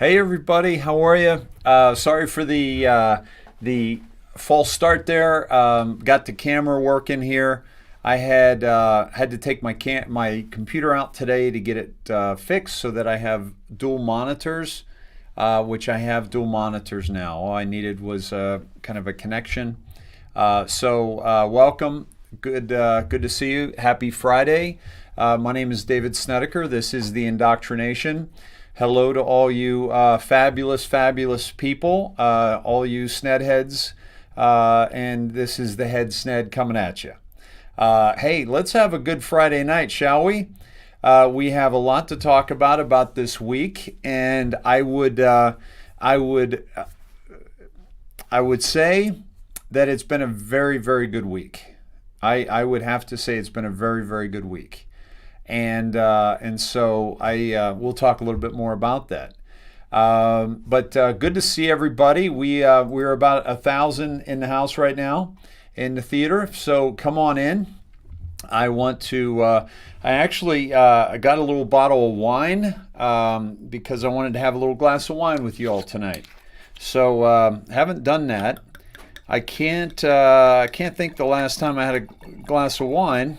Hey everybody, how are you? Sorry for the false start there. Got the camera working here. I had to take my computer out today to get it fixed so that I have dual monitors, which I have dual monitors now. All I needed was kind of a connection. So welcome. Good to see you. Happy Friday. My name is David Snedeker. This is the IndoctriNATION. Hello to all you fabulous people, all you Snedheads, and this is the Head Sned coming at you. Hey, let's have a good Friday night, shall we? We have a lot to talk about this week, and I would say that it's been a very good week. I would have to say it's been a very good week. And so we'll talk a little bit more about that. But good to see everybody. We're about 1,000 in the house right now, in the theater. So come on in. I want to. I actually I got a little bottle of wine because I wanted to have a little glass of wine with you all tonight. So haven't done that. I can't think the last time I had a glass of wine.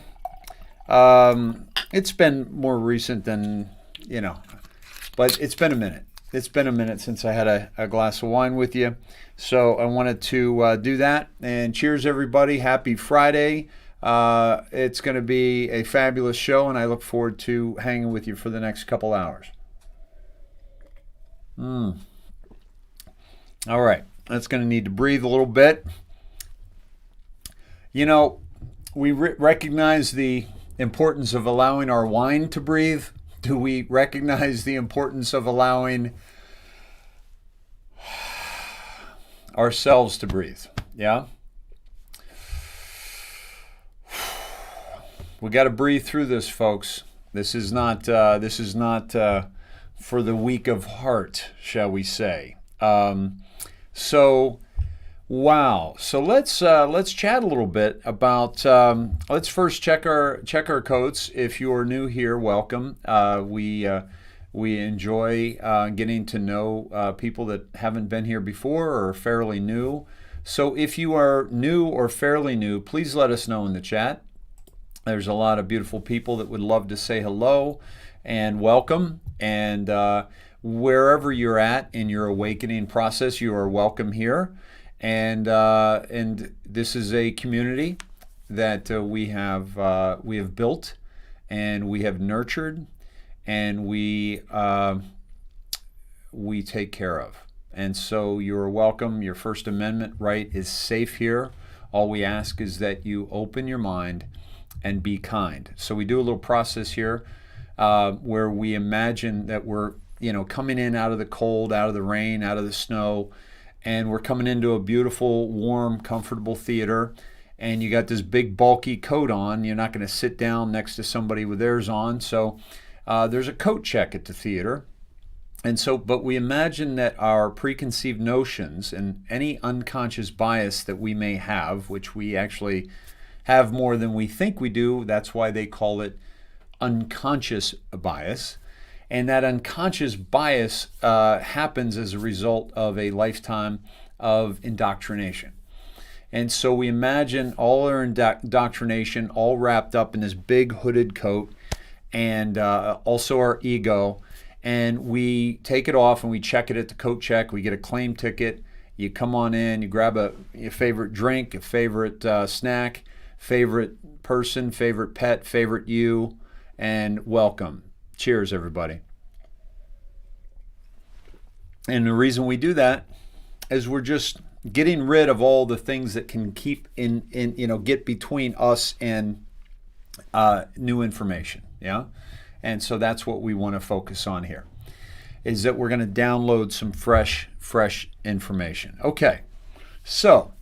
It's been more recent than but it's been a minute. It's been a minute since I had a glass of wine with you. So I wanted to do that. And cheers, everybody. Happy Friday. It's going to be a fabulous show, and I look forward to hanging with you for the next couple hours. All right. That's going to need to breathe a little bit. We recognize the importance of allowing our wine to breathe. Do we recognize the importance of allowing ourselves to breathe? Yeah. We got to breathe through this, folks. This is not for the weak of heart, shall we say? Wow. So let's chat a little bit about. Let's first check our codes. If you are new here, welcome. We enjoy getting to know people that haven't been here before or are fairly new. So if you are new or fairly new, please let us know in the chat. There's a lot of beautiful people that would love to say hello and welcome. And wherever you're at in your awakening process, you are welcome here. And this is a community that we have built, and we have nurtured, and we take care of. And so you're welcome. Your First Amendment right is safe here. All we ask is that you open your mind and be kind. So we do a little process here where we imagine that we're coming in out of the cold, out of the rain, out of the snow, and we're coming into a beautiful, warm, comfortable theater, and you got this big, bulky coat on. You're not going to sit down next to somebody with theirs on. So there's a coat check at the theater. And so, but we imagine that our preconceived notions and any unconscious bias that we may have, which we actually have more than we think we do, that's why they call it unconscious bias. And that unconscious bias happens as a result of a lifetime of indoctrination. And so we imagine all our indoctrination all wrapped up in this big hooded coat, and also our ego. And we take it off and we check it at the coat check. We get a claim ticket. You come on in, you grab your favorite drink, a favorite snack, favorite person, favorite pet, favorite you, and welcome. Cheers, everybody. And the reason we do that is we're just getting rid of all the things that can keep get between us and new information. Yeah. And so that's what we want to focus on here, is that we're going to download some fresh information. Okay. So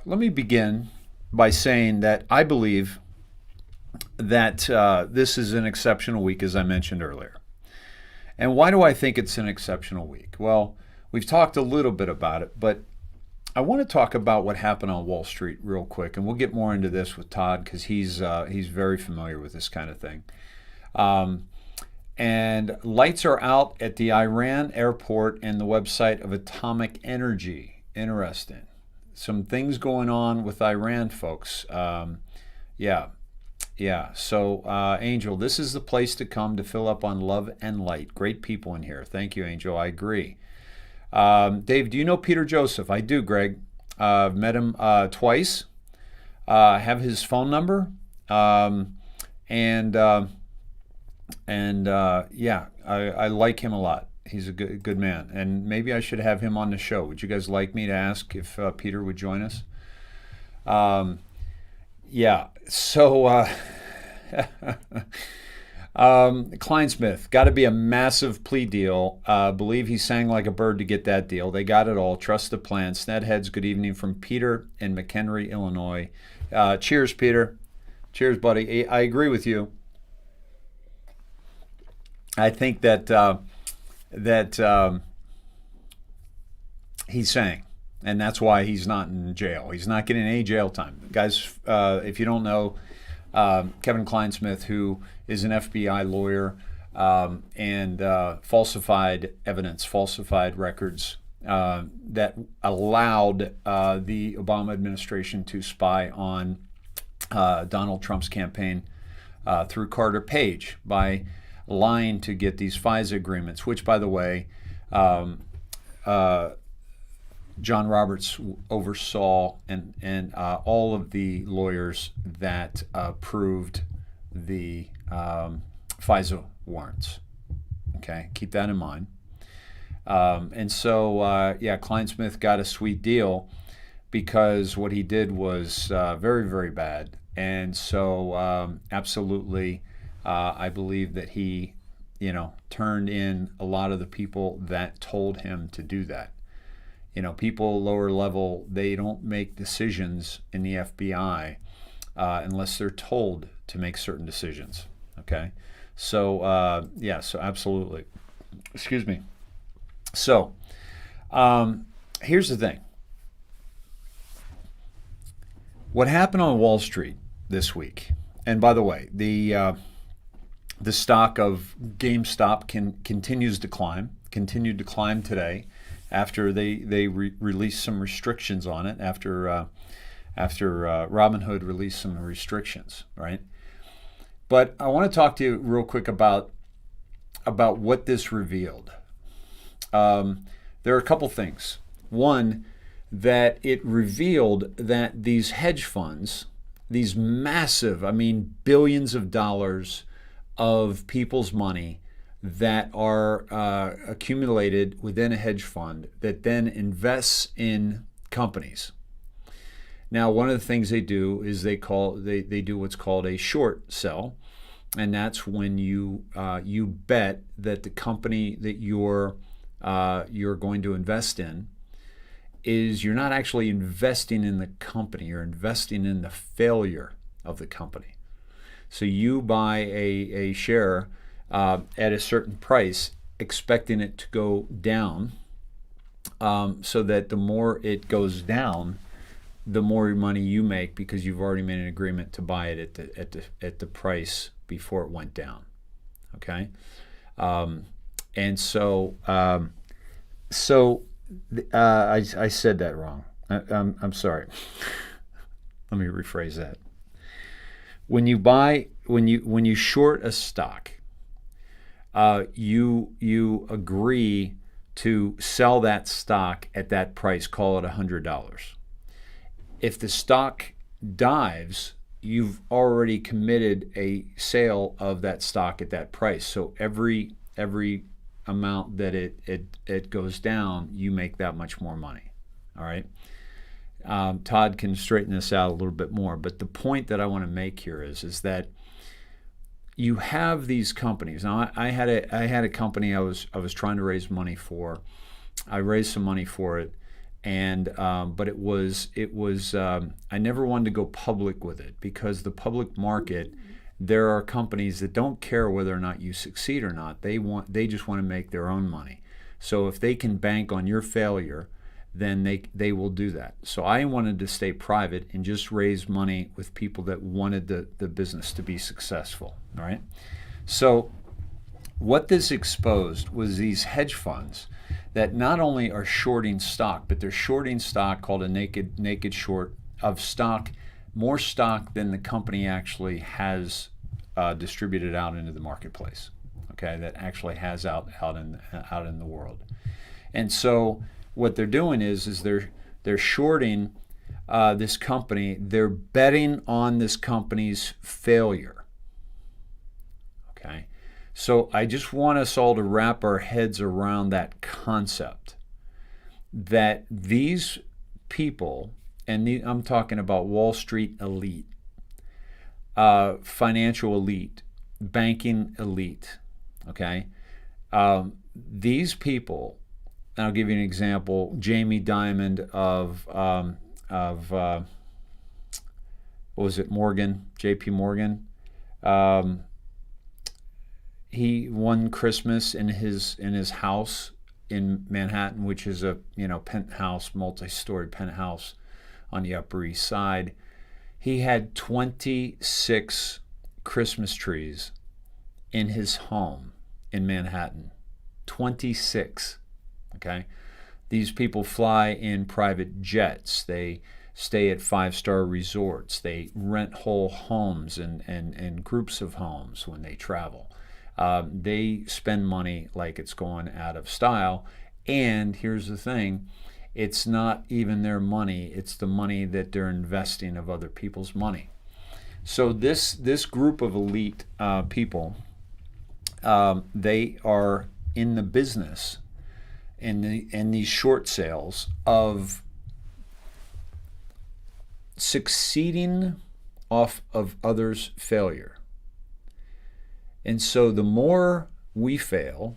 let me begin by saying that I believe that this is an exceptional week, as I mentioned earlier. And why do I think it's an exceptional week? Well, we've talked a little bit about it, but I want to talk about what happened on Wall Street real quick, and we'll get more into this with Todd because he's very familiar with this kind of thing. And lights are out at the Iran airport and the website of Atomic Energy. Interesting. Some things going on with Iran, folks. Yeah. So, Angel, this is the place to come to fill up on love and light. Great people in here. Thank you, Angel. I agree. Dave, do you know Peter Joseph? I do, Greg. I've met him twice. I have his phone number. I like him a lot. He's a good man. And maybe I should have him on the show. Would you guys like me to ask if Peter would join us? Yeah. So, Kleinsmith, got to be a massive plea deal. Believe he sang like a bird to get that deal. They got it all. Trust the plan. Snedheads, good evening from Peter in McHenry, Illinois. Cheers, Peter. Cheers, buddy. I agree with you. I think that he sang. And that's why he's not in jail. He's not getting any jail time. Guys, if you don't know, Kevin Kleinsmith, who is an FBI lawyer, and falsified evidence, falsified records that allowed the Obama administration to spy on Donald Trump's campaign through Carter Page by lying to get these FISA agreements, which, by the way, John Roberts oversaw, and all of the lawyers that approved the FISA warrants. Okay, keep that in mind. And so, Kleinsmith got a sweet deal because what he did was very, very bad. And so, absolutely, I believe that he, turned in a lot of the people that told him to do that. People lower level, they don't make decisions in the FBI unless they're told to make certain decisions. Okay, so so absolutely. Excuse me. So here's the thing. What happened on Wall Street this week? And by the way, the stock of GameStop continues to climb. Continued to climb today, after they released some restrictions on it, after Robinhood released some restrictions, right? But I want to talk to you real quick about what this revealed. There are a couple things. One, that it revealed that these hedge funds, these massive, billions of dollars of people's money that are accumulated within a hedge fund that then invests in companies. Now, one of the things they do is they do what's called a short sell, and that's when you bet that the company that you're going to invest in is, you're not actually investing in the company, you're investing in the failure of the company. So you buy a share at a certain price, expecting it to go down, so that the more it goes down, the more money you make, because you've already made an agreement to buy it at the price before it went down. Okay, and so I said that wrong. I'm sorry. Let me rephrase that. When you short a stock, you agree to sell that stock at that price, call it $100. If the stock dives, you've already committed a sale of that stock at that price. So every amount that it goes down, you make that much more money. All right. Todd can straighten this out a little bit more, but the point that I want to make here is that you have these companies. Now, I had a company I was trying to raise money for. I raised some money for it, and but it was I never wanted to go public with it, because the public market, there are companies that don't care whether or not you succeed or not. They just want to make their own money. So if they can bank on your failure, then they will do that. So I wanted to stay private and just raise money with people that wanted the business to be successful. All right. So what this exposed was these hedge funds that not only are shorting stock, but they're shorting stock, called a naked short of stock, more stock than the company actually has distributed out into the marketplace. Okay, that actually has out in the world. And so what they're doing is they're shorting this company. They're betting on this company's failure. Okay, so I just want us all to wrap our heads around that concept, that these people, and I'm talking about Wall Street elite, financial elite, banking elite. Okay, these people. And I'll give you an example. Jamie Dimon of what was it, Morgan, J.P. Morgan. He won Christmas in his house in Manhattan, which is a penthouse, multi-story penthouse on the Upper East Side. He had 26 Christmas trees in his home in Manhattan. 26. Okay. These people fly in private jets. They stay at 5-star resorts. They rent whole homes and groups of homes when they travel. They spend money like it's going out of style. And here's the thing, it's not even their money, it's the money that they're investing of other people's money. So this group of elite people, they are in the business in these short sales of succeeding off of others' failure. And so the more we fail,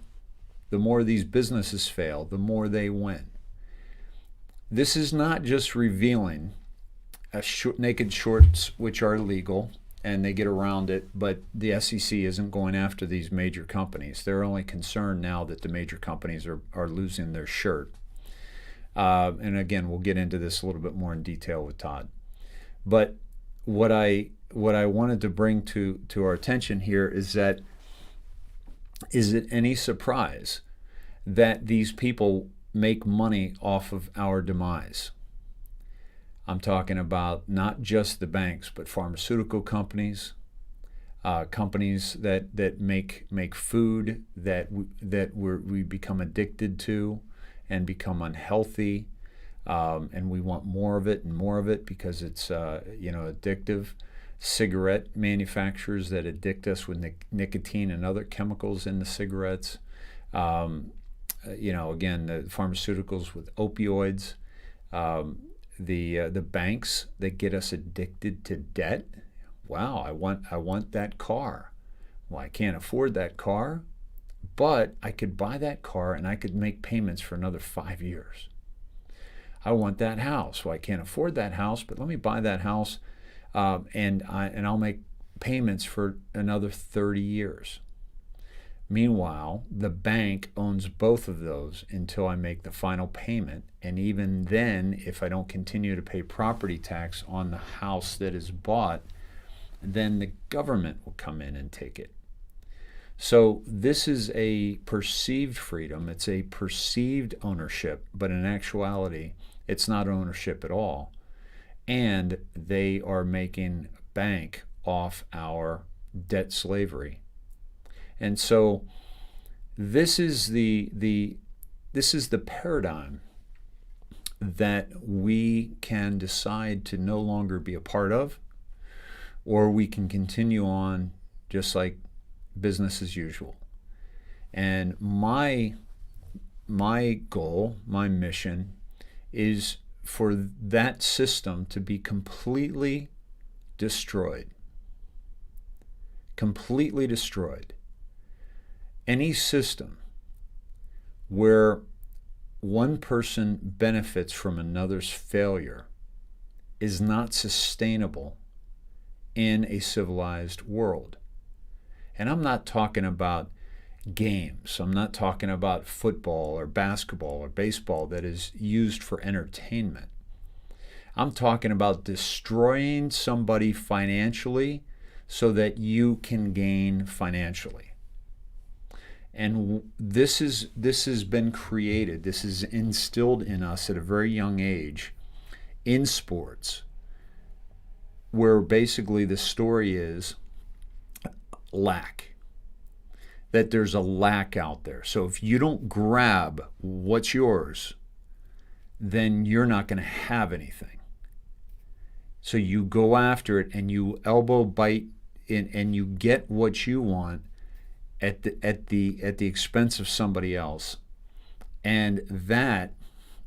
the more these businesses fail, the more they win. This is not just revealing naked shorts, which are illegal, and they get around it, but the SEC isn't going after these major companies. They're only concerned now that the major companies are losing their shirt. And again, we'll get into this a little bit more in detail with Todd. But what I wanted to bring to our attention here is that, is it any surprise that these people make money off of our demise? I'm talking about not just the banks, but pharmaceutical companies, companies that make food that we become addicted to and become unhealthy, and we want more of it and more of it because it's addictive. Cigarette manufacturers that addict us with nicotine and other chemicals in the cigarettes. Again, the pharmaceuticals with opioids. The banks that get us addicted to debt. Wow, I want that car. Well, I can't afford that car, but I could buy that car and I could make payments for another 5 years. I want that house. Well, I can't afford that house, but let me buy that house, and I'll make payments for another 30 years. Meanwhile, the bank owns both of those until I make the final payment. And even then, if I don't continue to pay property tax on the house that is bought, then the government will come in and take it. So this is a perceived freedom. It's a perceived ownership, but in actuality, it's not ownership at all. And they are making bank off our debt slavery. And so this is the paradigm that we can decide to no longer be a part of, or we can continue on just like business as usual. And my goal, my mission, is for that system to be completely destroyed. Completely destroyed. Any system where one person benefits from another's failure is not sustainable in a civilized world. And I'm not talking about games. I'm not talking about football or basketball or baseball that is used for entertainment. I'm talking about destroying somebody financially so that you can gain financially. And this has been created, this is instilled in us at a very young age in sports, where basically the story is lack. That there's a lack out there. So if you don't grab what's yours, then you're not going to have anything. So you go after it and you elbow bite in, and you get what you want at the expense of somebody else. And that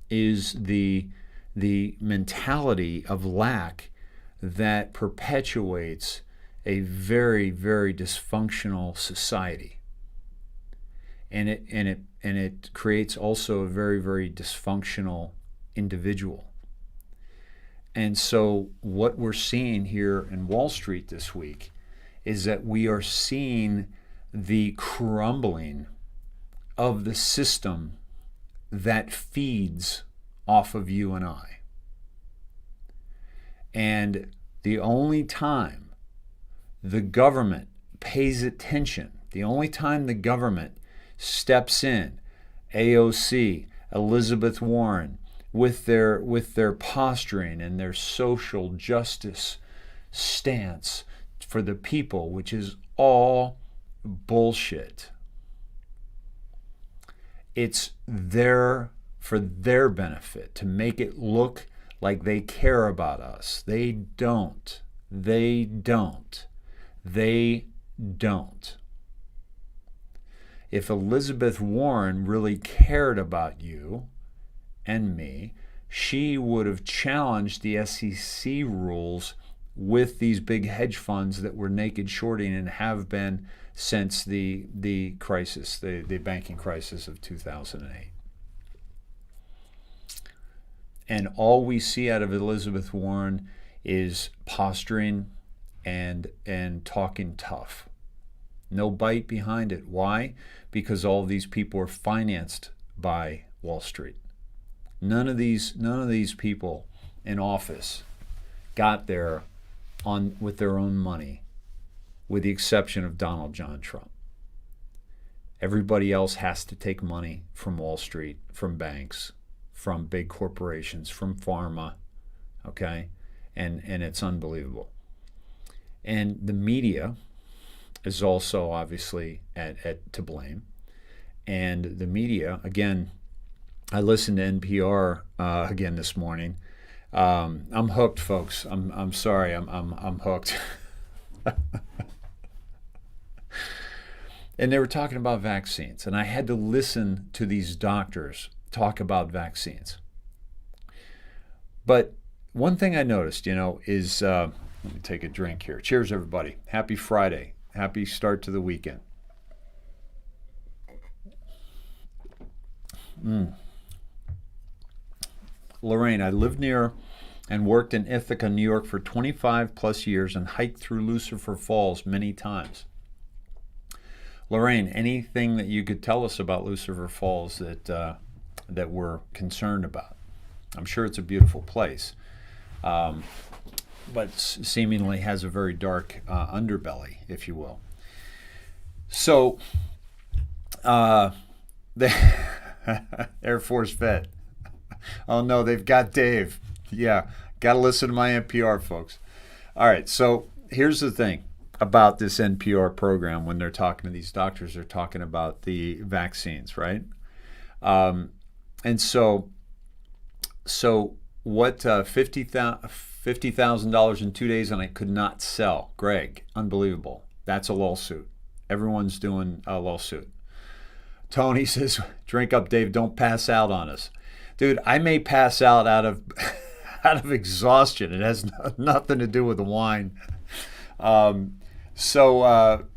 is the mentality of lack that perpetuates a very, very dysfunctional society. And it creates also a very, very dysfunctional individual. And so what we're seeing here in Wall Street this week is that we are seeing the crumbling of the system that feeds off of you and I. And the only time the government pays attention, the only time the government steps in, AOC, Elizabeth Warren, with their posturing and their social justice stance for the people, which is all bullshit. It's there for their benefit, to make it look like they care about us. They don't. They don't. They don't. If Elizabeth Warren really cared about you and me, she would have challenged the SEC rules with these big hedge funds that were naked shorting and have been since the crisis, the banking crisis of 2008. And all we see out of Elizabeth Warren is posturing and talking tough. No bite behind it. Why? Because all of these people are financed by Wall Street. None of these people in office got there with their own money, with the exception of Donald John Trump. Everybody else has to take money from Wall Street, from banks, from big corporations, from pharma, okay? And it's unbelievable. And the media is also obviously to blame. And the media, again, I listened to NPR again this morning. I'm hooked, folks. I'm sorry. I'm hooked. And they were talking about vaccines, and I had to listen to these doctors talk about vaccines. But one thing I noticed, is let me take a drink here. Cheers, everybody. Happy Friday. Happy start to the weekend. Lorraine, I lived near and worked in Ithaca, New York for 25 plus years and hiked through Lucifer Falls many times. Lorraine, anything that you could tell us about Lucifer Falls that we're concerned about? I'm sure it's a beautiful place, but seemingly has a very dark underbelly, if you will. So, the Air Force vet. Oh no, they've got Dave. Yeah, got to listen to my NPR, folks. All right, so here's the thing about this NPR program. When they're talking to these doctors, they're talking about the vaccines, right? And so what? $50,000 in 2 days, and I could not sell. Greg, unbelievable. That's a lawsuit. Everyone's doing a lawsuit. Tony says, "Drink up, Dave. Don't pass out on us." Dude, I may pass out of exhaustion. It has nothing to do with the wine. So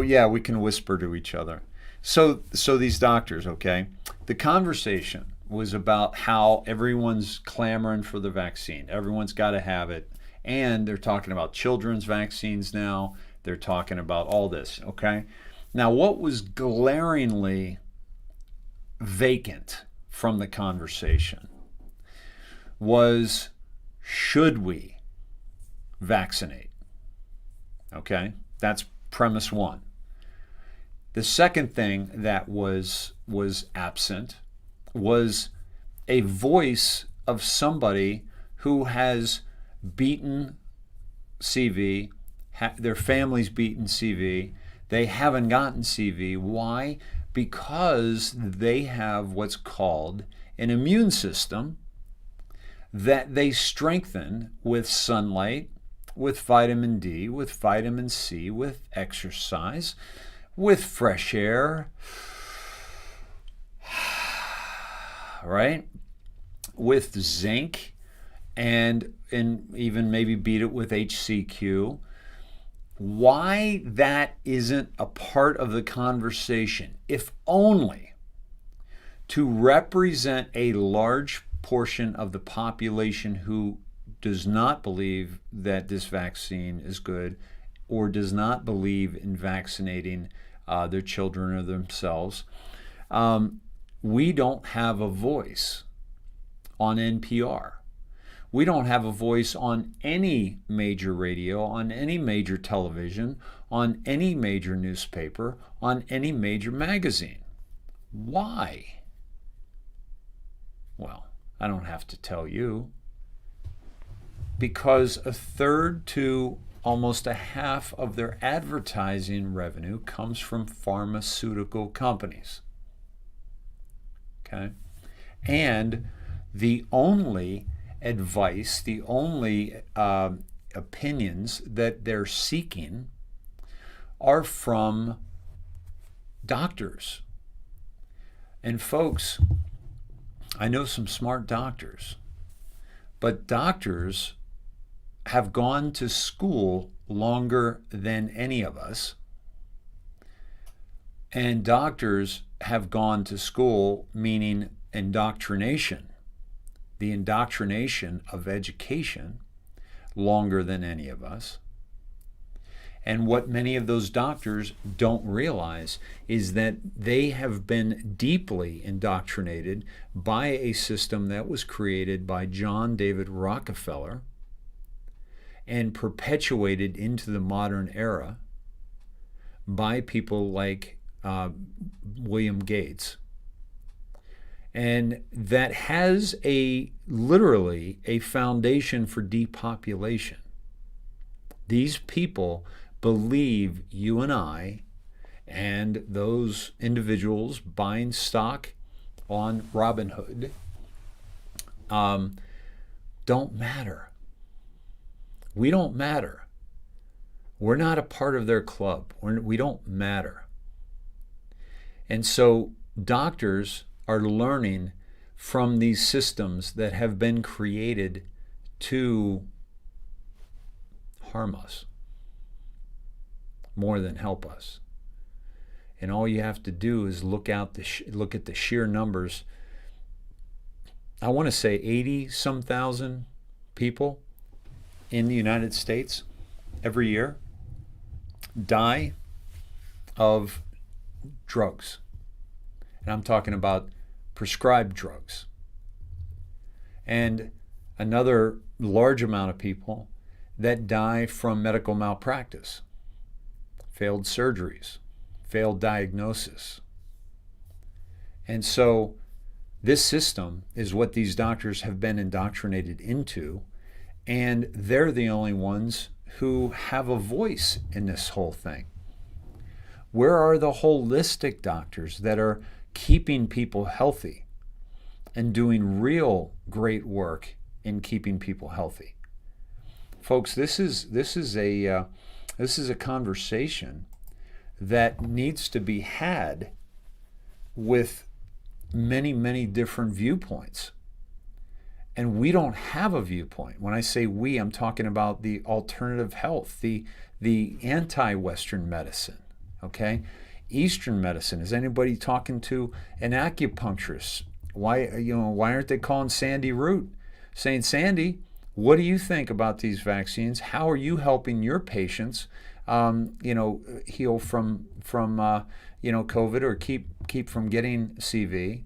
yeah, we can whisper to each other. So these doctors, okay, the conversation was about how everyone's clamoring for the vaccine. Everyone's got to have it. And they're talking about children's vaccines now. They're talking about all this, okay? Now, what was glaringly vacant from the conversation was, should we vaccinate? Okay, that's premise one. The second thing that was absent was a voice of somebody who has beaten CV, their family's beaten CV, they haven't gotten CV. Why? Because they have what's called an immune system that they strengthen with sunlight, with vitamin D, with vitamin C, with exercise, with fresh air, right? With zinc, and even maybe beat it with HCQ. Why that isn't a part of the conversation, if only to represent a large portion of the population who does not believe that this vaccine is good, or does not believe in vaccinating their children or themselves. we don't have a voice on NPR. We don't have a voice on any major radio, on any major television, on any major newspaper, on any major magazine. Why? Well, I don't have to tell you. Because a third to almost a half of their advertising revenue comes from pharmaceutical companies. Okay? And the only advice, the only opinions that they're seeking are from doctors. And folks, I know some smart doctors, but doctors have gone to school longer than any of us. And doctors have gone to school, meaning indoctrination, the indoctrination of education, longer than any of us. And what many of those doctors don't realize is that they have been deeply indoctrinated by a system that was created by John David Rockefeller and perpetuated into the modern era by people like William Gates. And that has literally a foundation for depopulation. These people believe you and I and those individuals buying stock on Robinhood don't matter. We don't matter. We're not a part of their club. We don't matter. And so doctors are learning from these systems that have been created to harm us more than help us. And all you have to do is look at the sheer numbers. I want to say 80-some thousand people in the United States every year die of drugs. And I'm talking about prescribed drugs. And another large amount of people that die from medical malpractice, failed surgeries, failed diagnosis. And so this system is what these doctors have been indoctrinated into, and they're the only ones who have a voice in this whole thing. Where are the holistic doctors that are keeping people healthy and doing real great work in keeping people healthy? Folks, this is a conversation that needs to be had with many, many different viewpoints. And we don't have a viewpoint. When I say we, I'm talking about the alternative health, the anti-Western medicine, okay? Eastern medicine. Is anybody talking to an acupuncturist? Why aren't they calling Sandy Root, saying, Sandy, what do you think about these vaccines? How are you helping your patients, heal from COVID or keep from getting CV?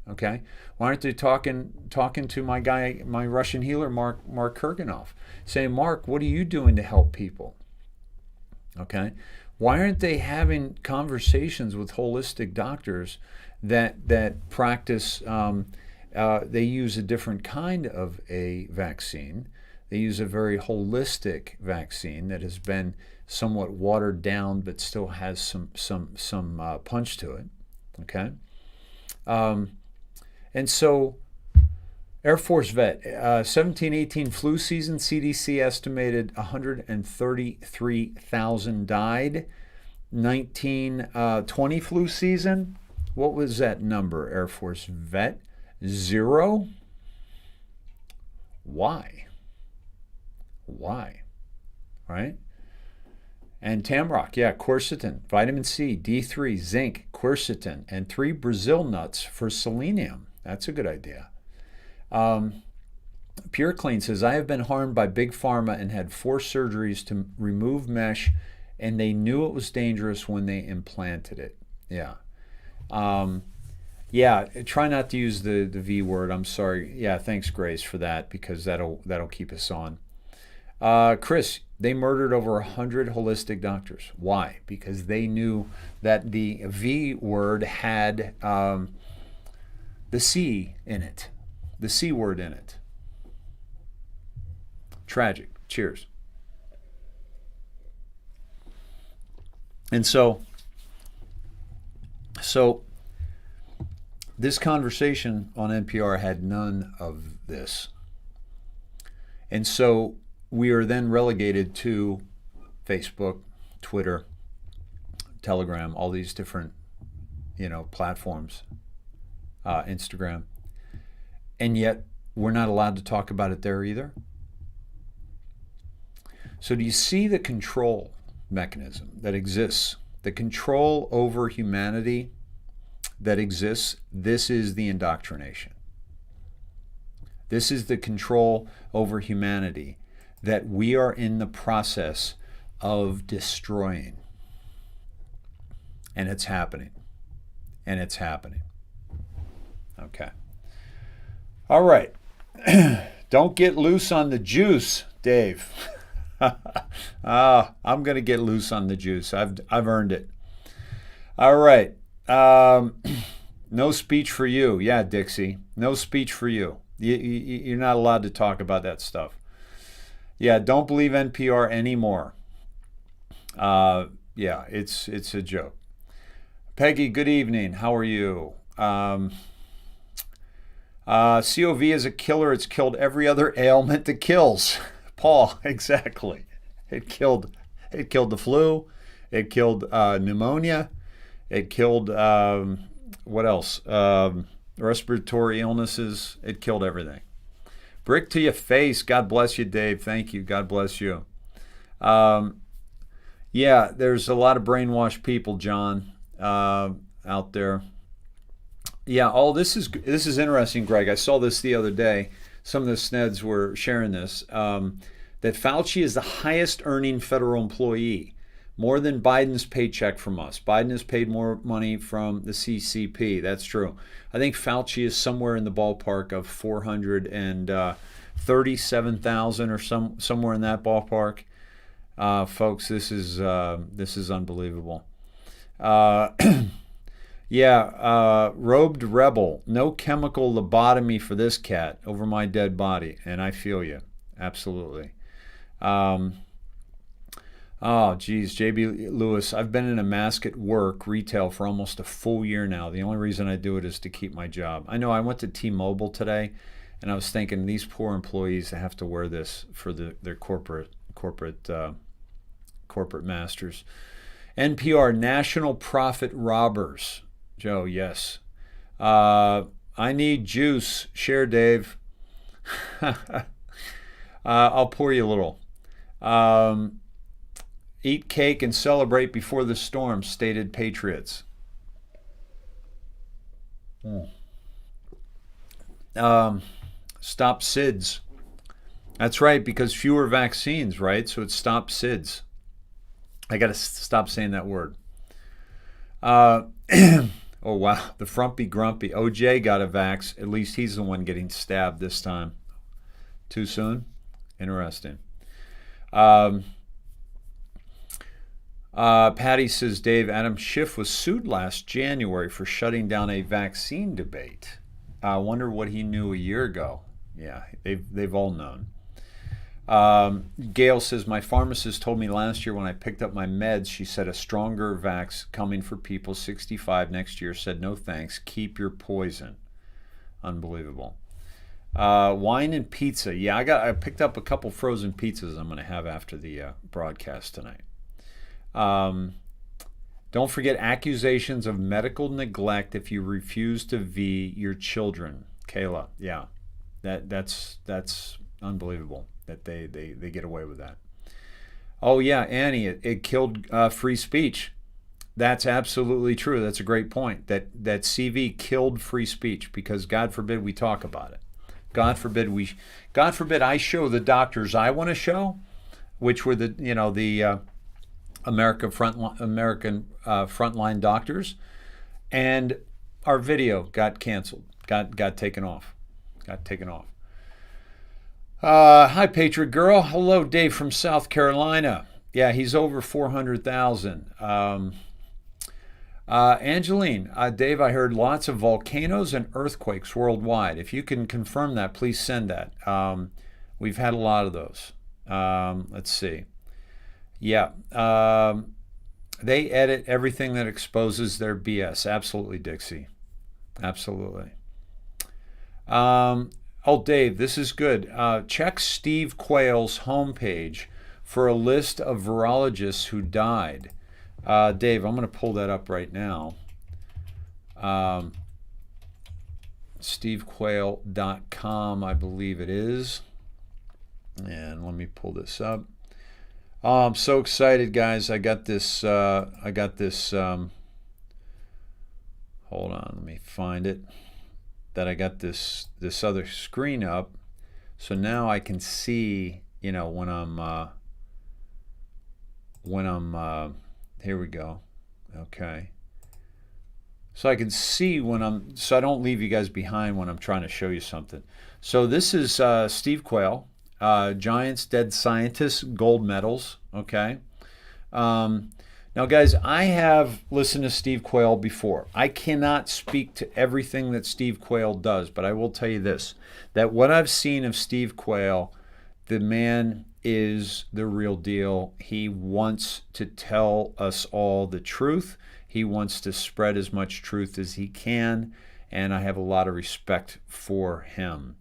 Okay, why aren't they talking to my guy, my Russian healer, Mark Kurganov, saying, Mark, what are you doing to help people? Okay, why aren't they having conversations with holistic doctors that practice? They use a different kind of a vaccine. They use a very holistic vaccine that has been somewhat watered down, but still has some punch to it. Okay. And so, Air Force vet, 17-18 flu season, CDC estimated 133,000 died. 19-20 flu season, what was that number, Air Force vet? 0? Why? Right? And Tamrock, quercetin, vitamin C, D3, zinc, quercetin, and 3 Brazil nuts for selenium. That's a good idea. Pure Clean says, I have been harmed by Big Pharma and had 4 surgeries to remove mesh, and they knew it was dangerous when they implanted it. Yeah. Yeah, try not to use the V word. I'm sorry. Yeah, thanks, Grace, for that because that'll keep us on. Chris, they murdered over 100 holistic doctors. Why? Because they knew that the V word had the C in it, the C word in it. Tragic. Cheers. And so this conversation on NPR had none of this. And so we are then relegated to Facebook, Twitter, Telegram, all these different, platforms, Instagram. And yet we're not allowed to talk about it there either. So do you see the control mechanism that exists? The control over humanity that exists? This is the indoctrination. This is the control over humanity that we are in the process of destroying. And it's happening. And it's happening. Okay. All right. Don't get loose on the juice, Dave. I'm going to get loose on the juice. I've earned it. All right. No speech for you. Yeah, Dixie. No speech for you. You're not allowed to talk about that stuff. Yeah, don't believe NPR anymore. Yeah, it's a joke. Peggy, good evening. How are you? COV is a killer. It's killed every other ailment that kills. Paul, exactly. It killed the flu. It killed pneumonia. It killed what else? Respiratory illnesses. It killed everything. Brick to your face. God bless you, Dave. Thank you. God bless you. Yeah, there's a lot of brainwashed people, John, out there. Yeah, this is interesting, Greg. I saw this the other day. Some of the sneds were sharing this. That Fauci is the highest earning federal employee, more than Biden's paycheck from us. Biden has paid more money from the CCP. That's true. I think Fauci is somewhere in the ballpark of 437,000 or somewhere in that ballpark. Folks, this is unbelievable. Yeah, robed rebel. No chemical lobotomy for this cat over my dead body, and I feel you, absolutely. Oh, geez, JB Lewis, I've been in a mask at work, retail, for almost a full year now. The only reason I do it is to keep my job. I know I went to T-Mobile today, and I was thinking these poor employees that have to wear this for their corporate masters. NPR, national profit robbers. Joe, yes. I need juice. Share, Dave. I'll pour you a little. Eat cake and celebrate before the storm, stated patriots. Stop SIDS. That's right, because fewer vaccines, right? So it stops SIDS. I got to stop saying that word. Oh, wow. The frumpy grumpy. OJ got a vax. At least he's the one getting stabbed this time. Too soon? Interesting. Patty says, Dave, Adam Schiff was sued last January for shutting down a vaccine debate. I wonder what he knew a year ago. Yeah, they've all known. Gail says, my pharmacist told me last year when I picked up my meds, she said a stronger vax coming for people 65 next year. Said, no thanks, keep your poison. Unbelievable. Wine and pizza. Yeah, I picked up a couple frozen pizzas I'm going to have after the broadcast tonight. Don't forget accusations of medical neglect if you refuse to V your children. Kayla, yeah, that's unbelievable that they get away with that. Oh yeah, Annie, it killed free speech. That's absolutely true. That's a great point. That CV killed free speech because God forbid we talk about it. God forbid I show the doctors I want to show, which were the American frontline doctors, and our video got canceled, got taken off, Hi, Patriot Girl. Hello, Dave from South Carolina. Yeah, he's over 400,000. Angeline, Dave, I heard lots of volcanoes and earthquakes worldwide. If you can confirm that, please send that. We've had a lot of those. Let's see. Yeah. They edit everything that exposes their BS. Absolutely, Dixie. Absolutely. Oh, Dave, this is good. Check Steve Quayle's homepage for a list of virologists who died. Dave, I'm going to pull that up right now. SteveQuayle.com, I believe it is. And let me pull this up. Oh, I'm so excited, guys. I got this. Hold on, let me find it. That I got this other screen up, so now I can see. You know, when I'm. Here we go. Okay. So I can see so I don't leave you guys behind when I'm trying to show you something. So this is Steve Quayle, Giants, Dead Scientists, Gold Medals. Okay. Now, guys, I have listened to Steve Quayle before. I cannot speak to everything that Steve Quayle does, but I will tell you this, that what I've seen of Steve Quayle, the man is the real deal. He wants to tell us all the truth. He wants to spread as much truth as he can, and I have a lot of respect for him.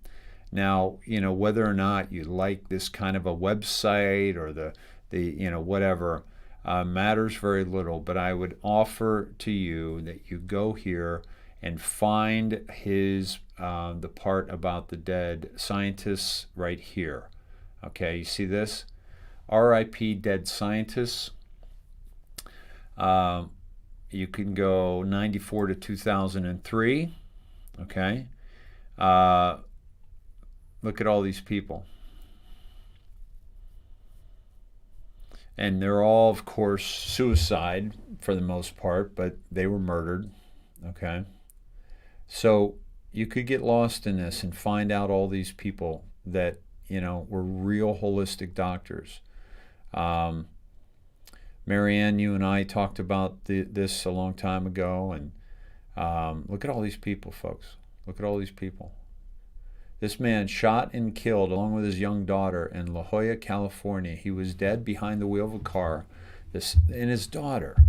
Now, you know, whether or not you like this kind of a website or the you know, whatever, matters very little, but I would offer to you that you go here and find his the part about the dead scientists right here. Okay, you see this? R.I.P. Dead Scientists. You can go 94 to 2003. Okay. Look at all these people. And they're all, of course, suicide for the most part, but they were murdered. Okay. So you could get lost in this and find out all these people that, you know, were real holistic doctors. Marianne, you and I talked about this a long time ago, and look at all these people, folks. Look at all these people. This man shot and killed along with his young daughter in La Jolla, California. He was dead behind the wheel of a car, and his daughter.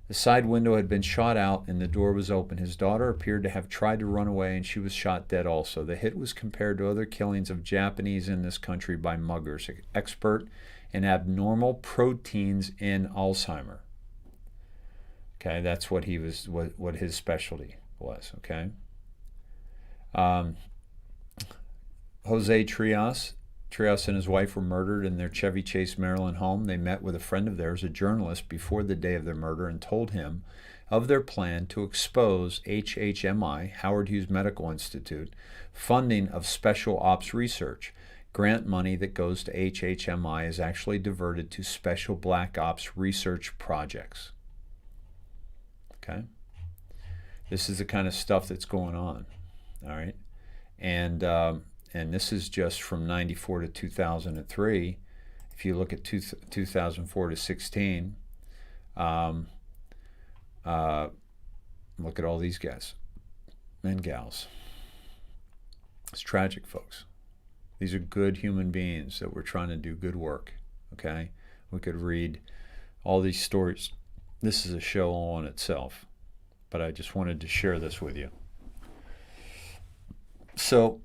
The side window had been shot out and the door was open. His daughter appeared to have tried to run away, and she was shot dead also. The hit was compared to other killings of Japanese in this country by muggers, expert in abnormal proteins in Alzheimer. Okay, that's what he was, what his specialty was. Okay. Jose Trias and his wife were murdered in their Chevy Chase, Maryland home. They met with a friend of theirs, a journalist, before the day of their murder and told him of their plan to expose HHMI, Howard Hughes Medical Institute, funding of special ops research. Grant money that goes to HHMI is actually diverted to special black ops research projects. Okay? This is the kind of stuff that's going on. All right? And this is just from 94 to 2003. If you look at 2004 to 16, look at all these guys and gals. It's tragic, folks. These are good human beings that were trying to do good work. Okay? We could read all these stories. This is a show all on itself, but I just wanted to share this with you. So,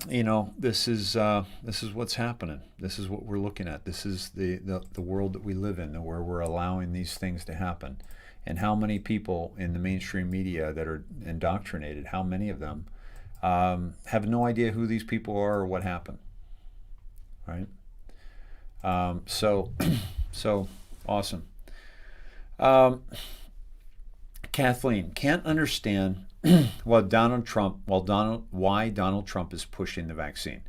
you know, this is what's happening. This is what we're looking at. This is the world that we live in, where we're allowing these things to happen. And how many people in the mainstream media that are indoctrinated, how many of them have no idea who these people are or what happened, right? So awesome. Kathleen can't understand why Donald Trump is pushing the vaccine.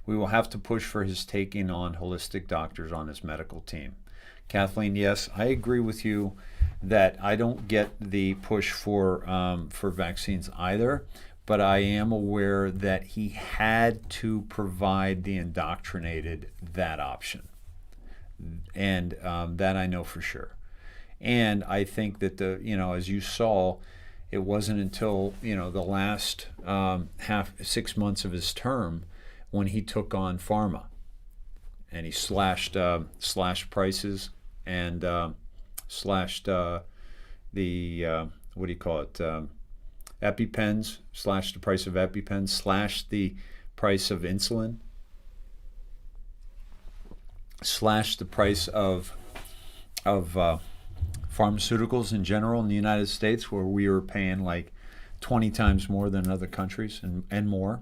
We will have to push for his taking on holistic doctors on his medical team. Kathleen, yes, I agree with you that I don't get the push for vaccines either, but I am aware that he had to provide the indoctrinated that option, and that I know for sure. And I think that as you saw, it wasn't until the last 6 months of his term when he took on pharma, and he slashed prices and slashed the what do you call it? EpiPens, slashed the price of EpiPens, slashed the price of insulin, slashed the price of pharmaceuticals in general in the United States, where we were paying like 20 times more than other countries and more.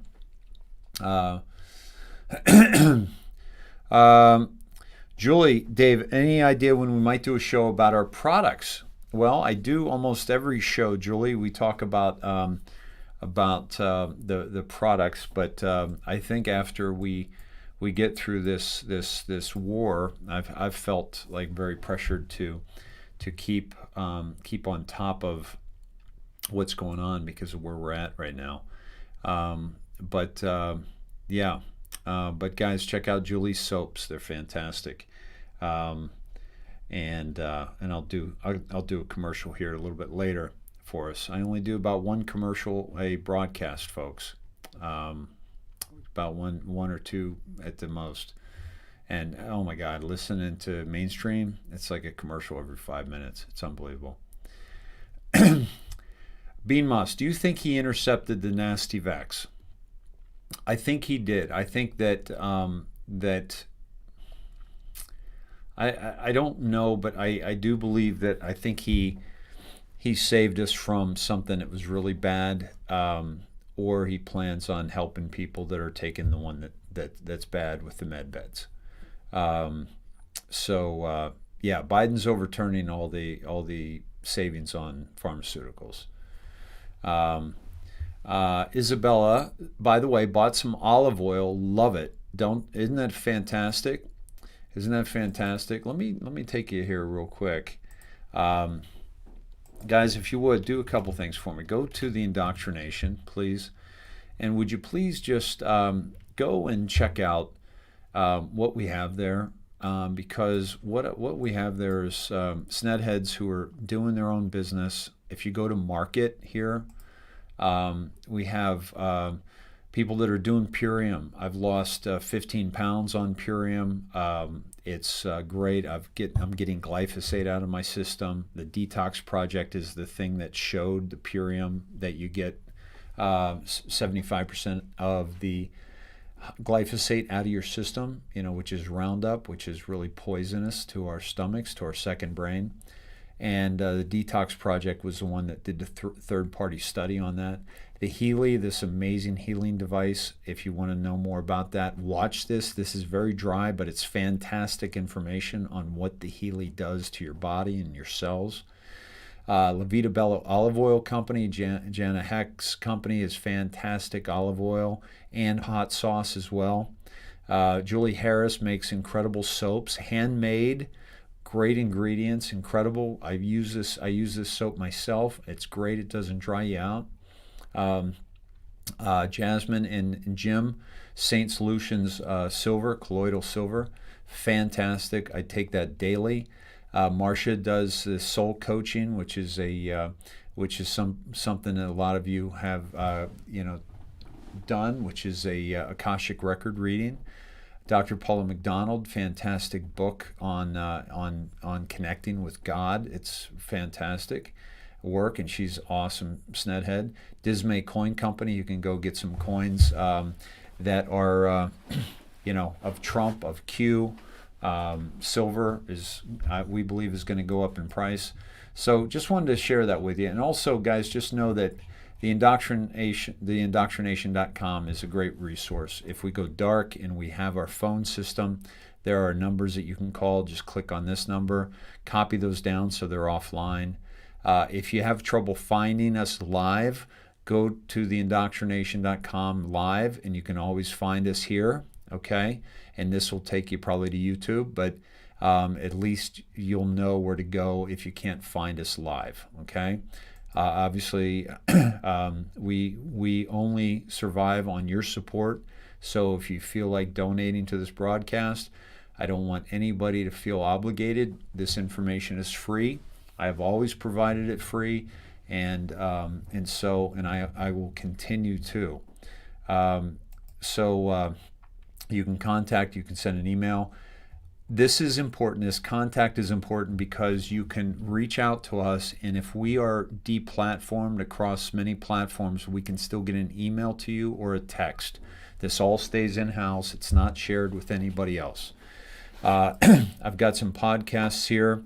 Julie, Dave, any idea when we might do a show about our products? Well, I do almost every show, Julie. We talk about the products, but I think after we get through this war, I've felt like very pressured to keep on top of what's going on because of where we're at right now. But guys, check out Julie's soaps; they're fantastic. And I'll do a commercial here a little bit later for us. I only do about one commercial a broadcast, folks. About one or two at the most. And oh my God, listening to mainstream, it's like a commercial every 5 minutes. It's unbelievable. Bean Moss, do you think he intercepted the nasty vax? I think he did. I think that I don't know, but I do believe that I think he saved us from something that was really bad, or he plans on helping people that are taking the one that's bad with the med beds. Biden's overturning all the savings on pharmaceuticals. Isabella, by the way, bought some olive oil. Love it. Isn't that fantastic? Isn't that fantastic? Let me take you here real quick. Guys, if you would, do a couple things for me. Go to the Indoctrination, please. And would you please just go and check out what we have there? Because what we have there is snedheads who are doing their own business. If you go to market here, we have people that are doing Purium. I've lost 15 pounds on Purium. It's great. I'm getting glyphosate out of my system. The Detox Project is the thing that showed the Purium that you get 75% of the glyphosate out of your system, which is Roundup, which is really poisonous to our stomachs, to our second brain. And the Detox Project was the one that did the third-party study on that. The Healy, this amazing healing device, if you want to know more about that, watch this. This is very dry, but it's fantastic information on what the Healy does to your body and your cells. La Vita Bella Olive Oil Company, Jana Heck's company, is fantastic olive oil and hot sauce as well. Julie Harris makes incredible soaps, handmade, great ingredients, incredible. I use this soap myself. It's great. It doesn't dry you out. Jasmine and Jim, Saint Solutions Silver, colloidal silver, fantastic. I take that daily. Marcia does the soul coaching, which is something that a lot of you have done, which is a Akashic record reading. Dr. Paula McDonald, fantastic book on connecting with God. It's fantastic work, and she's awesome, snedhead. Dismay Coin Company, you can go get some coins that are of Trump, of Q. Silver is we believe is going to go up in price. So just wanted to share that with you. And also, guys, just know that the IndoctriNATION.com is a great resource. If we go dark and we have our phone system, there are numbers that you can call. Just click on this number, copy those down so they're offline. If you have trouble finding us live, go to the IndoctriNATION.com live, and you can always find us here, okay? And this will take you probably to YouTube, but At least you'll know where to go if you can't find us live. Okay. Obviously, we only survive on your support. So if you feel like donating to this broadcast, I don't want anybody to feel obligated. This information is free. I have always provided it free, and I will continue to. You can contact. You can send an email. This is important. This contact is important because you can reach out to us, and if we are deplatformed across many platforms, we can still get an email to you or a text. This all stays in-house. It's not shared with anybody else. I've got some podcasts here.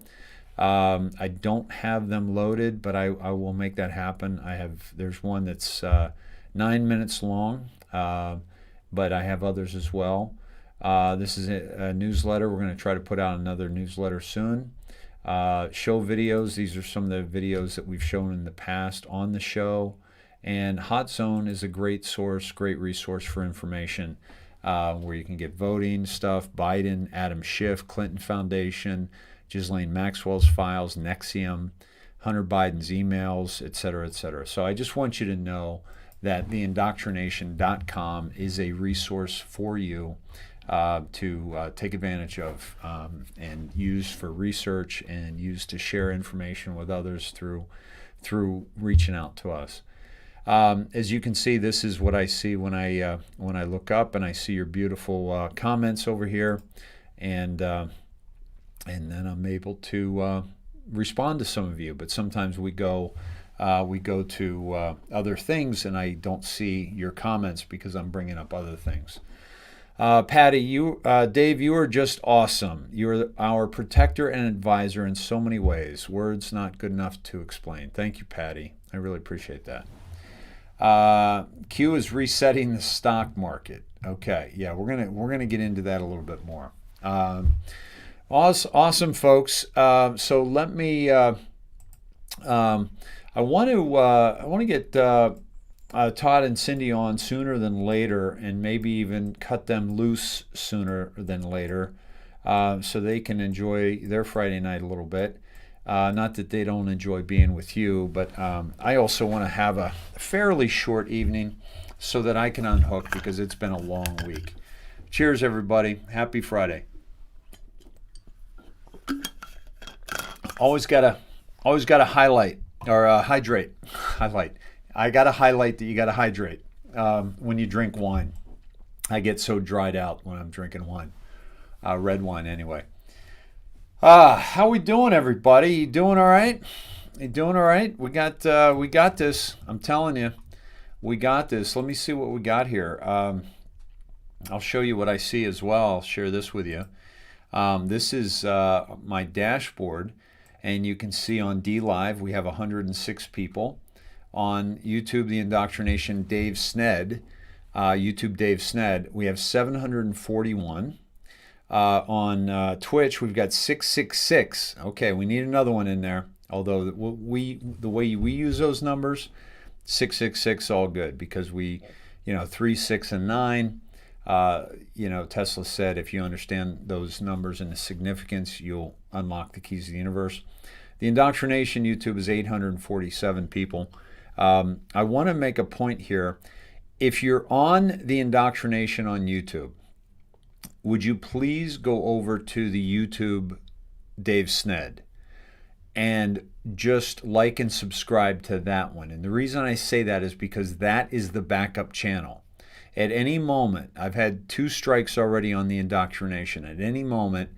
I don't have them loaded, but I will make that happen. There's one that's 9 minutes long, but I have others as well. This is a newsletter. We're going to try to put out another newsletter soon. Show videos. These are some of the videos that we've shown in the past on the show. And Hot Zone is a great source, great resource for information where you can get voting stuff, Biden, Adam Schiff, Clinton Foundation, Ghislaine Maxwell's files, Nexium, Hunter Biden's emails, et cetera, et cetera. So I just want you to know that the IndoctriNATION.com is a resource for you to take advantage of and use for research and use to share information with others through reaching out to us. As you can see, this is what I see when I look up and I see your beautiful comments over here, and then I'm able to respond to some of you. But sometimes we go to other things, and I don't see your comments because I'm bringing up other things. Patty, Dave, you are just awesome. You're our protector and advisor in so many ways. Words not good enough to explain. Thank you, Patty. I really appreciate that. Q is resetting the stock market. Okay, yeah, we're gonna get into that a little bit more. Awesome, folks. So let me. I want to get Todd and Cindy on sooner than later, and maybe even cut them loose sooner than later, so they can enjoy their Friday night a little bit. Not that they don't enjoy being with you, but I also want to have a fairly short evening so that I can unhook, because it's been a long week. Cheers, everybody. Happy Friday. Always gotta highlight or hydrate. Highlight. I gotta highlight that you gotta hydrate when you drink wine. I get so dried out when I'm drinking wine, red wine anyway. How we doing, everybody? You doing all right? You doing all right? We got this. I'm telling you, we got this. Let me see what we got here. I'll show you what I see as well. I'll share this with you. This is my dashboard, and you can see on D Live we have 106 people. On YouTube, the Indoctrination Dave Sned, YouTube Dave Sned, we have 741. On Twitch, we've got 666. Okay, we need another one in there. Although the way we use those numbers, 666, all good, because 3, 6, and 9. Tesla said if you understand those numbers and the significance, you'll unlock the keys of the universe. The Indoctrination YouTube is 847 people. I want to make a point here. If you're on the Indoctrination on YouTube, would you please go over to the YouTube Dave Sned and just like and subscribe to that one? And the reason I say that is because that is the backup channel. At any moment, I've had 2 strikes already on the Indoctrination. At any moment,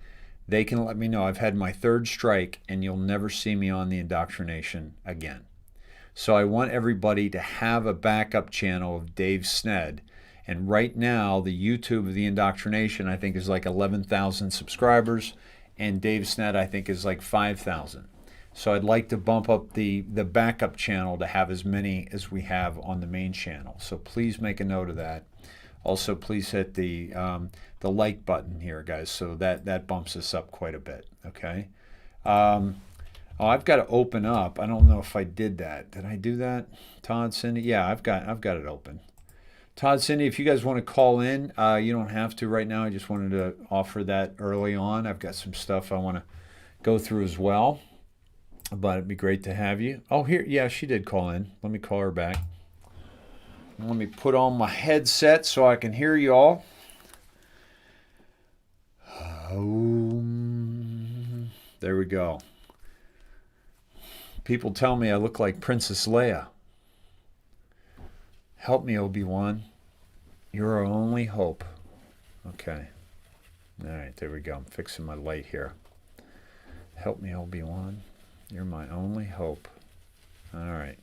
they can let me know I've had my 3rd strike, and you'll never see me on the Indoctrination again. So I want everybody to have a backup channel of Dave Sned. And right now, the YouTube of the Indoctrination, I think, is like 11,000 subscribers, and Dave Sned, I think, is like 5,000. So I'd like to bump up the backup channel to have as many as we have on the main channel. So please make a note of that. Also, please hit the like button here, guys, so that bumps us up quite a bit. Okay. I've got to open up. I don't know if I did that. Did I do that, Todd, Cindy? Yeah, I've got it open. Todd, Cindy, if you guys want to call in, you don't have to right now. I just wanted to offer that early on. I've got some stuff I want to go through as well, but it'd be great to have you. Oh, here, yeah, she did call in. Let me call her back. Let me put on my headset so I can hear you all. There we go. People tell me I look like Princess Leia. Help me, Obi-Wan. You're our only hope. Okay. All right, there we go. I'm fixing my light here. Help me, Obi-Wan. You're my only hope. All right.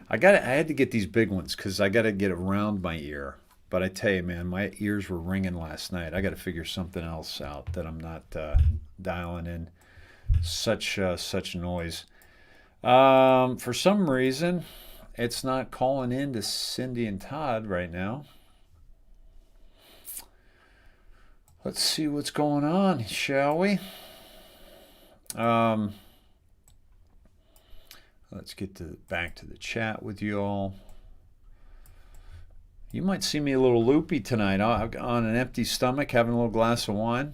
I had to get these big ones because I got to get around my ear. But I tell you, man, my ears were ringing last night. I got to figure something else out that I'm not dialing in such noise. For some reason, it's not calling in to Cindy and Todd right now. Let's see what's going on, shall we? Let's get back to the chat with you all. You might see me a little loopy tonight on an empty stomach, having a little glass of wine.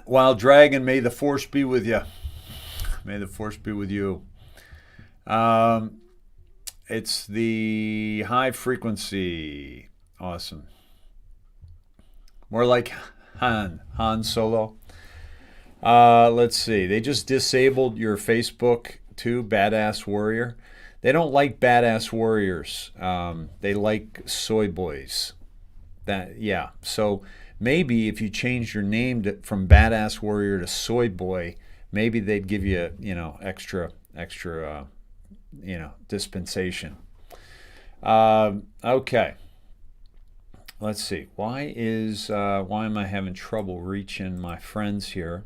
Wild Dragon, may the force be with you. May the force be with you. It's the high frequency. Awesome. More like Han Solo. Let's see. They just disabled your Facebook too, Badass Warrior. They don't like badass warriors. They like soy boys. Yeah. So maybe if you change your name from Badass Warrior to Soy Boy, maybe they'd give you, extra, dispensation. Okay. Let's see. Why am I having trouble reaching my friends here?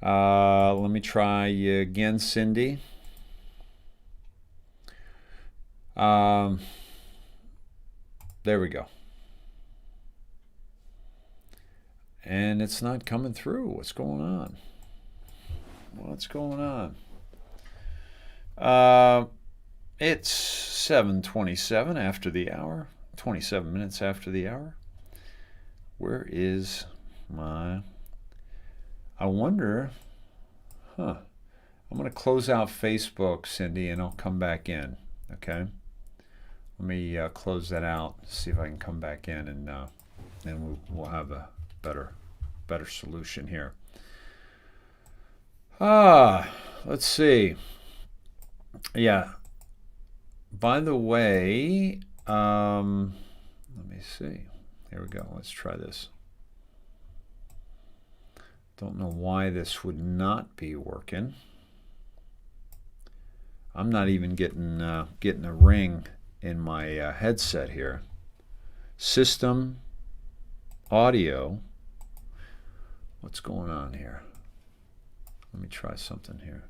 Let me try again, Cindy. There we go. And it's not coming through. What's going on? What's going on? It's 7:27 after the hour. 27 minutes after the hour. Where is my... I wonder... I'm going to close out Facebook, Cindy, and I'll come back in. Okay? Let me close that out, see if I can come back in, and then we'll have a better solution here. Let's see. Yeah. By the way, let me see. Here we go. Let's try this. Don't know why this would not be working. I'm not even getting a ring in my headset here. System audio. What's going on here? Let me try something here.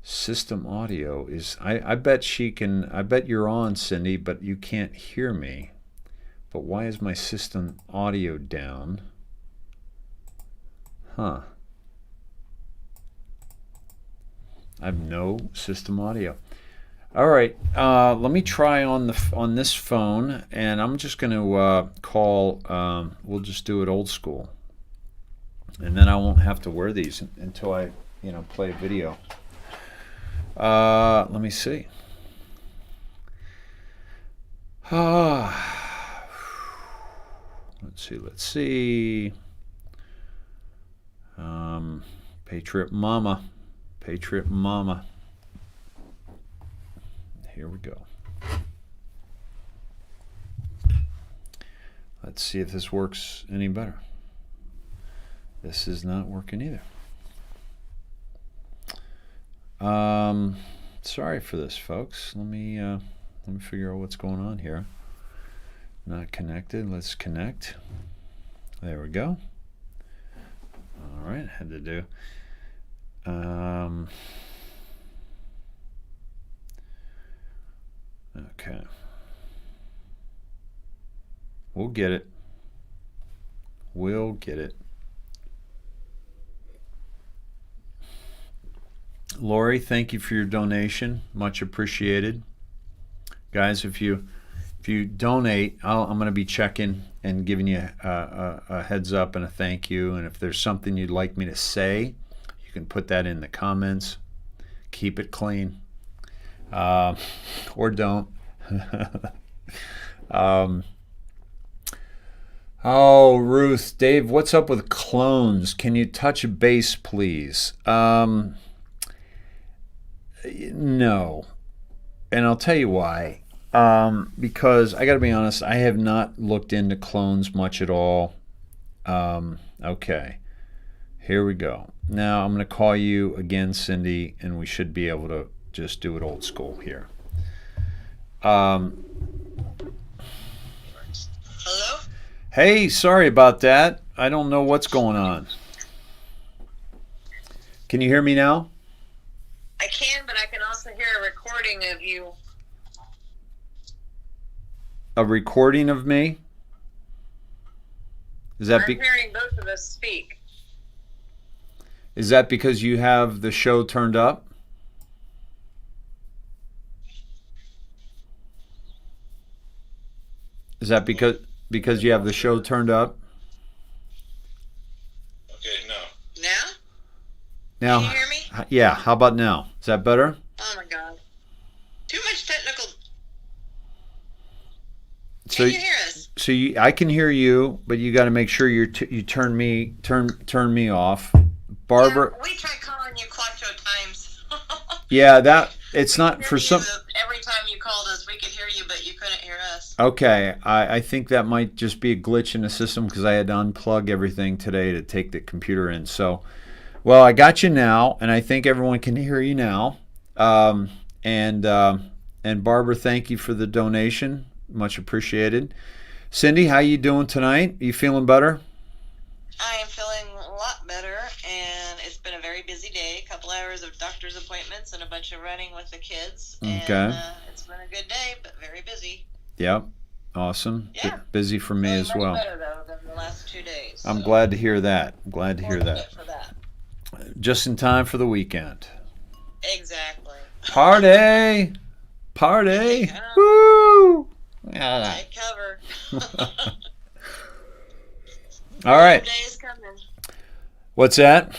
System audio is... I bet you're on, Cindy, but you can't hear me. But why is my system audio down? I have no system audio. All right, let me try on this phone, and I'm just going to call. We'll just do it old school, and then I won't have to wear these until I, play a video. Let me see. Let's see. Patriot Mama. Here we go. Let's see if this works any better. This is not working either. Sorry for this, folks. Let me figure out what's going on here. Not connected. Let's connect. There we go. All right, had to do. Okay. We'll get it. Lori, thank you for your donation. Much appreciated. Guys, if you donate, I'm going to be checking and giving you a heads up and a thank you. And if there's something you'd like me to say, you can put that in the comments. Keep it clean, or don't. Oh, Ruth, Dave, what's up with clones? Can you touch base, please? No, and I'll tell you why. Because I got to be honest, I have not looked into clones much at all. Okay, here we go. Now I'm going to call you again, Cindy, and we should be able to just do it old school here. Hello? Hey, sorry about that. I don't know what's going on. Can you hear me now? I can, but I can also hear a recording of you. A recording of me? Is that I'm hearing both of us speak. Is that because you have the show turned up? Is that because you have the show turned up? Okay, no. Now? Now, Can you hear me? yeah, how about now? Is that better? Oh my God. Too much technical. So, Can you hear us? so I can hear you, but you got to make sure you turn me off. Barbara, Yeah, we tried calling you quattro times. yeah, that it's not for some. Every time you called us, we could hear you, but you couldn't hear us. Okay, I think that might just be a glitch in the system because I had to unplug everything today to take the computer in. So, well, I got you now, and I think everyone can hear you now. And Barbara, thank you for the donation, much appreciated. Cindy, how you doing tonight? You feeling better? I am feeling a lot better, and it's been a very busy day. A couple hours of doctor's appointments and a bunch of running with the kids. Okay. And it's been a good day, but very busy. Yep. Awesome. Yeah. Busy for me Feeling as much well. better, though, than the last 2 days. I'm so glad to hear that. I'm glad to hear that. fortunate for that. Just in time for the weekend. Exactly. Party! Party! Yeah. Woo! Yeah. Take cover. All right. Freedom Day is coming. What's that?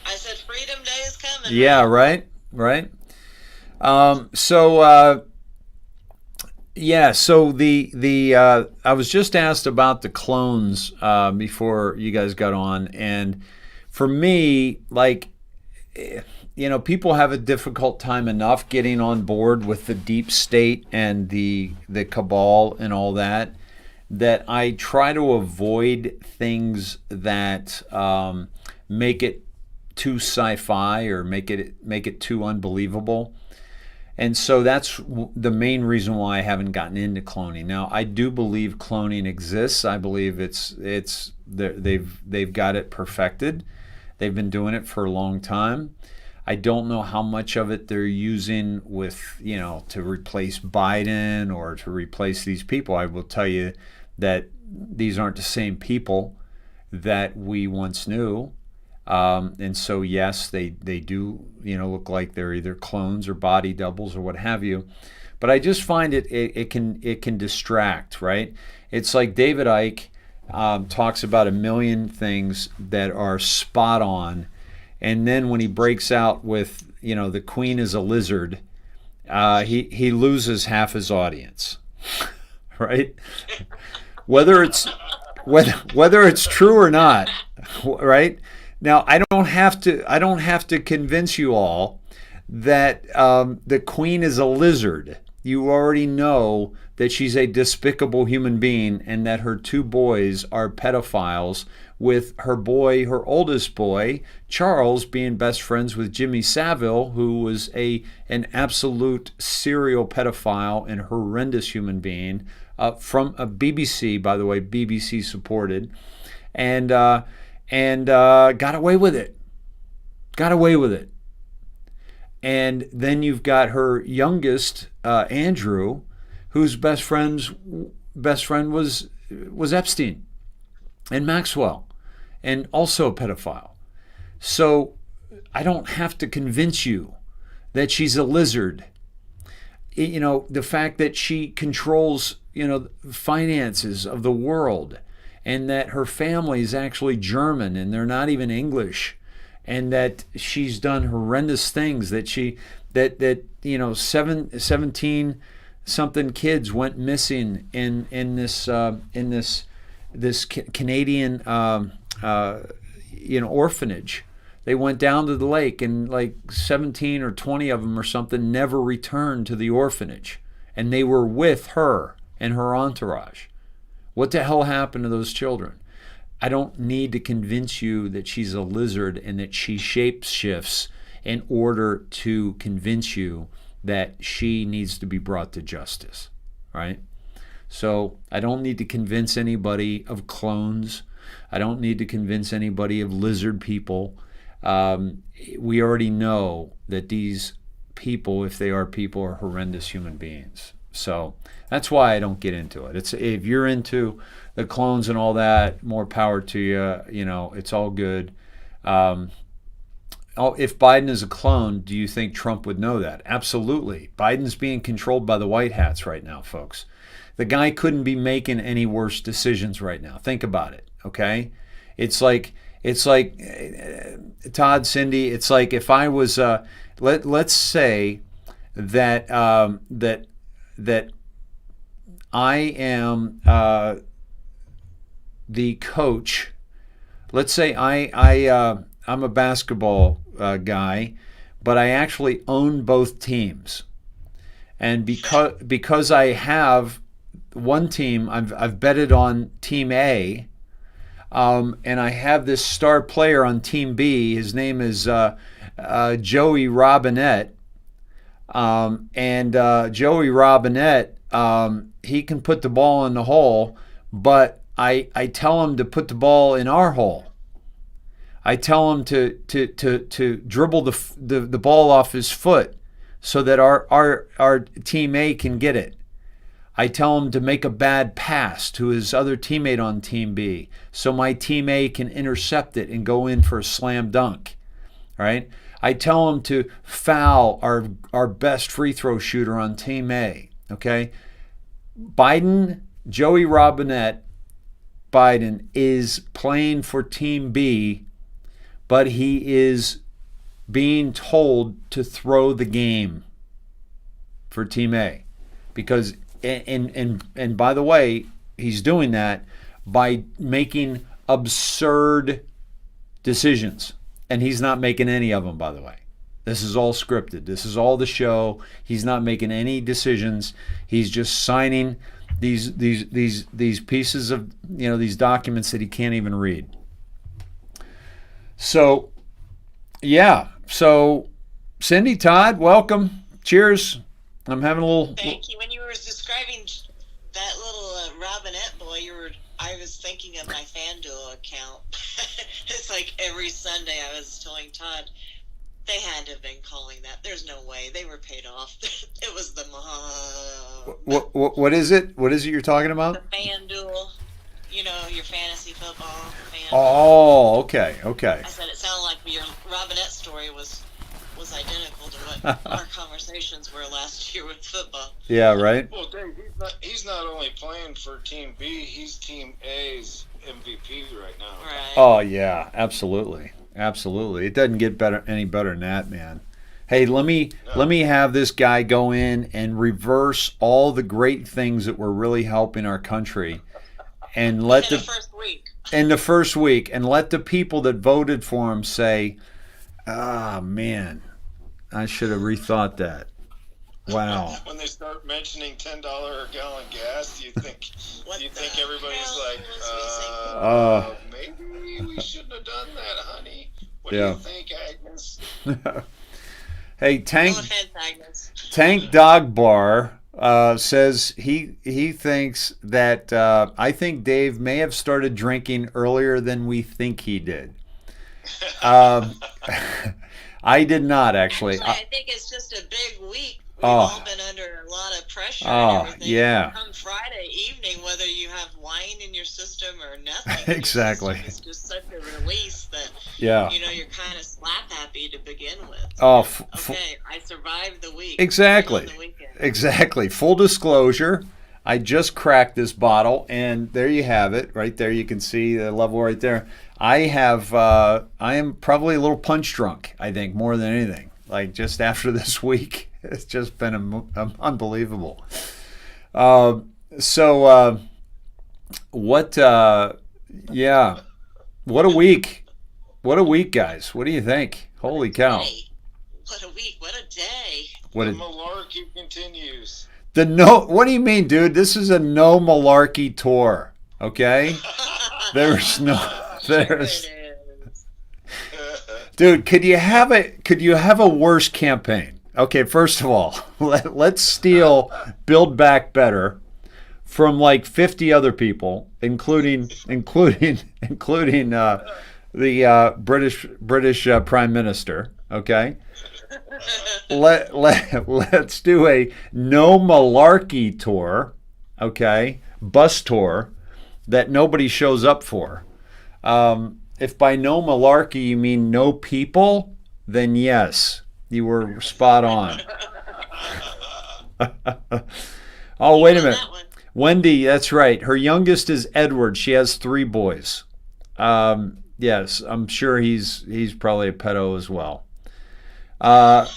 I said Freedom Day is coming. Yeah, right. So I was just asked about the clones before you guys got on, and for me, people have a difficult time enough getting on board with the deep state and the cabal and all that I try to avoid things that make it too sci-fi or make it too unbelievable. And so that's the main reason why I haven't gotten into cloning. Now, I do believe cloning exists. I believe they've got it perfected. They've been doing it for a long time. I don't know how much of it they're using with, to replace Biden or to replace these people. I will tell you that these aren't the same people that we once knew. And so, yes, they do, look like they're either clones or body doubles or what have you. But I just find it can distract, right? It's like David Icke talks about a million things that are spot on. And then when he breaks out with, the queen is a lizard, he loses half his audience, right? Whether it's true or not, right? Now, I don't have to convince you all that the queen is a lizard. You already know that she's a despicable human being and that her two boys are pedophiles, with her oldest boy, Charles, being best friends with Jimmy Savile, who was an absolute serial pedophile and horrendous human being, from a BBC, by the way, BBC supported, and got away with it. And then you've got her youngest, Andrew, whose best friend was Epstein and Maxwell, and also a pedophile. So I don't have to convince you that she's a lizard. The fact that she controls, finances of the world, and that her family is actually German and they're not even English, and that she's done horrendous things, that 17 something kids went missing in this Canadian orphanage. They went down to the lake, and like 17 or 20 of them or something never returned to the orphanage, and they were with her and her entourage. What the hell happened to those children? I don't need to convince you that she's a lizard and that she shapeshifts in order to convince you that she needs to be brought to justice, right? So I don't need to convince anybody of clones. I don't need to convince anybody of lizard people. We already know that these people, if they are people, are horrendous human beings. So that's why I don't get into it. If you're into the clones and all that, more power to you. It's all good. If Biden is a clone, do you think Trump would know that? Absolutely. Biden's being controlled by the white hats right now, folks. The guy couldn't be making any worse decisions right now. Think about it, okay? It's like Todd, Cindy, it's like if I was, let's say that that I am the coach. Let's say I'm a basketball guy, but I actually own both teams, and because I have one team, I've betted on Team A. And I have this star player on Team B. His name is Joey Robinette. Joey Robinette, he can put the ball in the hole, but I tell him to put the ball in our hole. I tell him to dribble the ball off his foot so that our Team A can get it. I tell him to make a bad pass to his other teammate on Team B so my Team A can intercept it and go in for a slam dunk. All right? I tell him to foul our best free throw shooter on Team A. Okay? Joey Robinette Biden is playing for Team B, but he is being told to throw the game for Team A because and by the way, he's doing that by making absurd decisions. And he's not making any of them, by the way. This is all scripted. This is all the show. He's not making any decisions. He's just signing these pieces of, these documents that he can't even read. So, yeah. So, Cindy, Todd, welcome. Cheers. I'm having a little... Thank you. When you were describing that little Robinette boy, I was thinking of my FanDuel account. It's like every Sunday I was telling Todd, they had to have been calling that. There's no way. They were paid off. It was the What is it? What is it you're talking about? The FanDuel. Your fantasy football. FanDuel. Oh, okay. I said it sounded like your Robinette story was identical to what our conversations were last year with football. Yeah, right. Well, Dave, he's not only playing for Team B, he's Team A's MVP right now. Right. Oh yeah, absolutely. It doesn't get any better than that, man. Hey, let me have this guy go in and reverse all the great things that were really helping our country, and in the first week, and let the people that voted for him say, "Ah, man, I should have rethought that." Wow. When they start mentioning $10 a gallon gas, do you think everybody's like, maybe we shouldn't have done that, honey? What do you think, Agnes? Hey, Tank Dog Bar says he thinks that I think Dave may have started drinking earlier than we think he did. I did not actually. I think it's just a big week. We've all been under a lot of pressure and everything. Yeah. Come Friday evening, whether you have wine in your system or nothing. Exactly. It's just such a release that Yeah. You're kind of slap happy to begin with. Oh, okay, I survived the week. Exactly. The weekend. Exactly. Full disclosure, I just cracked this bottle, and there you have it. Right there, you can see the level right there. I am probably a little punch drunk, I think, more than anything. Like, just after this week, it's just been unbelievable. Yeah, what a week. What a week, guys. What do you think? Holy cow. What a week. What a day. The malarkey continues. What do you mean, dude? This is a no malarkey tour, okay? Dude, could you have a worse campaign? Okay, first of all, let's steal Build Back Better from like 50 other people, including the British Prime Minister. Okay, let's do a no malarkey tour. Okay, bus tour that nobody shows up for. If by no malarkey you mean no people, then yes, you were spot on. Oh, wait a minute. Wendy, that's right. Her youngest is Edward. She has 3 boys. Yes, I'm sure he's probably a pedo as well. Apple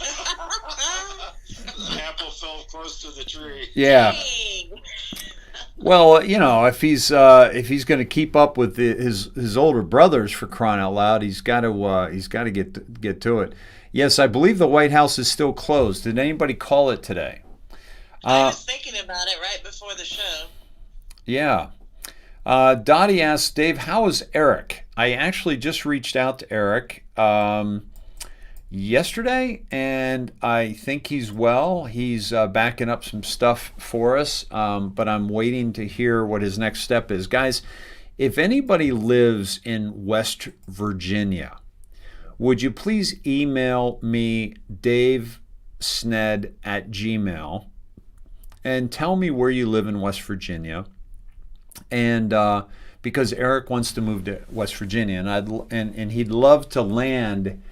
fell close to the tree. Yeah. Well, if he's going to keep up with his older brothers, for crying out loud, he's got to get to it. Yes, I believe the White House is still closed. Did anybody call it today? I was thinking about it right before the show. Yeah. Dottie asks, Dave, how is Eric? I actually just reached out to Eric yesterday, and I think he's well. He's backing up some stuff for us, but I'm waiting to hear what his next step is. Guys, if anybody lives in West Virginia, would you please email me, davesned@gmail.com, and tell me where you live in West Virginia. And because Eric wants to move to West Virginia, and he'd love to land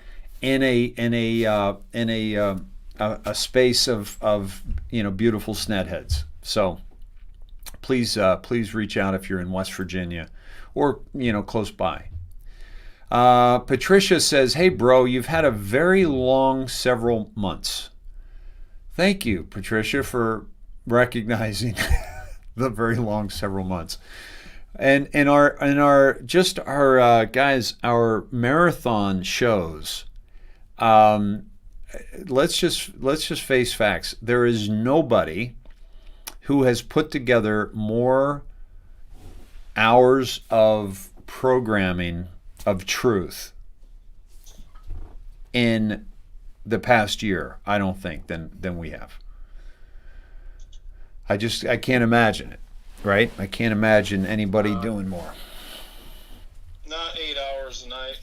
in a space of beautiful snedheads. So please reach out if you're in West Virginia or close by. Patricia says, "Hey bro, you've had a very long several months." Thank you, Patricia, for recognizing the very long several months. And our guys, our marathon shows, let's just face facts. There is nobody who has put together more hours of programming of truth in the past year, I don't think, than we have. I can't imagine it, right? I can't imagine anybody doing more. Not 8 hours a night.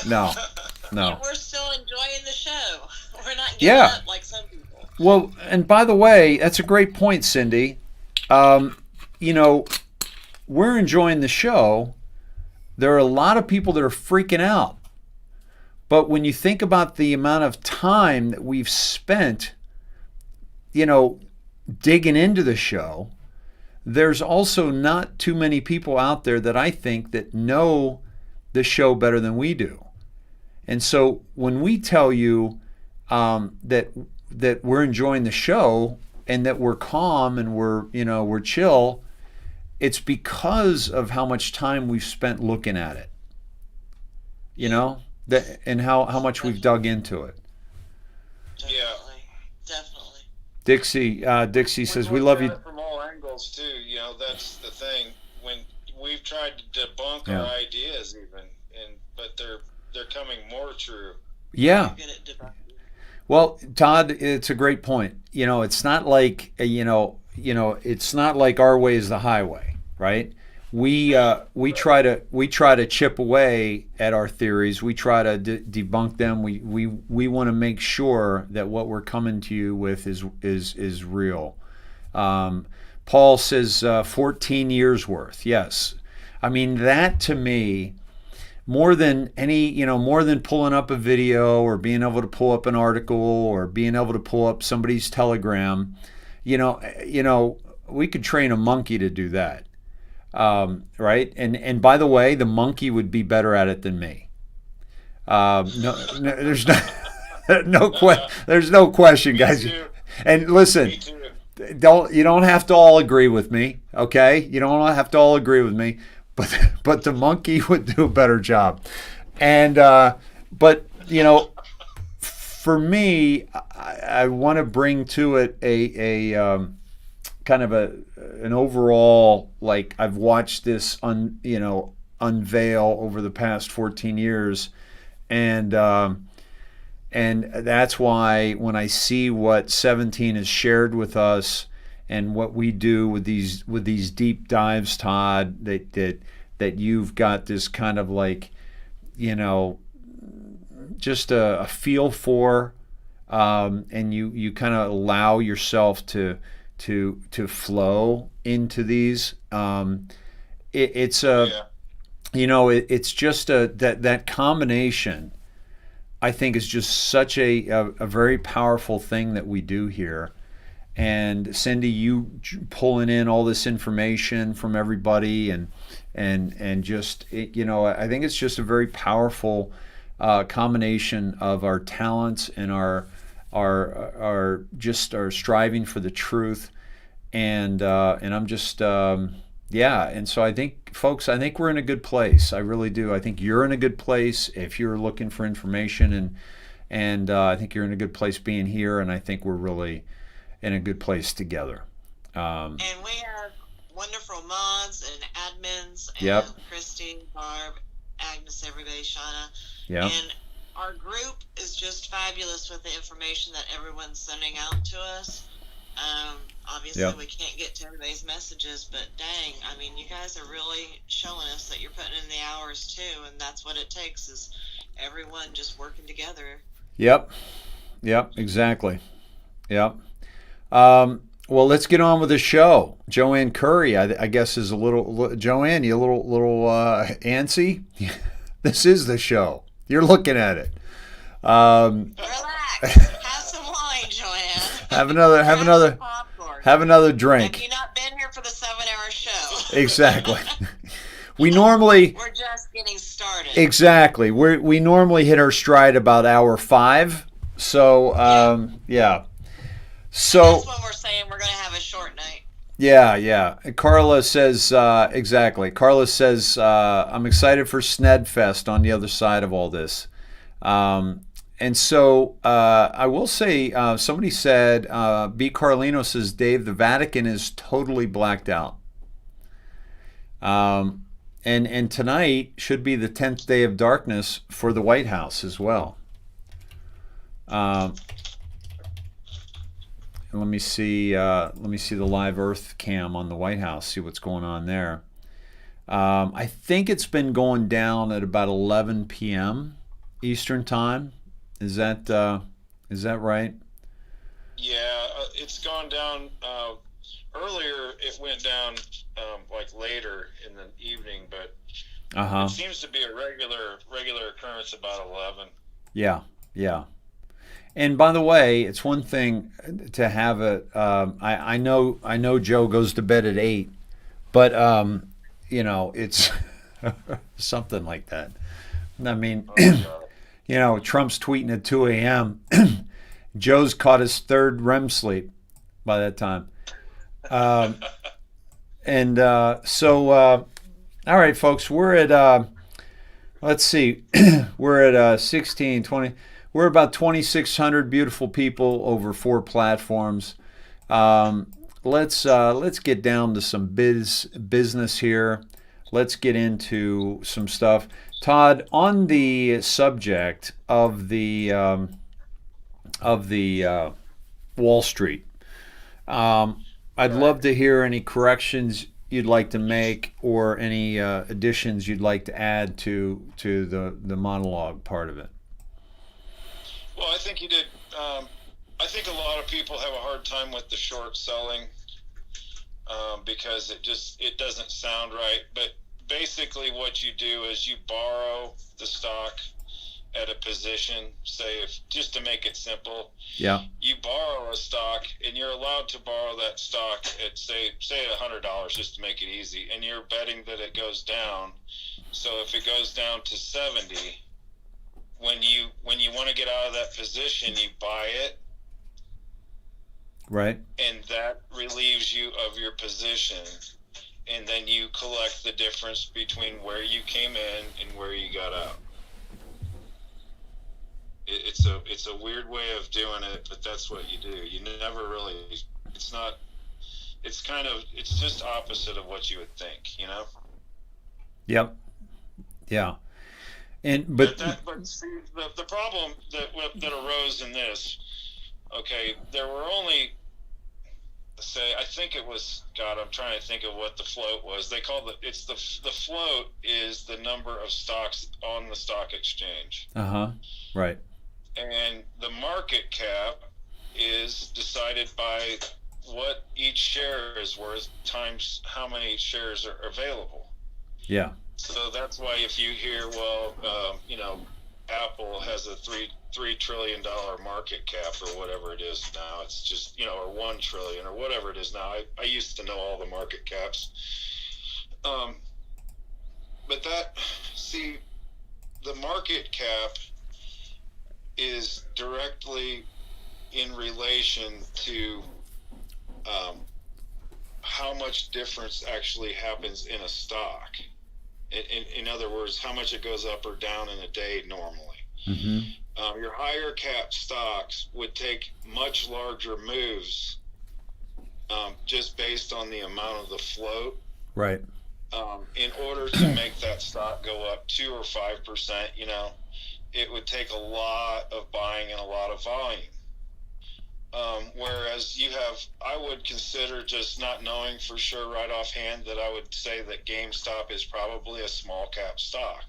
No. And we're still enjoying the show. We're not giving up like some people. Well, and by the way, that's a great point, Cindy. We're enjoying the show. There are a lot of people that are freaking out. But when you think about the amount of time that we've spent, digging into the show, there's also not too many people out there that I think that know the show better than we do. And so when we tell you that we're enjoying the show and that we're calm and we're chill, it's because of how much time we've spent looking at it. And how much we've dug into it. Yeah. Dixie says, "We love you." From all angles too, that's the thing. When we've tried to debunk our ideas, but they're coming more true. Yeah. Well, Todd, it's a great point. It's not like it's not like our way is the highway, right? We try to chip away at our theories. We try to debunk them. We want to make sure that what we're coming to you with is real. Paul says 14 years worth. Yes, I mean that to me more than more than pulling up a video or being able to pull up an article or being able to pull up somebody's telegram, we could train a monkey to do that, right? And by the way, the monkey would be better at it than me. There's there's no question, guys. And listen, you don't have to all agree with me, okay? You don't have to all agree with me, but the monkey would do a better job. And but for me, I want to bring to it a kind of an overall, like, I've watched this unveil over the past 14 years, and that's why when I see what 17 has shared with us and what we do with these deep dives, Todd, that you've got this kind of like, just a feel for, and you kind of allow yourself to flow into these. It's just that combination, I think, is just such a very powerful thing that we do here. And Cindy, you pulling in all this information from everybody, and just I think it's just a very powerful combination of our talents and our striving for the truth, and I'm just and so I think, folks, we're in a good place. I really do. I think you're in a good place if you're looking for information, and I think you're in a good place being here, and I think we're really in a good place together. And we have wonderful mods and admins, and yep. Christy, Barb, Agnes, everybody, Shauna. Yep. And our group is just fabulous with the information that everyone's sending out to us. Obviously, yep. We can't get to everybody's messages, but dang, I mean, you guys are really showing us that you're putting in the hours too, and that's what it takes, is everyone just working together. Yep. Exactly. Yep. Well, let's get on with the show. Joanne Curry, I guess, is a little. Joanne, you a little antsy? This is the show. You're looking at it. Relax. Have some wine, Joanne. Have another drink. Have you not been here for the 7-hour show? Exactly. We're just getting started. Exactly. We normally hit our stride about hour 5. So yeah. So that's when we're saying we're going to have a short night. Yeah. And Carla says, exactly. Carla says, I'm excited for Snedfest on the other side of all this. And so I will say, somebody said, B. Carlino says, Dave, the Vatican is totally blacked out. And tonight should be the 10th day of darkness for the White House as well. Let me see the live Earth cam on the White House, see what's going on there. I think it's been going down at about 11 p.m. Eastern time. Is that right? Yeah, it's gone down. Earlier it went down like later in the evening, but it seems to be a regular occurrence about 11. Yeah. And by the way, it's one thing to have it. I know Joe goes to bed at 8, but it's something like that. I mean, Trump's tweeting at 2 a.m. Joe's caught his third REM sleep by that time. All right, folks, we're at let's see, we're at 16, 20. We're about 2,600 beautiful people over 4 platforms. Let's get down to some business here. Let's get into some stuff. Todd, on the subject of the Wall Street, I'd love to hear any corrections you'd like to make or any additions you'd like to add to the monologue part of it. Well, I think you did. I think a lot of people have a hard time with the short selling because it doesn't sound right. But basically what you do is you borrow the stock at a position, say, if just to make it simple, you borrow a stock and you're allowed to borrow that stock at say $100 just to make it easy, and you're betting that it goes down. So if it goes down to 70, when you want to get out of that position, you buy it, right, and that relieves you of your position, and then you collect the difference between where you came in and where you got out. It's a weird way of doing it, but that's what you do. You never really, it's just opposite of what you would think, you know? Yep. Yeah. But see, the problem that arose in this, okay, there were only, I think it was, God, I'm trying to think of what the float was. They called it, the float is the number of stocks on the stock exchange. Right. And the market cap is decided by what each share is worth times how many shares are available. Yeah. So that's why if you hear, Apple has a $3 trillion market cap or whatever it is now, it's just, or 1 trillion or whatever it is now. I used to know all the market caps. But the market cap is directly in relation to how much difference actually happens in a stock. In other words, how much it goes up or down in a day normally. Mm-hmm. Your higher cap stocks would take much larger moves just based on the amount of the float. Right. In order to make that stock go up 2 or 5%, it would take a lot of buying and a lot of volume. Whereas I would consider, just not knowing for sure right offhand, that I would say that GameStop is probably a small cap stock.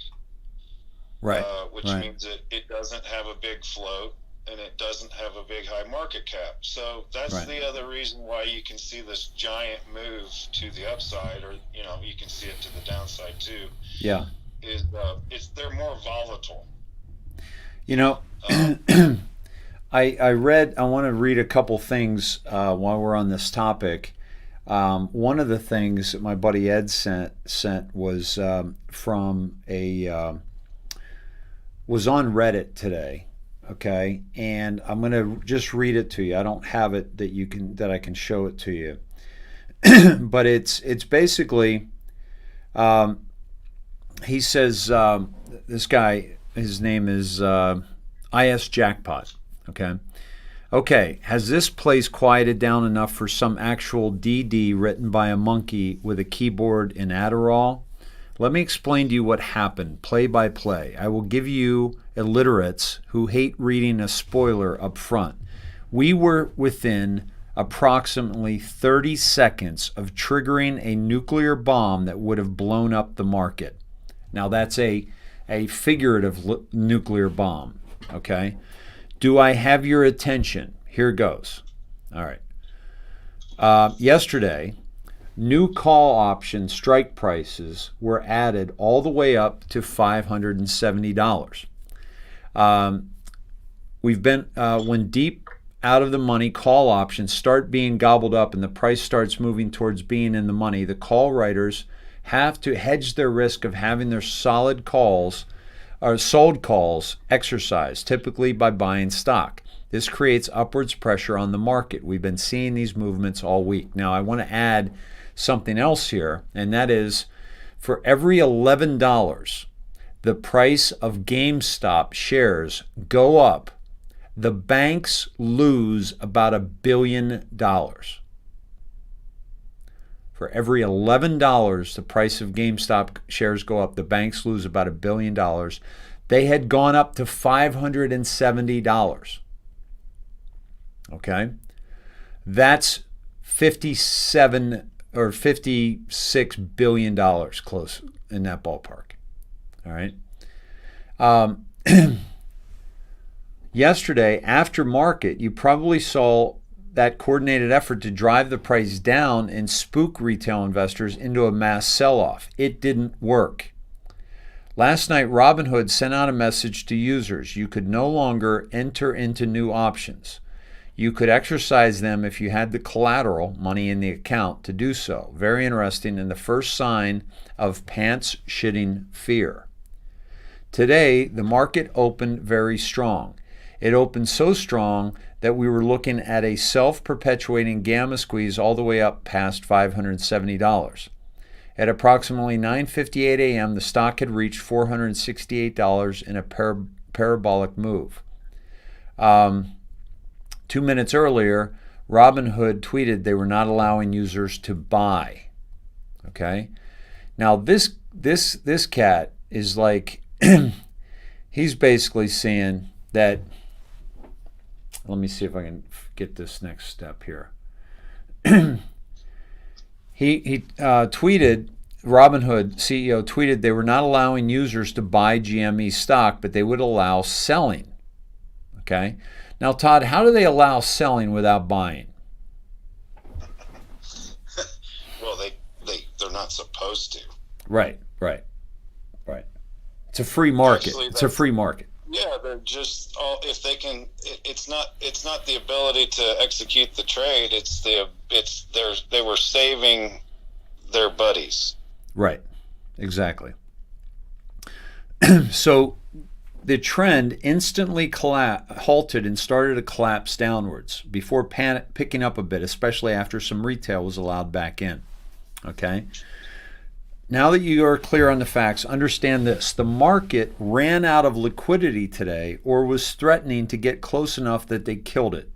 Right. Which means it doesn't have a big float and it doesn't have a big high market cap. So that's the other reason why you can see this giant move to the upside, or you can see it to the downside too. Yeah. They're more volatile. I want to read a couple things while we're on this topic. One of the things that my buddy Ed sent was from was on Reddit today. Okay, and I'm going to just read it to you. I don't have it that I can show it to you, but it's basically he says, this guy, his name is IS Jackpot. Okay, has this place quieted down enough for some actual DD written by a monkey with a keyboard and Adderall? Let me explain to you what happened, play by play. I will give you illiterates who hate reading a spoiler up front. We were within approximately 30 seconds of triggering a nuclear bomb that would have blown up the market. Now that's a figurative nuclear bomb, okay? Do I have your attention? Here goes. All right. Yesterday, new call option strike prices were added all the way up to $570. We've been, when deep out of the money call options start being gobbled up and the price starts moving towards being in the money, the call writers have to hedge their risk of having their sold calls exercised, typically by buying stock. This creates upwards pressure on the market. We've been seeing these movements all week. Now, I want to add something else here, and that is for every $11 the price of GameStop shares go up, the banks lose about $1 billion. For every $11 the price of GameStop shares go up, the banks lose about $1 billion. They had gone up to $570. Okay? That's $57 or $56 billion close in that ballpark. All right? Yesterday, after market, you probably saw that coordinated effort to drive the price down and spook retail investors into a mass sell-off. It didn't work. Last night, Robinhood sent out a message to users. You could no longer enter into new options. You could exercise them if you had the collateral, money in the account, to do so. Very interesting, and the first sign of pants-shitting fear. Today, the market opened very strong. It opened so strong that we were looking at a self-perpetuating gamma squeeze all the way up past $570. At approximately 9:58 a.m., the stock had reached $468 in a parabolic move. 2 minutes earlier, Robinhood tweeted they were not allowing users to buy. Okay? Now this cat is like, he's basically saying that, let me see if I can get this next step here. He tweeted, Robinhood CEO tweeted they were not allowing users to buy GME stock, but they would allow selling. Okay? Now, Todd, how do they allow selling without buying? Well, they're not supposed to. Right. It's a free market. Actually, it's a free market. Yeah, they're just all, if they can. It's not the ability to execute the trade. They were saving their buddies. Right. Exactly. So the trend instantly halted and started to collapse downwards before picking up a bit, especially after some retail was allowed back in. Okay? Now that you are clear on the facts, understand this. The market ran out of liquidity today or was threatening to get close enough that they killed it.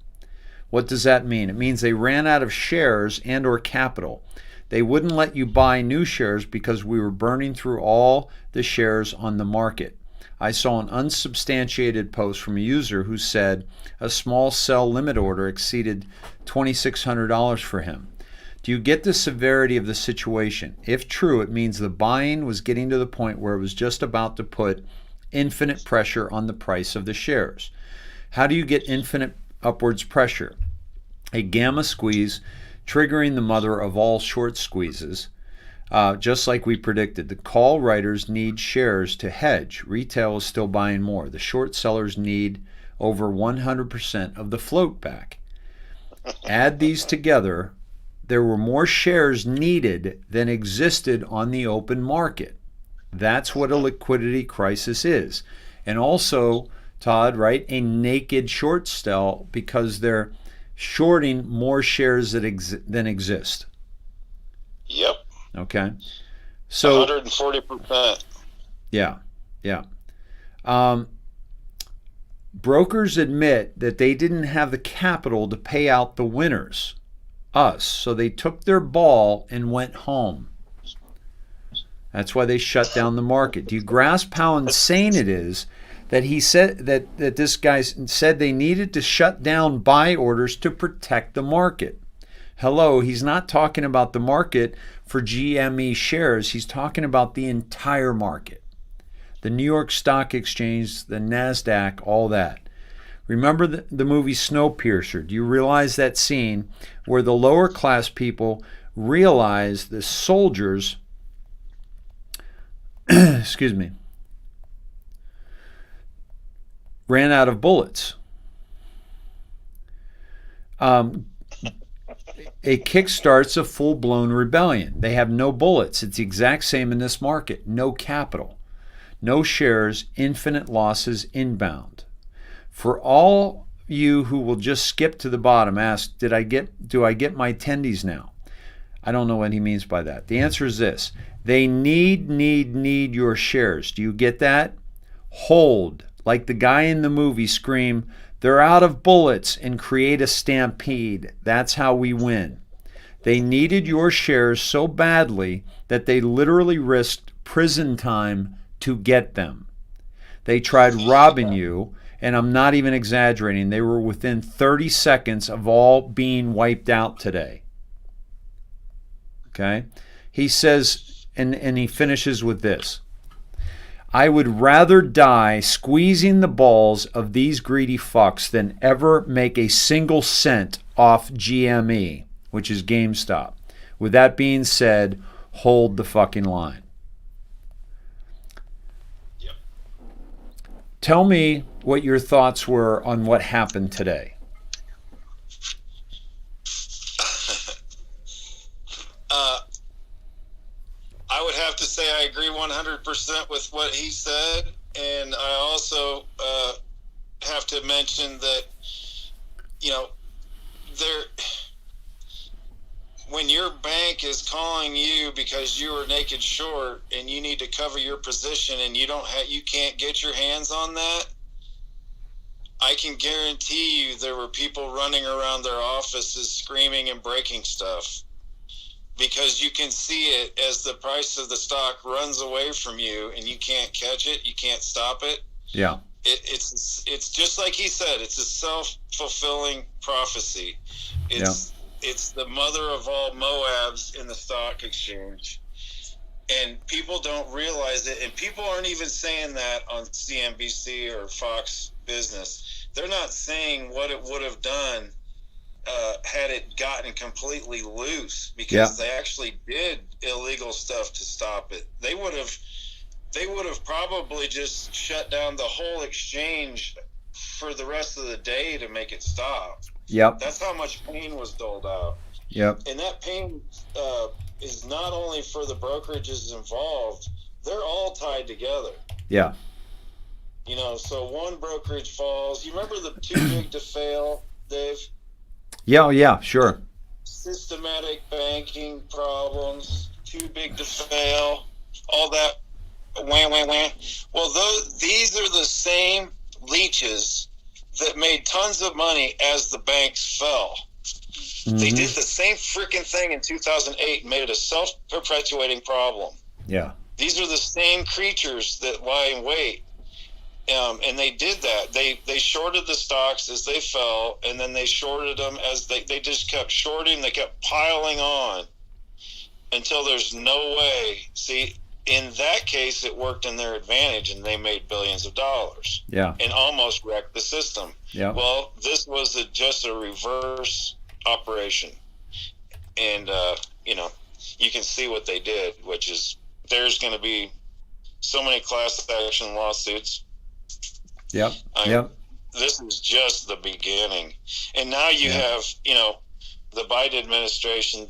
What does that mean? It means they ran out of shares and or capital. They wouldn't let you buy new shares because we were burning through all the shares on the market. I saw an unsubstantiated post from a user who said a small sell limit order exceeded $2,600 for him. Do you get the severity of the situation? If true, it means the buying was getting to the point where it was just about to put infinite pressure on the price of the shares. How do you get infinite upwards pressure? A gamma squeeze triggering the mother of all short squeezes. Just like we predicted, the call writers need shares to hedge. Retail is still buying more. The short sellers need over 100% of the float back. Add these together, there were more shares needed than existed on the open market. That's what a liquidity crisis is. And also, Todd, right, a naked short sell because they're shorting more shares than exist. Yep. Okay. So 140%. Yeah. Brokers admit that they didn't have the capital to pay out the winners, us. So they took their ball and went home. That's why they shut down the market. Do you grasp how insane it is that he said that this guy said they needed to shut down buy orders to protect the market? Hello, he's not talking about the market for GME shares. He's talking about the entire market. The New York Stock Exchange, the NASDAQ, all that. Remember the movie Snowpiercer? Do you realize that scene where the lower class people realize the soldiers, excuse me, ran out of bullets? It kickstarts a full-blown rebellion. They have no bullets. It's the exact same in this market. No capital, no shares, infinite losses inbound. For all you who will just skip to the bottom, ask, do I get my attendees now? I don't know what he means by that. The answer is this. They need your shares. Do you get that? Hold, like the guy in the movie, scream, they're out of bullets, and create a stampede. That's how we win. They needed your shares so badly that they literally risked prison time to get them. They tried robbing you, and I'm not even exaggerating. They were within 30 seconds of all being wiped out today. Okay? He says, and he finishes with this. I would rather die squeezing the balls of these greedy fucks than ever make a single cent off GME, which is GameStop. With that being said, hold the fucking line. Yep. Tell me what your thoughts were on what happened today. I would have to say I agree 100% with what he said, and I also have to mention that, when your bank is calling you because you were naked short and you need to cover your position and you can't get your hands on that, I can guarantee you there were people running around their offices screaming and breaking stuff, because you can see it as the price of the stock runs away from you and you can't catch it, you can't stop it. Yeah. It's just like he said, it's a self-fulfilling prophecy. It's the mother of all Moabs in the stock exchange. And people don't realize it, and people aren't even saying that on CNBC or Fox Business. They're not saying what it would have done had it gotten completely loose, because they actually did illegal stuff to stop it. They would have probably just shut down the whole exchange for the rest of the day to make it stop. Yep. That's how much pain was doled out. Yep. And that pain is not only for the brokerages involved, they're all tied together. Yeah. So one brokerage falls. You remember the too big to fail, Dave? Yeah, sure. Systematic banking problems, too big to fail, all that. Wah. Well, these are the same leeches that made tons of money as the banks fell. Mm-hmm. They did the same freaking thing in 2008 and made it a self-perpetuating problem. Yeah. These are the same creatures that lie in wait. And they did that. They shorted the stocks as they fell, and then they shorted them as they just kept shorting. They kept piling on until there's no way. See, in that case, it worked in their advantage, and they made billions of dollars. Yeah. And almost wrecked the system. Yeah. Well, this was just a reverse operation. And, you can see what they did, which is there's going to be so many class action lawsuits. Yep. This is just the beginning. And now you have, the Biden administration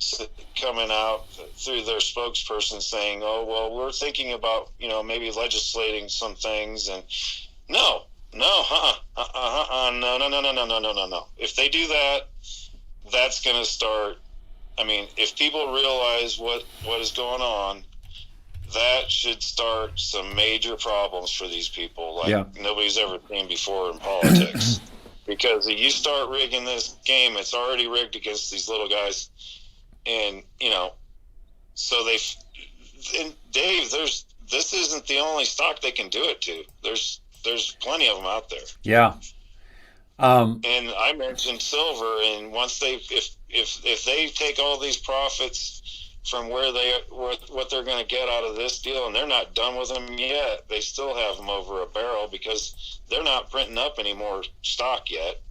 coming out through their spokesperson saying, oh, well, we're thinking about, maybe legislating some things. And no. If they do that, that's going to start. I mean, if people realize what is going on, that should start some major problems for these people like nobody's ever seen before in politics. Because if you start rigging this game, it's already rigged against these little guys. And, so and Dave, this isn't the only stock they can do it to. There's plenty of them out there. Yeah. And I mentioned silver, and once if they take all these profits from what they're going to get out of this deal, and they're not done with them yet. They still have them over a barrel because they're not printing up any more stock yet.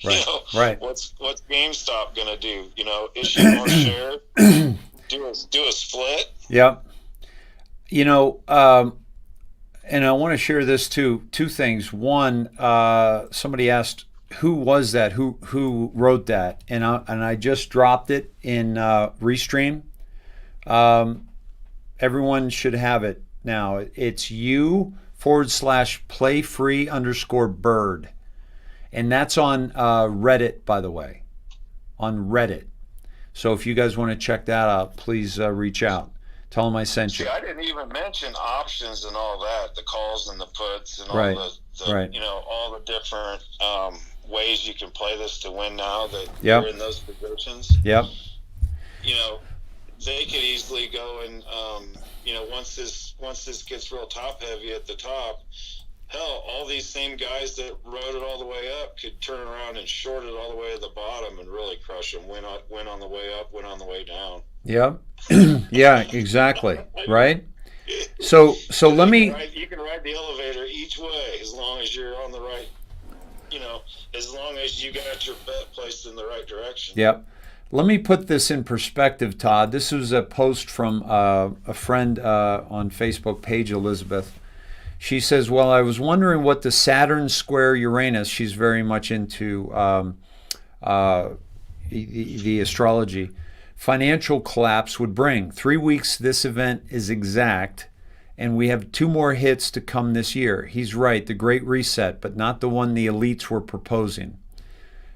Right. Right. What's GameStop going to do? Issue more shares, do a split. Yep. And I want to share this too. Two things. One, somebody asked, who was that? Who wrote that? And I just dropped it in Restream. Everyone should have it now. It's u/playfree_bird. And that's on Reddit, by the way. On Reddit. So if you guys want to check that out, please reach out. Tell them I sent you. See, I didn't even mention options and all that, the calls and the puts and all all the different ways you can play this to win now that you're in those positions. Yep. They could easily go and once this gets real top heavy at the top, hell, all these same guys that rode it all the way up could turn around and short it all the way to the bottom and really crush them. Win on the way up, win on the way down. Yep. Yeah, exactly. Right. So let me. You can ride the elevator each way as long as you're on the right as long as you got your bet placed in the right direction. Yep. Let me put this in perspective, Todd. This was a post from a friend on Facebook, Paige Elizabeth. She says, well, I was wondering what the Saturn square Uranus, she's very much into the astrology, financial collapse would bring. 3 weeks this event is exact, and we have 2 more hits to come this year. He's right, the Great Reset, but not the one the elites were proposing.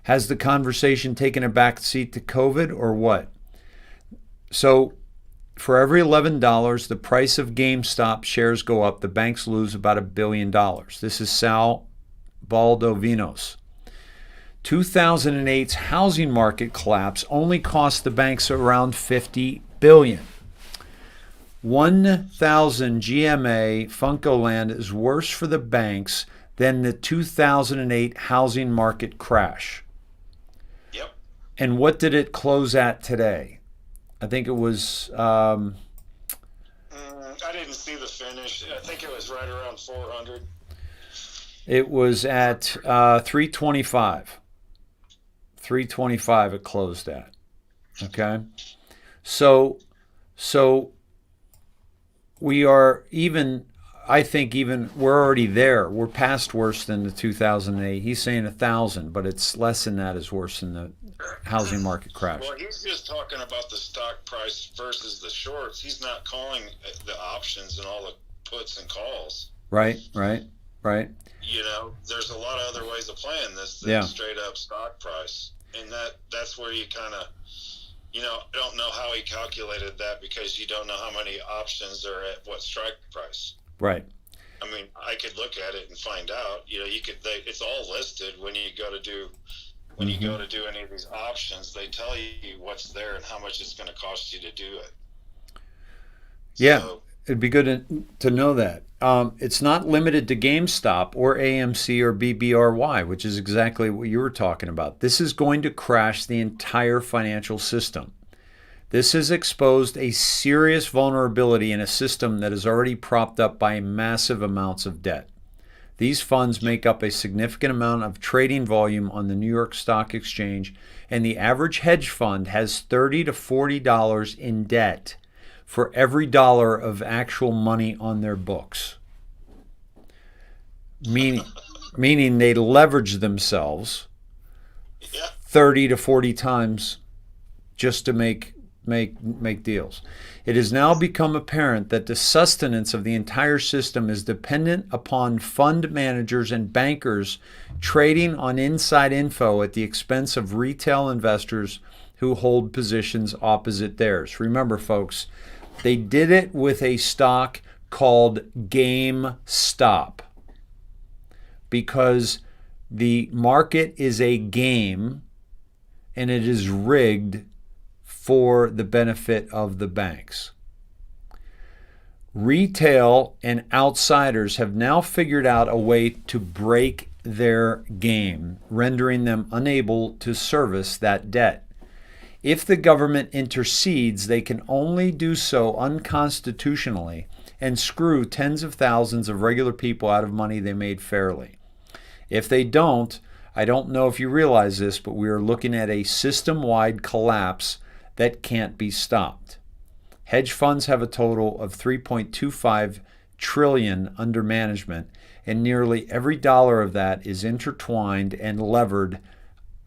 Has the conversation taken a back seat to COVID or what? So for every $11, the price of GameStop shares go up. The banks lose about $1 billion. This is Sal Baldovinos. 2008's housing market collapse only cost the banks around $50 billion. 1,000 GMA Funkoland is worse for the banks than the 2008 housing market crash. Yep. And what did it close at today? I think it was... I didn't see the finish. I think it was right around 400. It was at 325. 325 it closed at. Okay? So we are even, I think even, we're already there. We're past worse than the 2008. He's saying 1,000, but it's less than that is worse than the housing market crash. Well, he's just talking about the stock price versus the shorts. He's not calling the options and all the puts and calls. Right. There's a lot of other ways of playing this than straight up stock price. And that's where you kind of, don't know how he calculated that, because you don't know how many options are at what strike price. Right. I mean, I could look at it and find out. It's all listed when you go to do you go to do any of these options. They tell you what's there and how much it's going to cost you to do it. Yeah, so, it'd be good to know that. It's not limited to GameStop or AMC or BBRY, which is exactly what you were talking about. This is going to crash the entire financial system. This has exposed a serious vulnerability in a system that is already propped up by massive amounts of debt. These funds make up a significant amount of trading volume on the New York Stock Exchange, and the average hedge fund has $30 to $40 in debt for every dollar of actual money on their books. Meaning they leverage themselves 30 to 40 times just to make deals. It has now become apparent that the sustenance of the entire system is dependent upon fund managers and bankers trading on inside info at the expense of retail investors who hold positions opposite theirs. Remember, folks, they did it with a stock called GameStop because the market is a game and it is rigged for the benefit of the banks. Retail and outsiders have now figured out a way to break their game, rendering them unable to service that debt. If the government intercedes, they can only do so unconstitutionally and screw tens of thousands of regular people out of money they made fairly. If they don't, I don't know if you realize this, but we are looking at a system-wide collapse that can't be stopped. Hedge funds have a total of $3.25 trillion under management, and nearly every dollar of that is intertwined and levered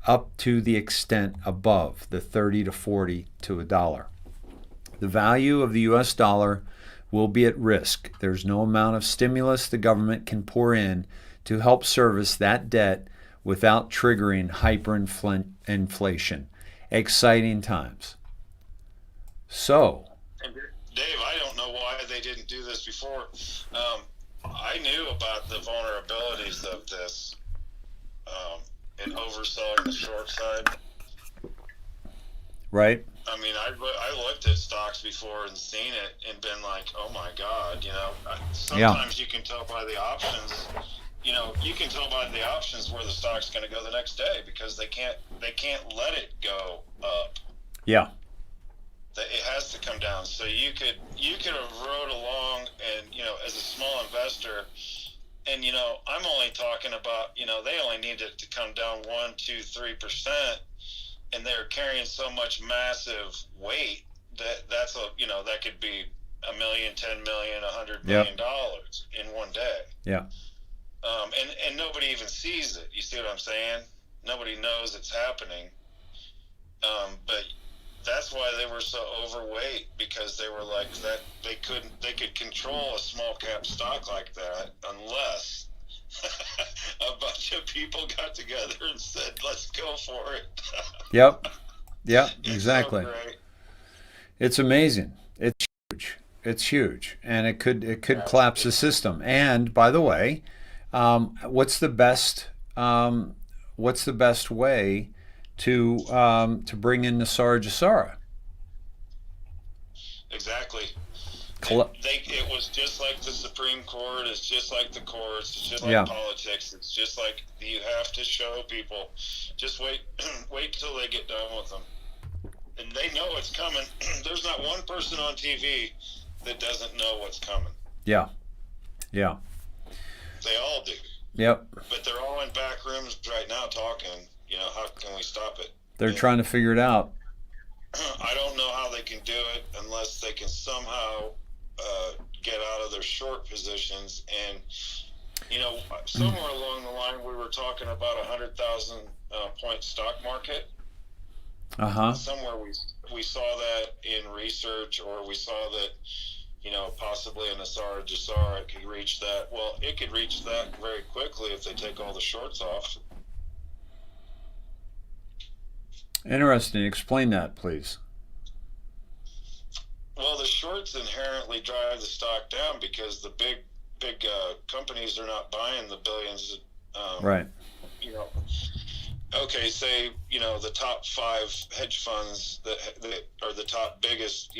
up to the extent above the 30 to 40 to a dollar. The value of the US dollar will be at risk. There's no amount of stimulus the government can pour in to help service that debt without triggering hyperinflation. Exciting times. So, Dave, I don't know why they didn't do this before. I knew about the vulnerabilities of this in overselling the short side. Right. I mean, I looked at stocks before and seen it and been like, oh my God, sometimes you can tell by the options. You can tell by the options where the stock's going to go the next day because they can't let it go up. Yeah. It has to come down. So you could have rode along and, as a small investor, And I'm only talking about, they only need it to come down 1, 2, 3%, and they're carrying so much massive weight that's that could be $1 million, 10 million, $100 million in one day. Yeah. And nobody even sees it. You see what I'm saying? Nobody knows it's happening. But that's why they were so overweight, because they were like that. They could control a small cap stock like that unless a bunch of people got together and said, "Let's go for it." Yep. Exactly. So great. It's amazing. It's huge. It's huge, and it could collapse the system. And by the way, what's the best way to bring in Nassar Jassara? Exactly. It was just like the Supreme Court. It's just like the courts. It's just like politics. It's just like you have to show people. Just wait till they get done with them, and they know it's coming. There's not one person on TV that doesn't know what's coming. Yeah. They all do. Yep. But they're all in back rooms right now talking. How can we stop it? They're trying to figure it out. I don't know how they can do it unless they can somehow get out of their short positions. And somewhere along the line we were talking about 100,000 point stock market. Somewhere we saw that in research, or we saw that possibly in Nassar Jassara it could reach that. Well, it could reach that very quickly if they take all the shorts off. Interesting. Explain that, please. Well, the shorts inherently drive the stock down because the big companies are not buying the billions. Right. Okay, say the top 5 hedge funds that are the top biggest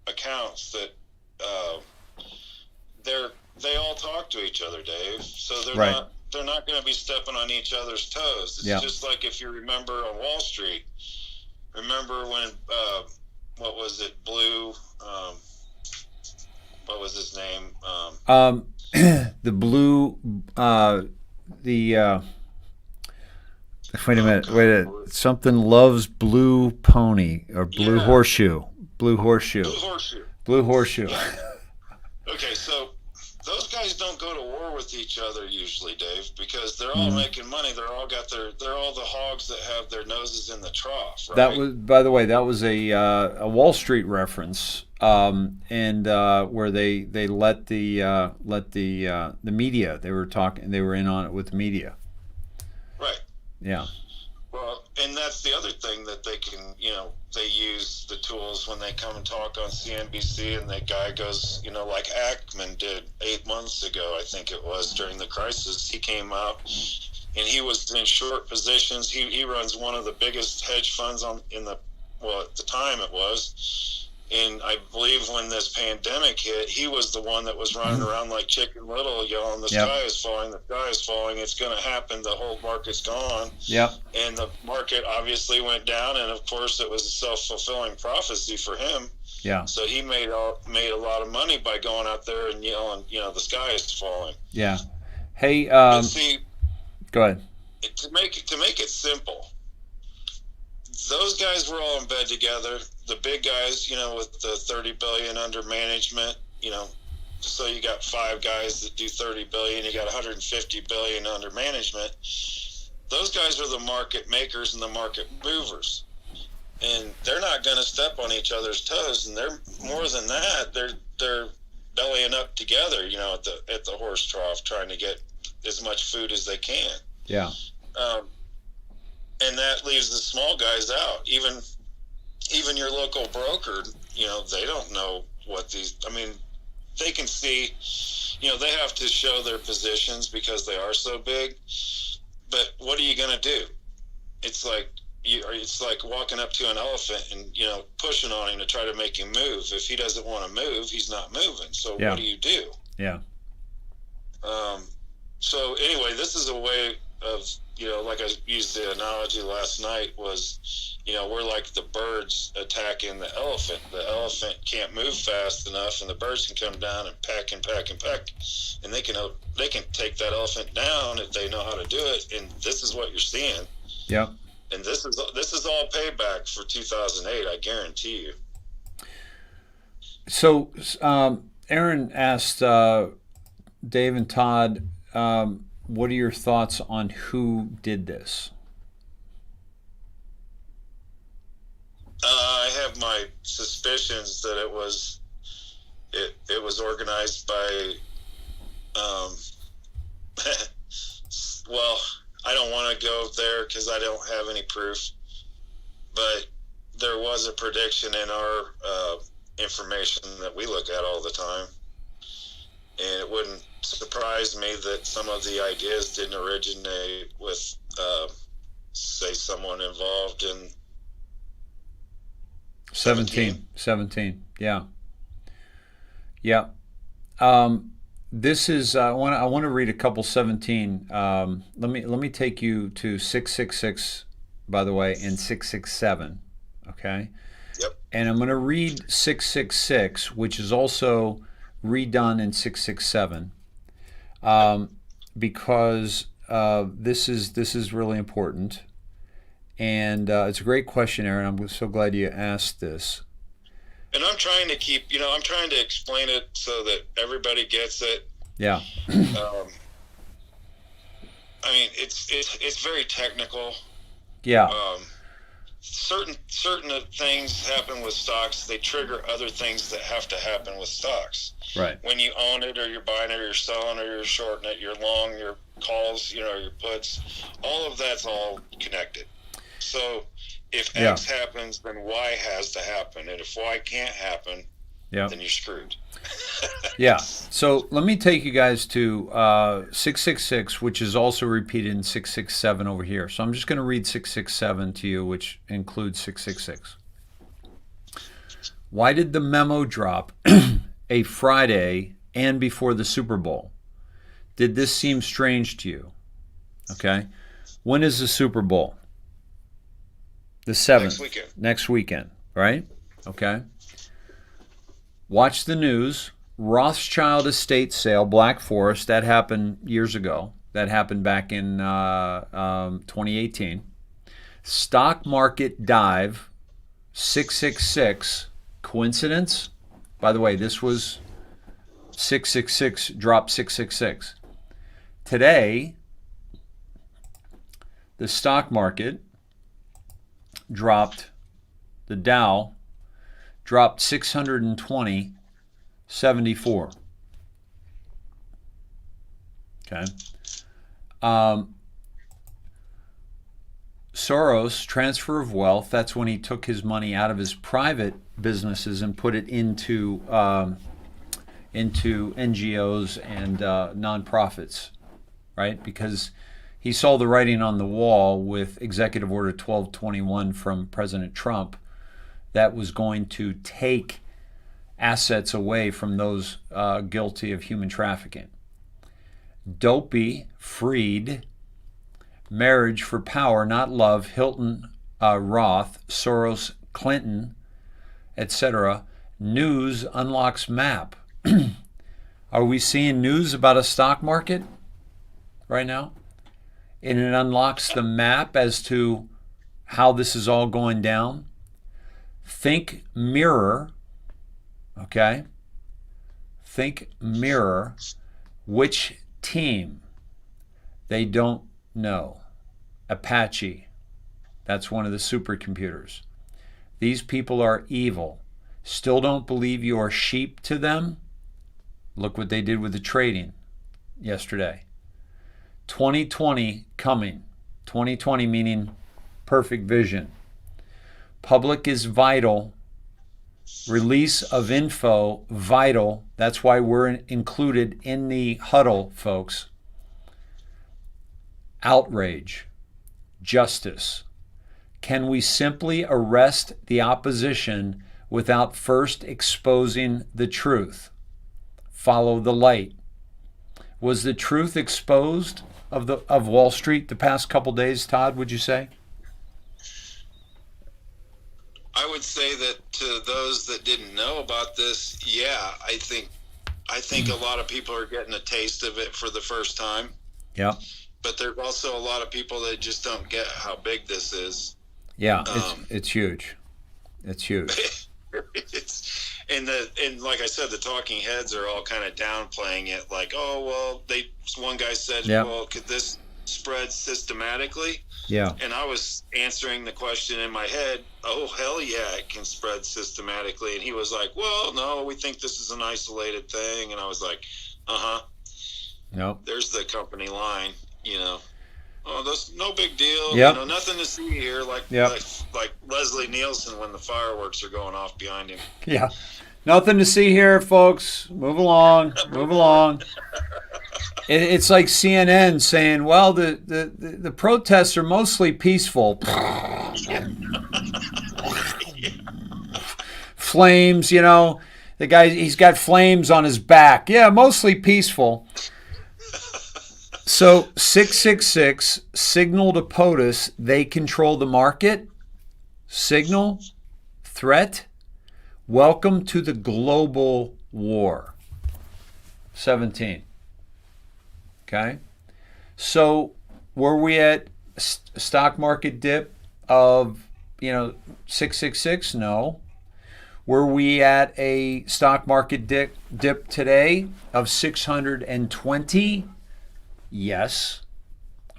accounts that they all talk to each other, Dave. So they're not going to be stepping on each other's toes. It's just like if you remember on Wall Street. Remember when what was it? Blue. What was his name? The blue. Wait a minute. Something loves blue pony or blue horseshoe. Blue horseshoe. Yeah. Okay, so those guys don't go to war with each other usually, Dave, because they're all making money. They're all the hogs that have their noses in the trough. Right? That was, by the way, a Wall Street reference, and where they let the media. They were in on it with the media. Right. Yeah. Well, and that's the other thing that they can, they use the tools when they come and talk on CNBC, and the guy goes, like Ackman did 8 months ago, I think it was, during the crisis. He came out and he was in short positions. He runs one of the biggest hedge funds at the time it was. And I believe when this pandemic hit, he was the one that was running around like Chicken Little, yelling, the sky is falling, it's going to happen, the whole market's gone. Yeah. And the market obviously went down, and of course it was a self-fulfilling prophecy for him. Yeah. So he made a lot of money by going out there and yelling, the sky is falling. Yeah. Hey, see, go ahead. To make it simple, those guys were all in bed together. The big guys, with the 30 billion under management, so you got 5 guys that do 30 billion, you got 150 billion under management. Those guys are the market makers and the market movers. And they're not going to step on each other's toes, and they're more than that, they're bellying up together, at the horse trough, trying to get as much food as they can. Yeah. And that leaves the small guys out. Even your local broker, they don't know what they can see, they have to show their positions because they are so big. But what are you going to do? It's like walking up to an elephant and, pushing on him to try to make him move. If he doesn't want to move, he's not moving. So what do you do? Yeah. So anyway, this is a way like I used the analogy last night was, we're like the birds attacking the elephant. The elephant can't move fast enough, and the birds can come down and peck and peck and peck, and they can take that elephant down if they know how to do it. And this is what you're seeing. Yep. And this is all payback for 2008. I guarantee you. So, Aaron asked Dave and Todd, what are your thoughts on who did this? I have my suspicions that it was organized by, well, I don't want to go there because I don't have any proof, but there was a prediction in our information that we look at all the time, and it wouldn't surprise me that some of the ideas didn't originate with, say, someone involved in 17. Yeah. This is I want to read a couple 17. Let me take you to 666, by the way, and 667. Okay. Yep. And I'm going to read 666, which is also redone in 667, because this is really important. And it's a great question, Aaron. I'm so glad you asked this. And I'm trying to I'm trying to explain it so that everybody gets it. Yeah. I mean, it's very technical. Yeah. Certain things happen with stocks. They trigger other things that have to happen with stocks. Right. When you own it, or you're buying it, or you're selling it, or you're shorting it, you're long, your calls, your puts, all of that's all connected. So if X happens, then Y has to happen. And if Y can't happen, then you're screwed. Yeah. So let me take you guys to 666, which is also repeated in 667 over here. So I'm just going to read 667 to you, which includes 666. Why did the memo drop a Friday and before the Super Bowl? Did this seem strange to you? Okay. When is the Super Bowl? The 7th. Next weekend, right? Okay. Watch the news. Rothschild estate sale, Black Forest, that happened years ago. That happened back in 2018. Stock market dive, 666. Coincidence? By the way, this was 666, dropped 666. Today, the stock market dropped, the Dow dropped 620.74. Okay. Soros, transfer of wealth, that's when he took his money out of his private businesses and put it into NGOs and nonprofits, right? Because he saw the writing on the wall with Executive Order 1221 from President Trump that was going to take assets away from those guilty of human trafficking. Dopey, Freed, Marriage for Power, Not Love, Hilton, Roth, Soros, Clinton, etc. News unlocks map. Are we seeing news about a stock market right now? And it unlocks the map as to how this is all going down. Think Mirror, okay? Think Mirror. Which team? They don't know. Apache. That's one of the supercomputers. These people are evil. Still don't believe you are sheep to them? Look what they did with the trading yesterday. 2020 coming. 2020 meaning perfect vision. Public is vital. Release of info, vital. That's why we're included in the huddle, folks. Outrage. Justice. Can we simply arrest the opposition without first exposing the truth? Follow the light. Was the truth exposed of Wall Street the past couple days, Todd, would you say? I would say that to those that didn't know about this, yeah, I think a lot of people are getting a taste of it for the first time. Yeah. But there's also a lot of people that just don't get how big this is. Yeah, it's huge. It's huge. And like I said, the talking heads are all kind of downplaying it, like, oh well, one guy said, well, could this spread systematically? Yeah. And I was answering the question in my head, oh hell yeah, it can spread systematically. And he was like, well, no, we think this is an isolated thing. And I was like, Nope. There's the company line, Oh, that's no big deal. Yep. Nothing to see here. Like Leslie Nielsen when the fireworks are going off behind him. Yeah. Nothing to see here, folks. Move along. Move along. It's like CNN saying, well, the protests are mostly peaceful. Flames, the guy, he's got flames on his back. Yeah, mostly peaceful. So 666, Signal to POTUS, they control the market. Signal, threat, welcome to the global war. 17. Okay? So were we at stock market dip of, 666? No. Were we at a stock market dip today of 620? Yes.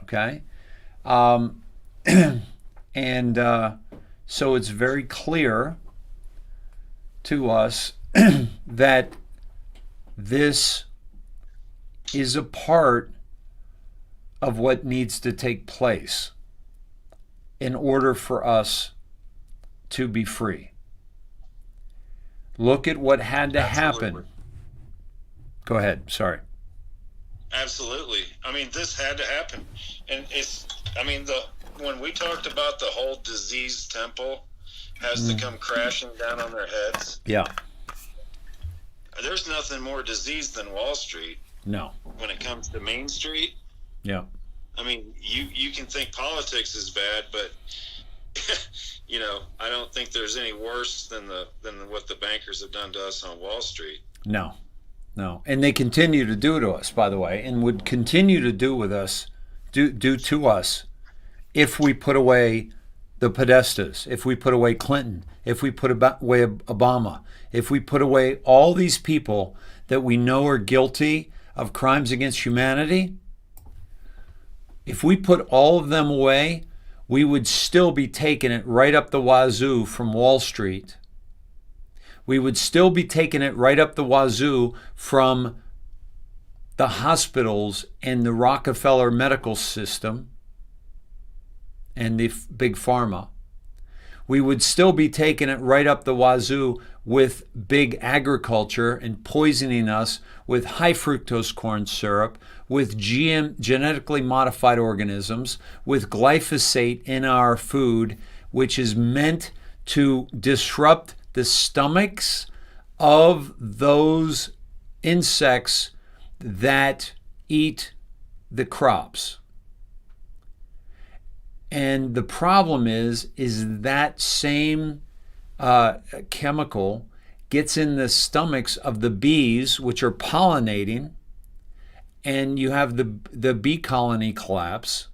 Okay. And so it's very clear to us that this is a part of what needs to take place in order for us to be free. Look at what had to happen. Go ahead. Sorry. Absolutely. I mean, this had to happen. And when we talked about the whole disease temple has to come crashing down on their heads. Yeah. There's nothing more diseased than Wall Street. No. When it comes to Main Street. Yeah. I mean, you can think politics is bad, but I don't think there's any worse than what the bankers have done to us on Wall Street. No. And they continue to do to us, by the way, and would continue to do to us if we put away the Podestas, if we put away Clinton, if we put away Obama, if we put away all these people that we know are guilty of crimes against humanity. If we put all of them away, we would still be taking it right up the wazoo from Wall Street. We would still be taking it right up the wazoo from the hospitals and the Rockefeller medical system and the big pharma. We would still be taking it right up the wazoo with big agriculture and poisoning us with high fructose corn syrup, with genetically modified organisms, with glyphosate in our food, which is meant to disrupt the stomachs of those insects that eat the crops. And the problem is that same chemical gets in the stomachs of the bees, which are pollinating, and you have the bee colony collapse.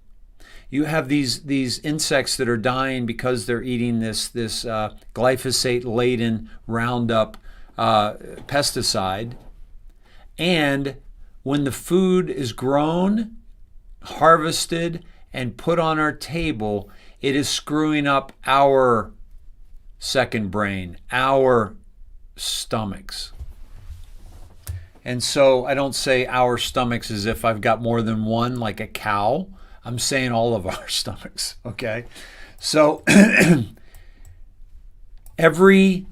You have these insects that are dying because they're eating this glyphosate-laden Roundup pesticide. And when the food is grown, harvested, and put on our table, it is screwing up our second brain, our stomachs. And so I don't say our stomachs as if I've got more than one, like a cow. I'm saying all of our stomachs, okay? So every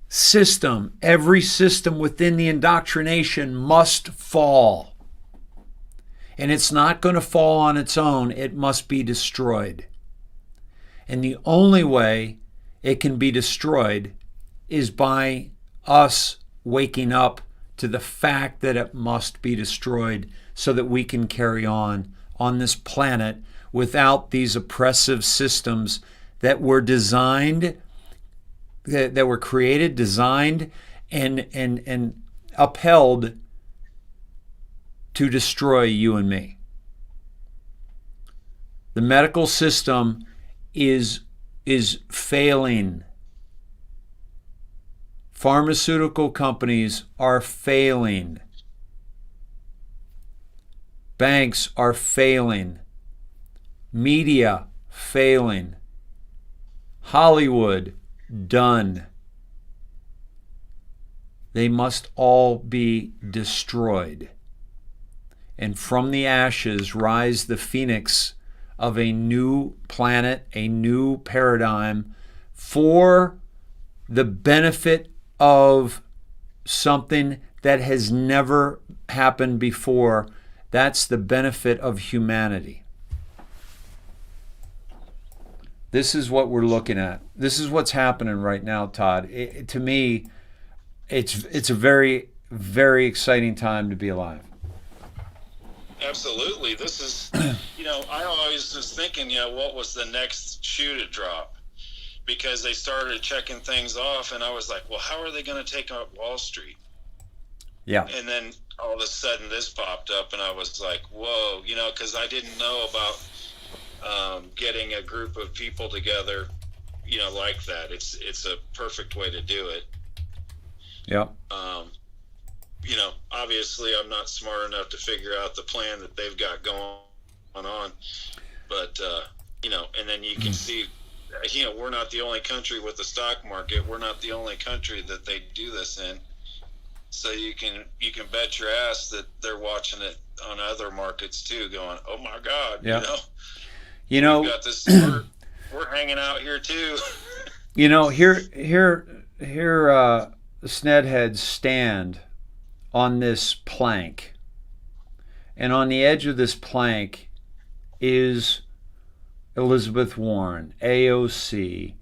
system within the indoctrination must fall. And it's not going to fall on its own. It must be destroyed. And the only way it can be destroyed is by us waking up to the fact that it must be destroyed so that we can carry on on this planet without these oppressive systems that were designed, that were created, designed, and upheld to destroy you and me. The medical system is failing. Pharmaceutical companies are failing. Banks are failing. Media failing. Hollywood done. They must all be destroyed. And from the ashes rise the phoenix of a new planet, a new paradigm for the benefit of something that has never happened before. That's the benefit of humanity. This is what we're looking at. This is what's happening right now, Todd. To me, it's a very, very exciting time to be alive. Absolutely. This is, I always was thinking, what was the next shoe to drop? Because they started checking things off, and I was like, well, how are they going to take out Wall Street? Yeah. And then all of a sudden this popped up, and I was like, whoa, because I didn't know about getting a group of people together, like that. It's a perfect way to do it. Yeah. Obviously I'm not smart enough to figure out the plan that they've got going on, but, and then you can see, we're not the only country with the stock market. We're not the only country that they do this in. So you can bet your ass that they're watching it on other markets too, going, oh my God, yeah. We've got this, we're hanging out here too. Here Snedheads stand on this plank, and on the edge of this plank is Elizabeth Warren, AOC,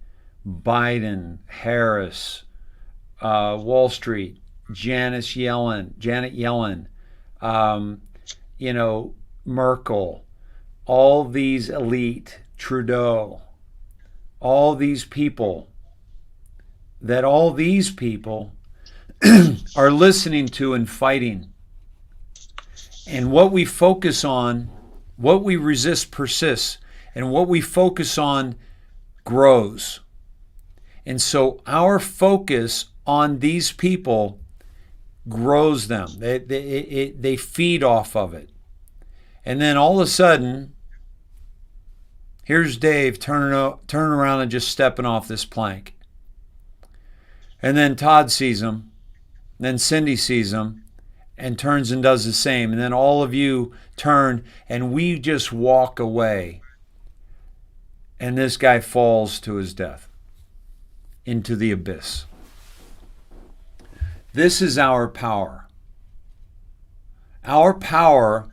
Biden, Harris, Wall Street, Janet Yellen, Merkel, all these elite, Trudeau, all these people are listening to and fighting. And what we focus on, what we resist persists, and what we focus on grows. And so our focus on these people grows them. They feed off of it. And then all of a sudden, here's Dave turning around and just stepping off this plank. And then Todd sees him. Then Cindy sees him and turns and does the same. And then all of you turn and we just walk away. And this guy falls to his death into the abyss. This is our power. Our power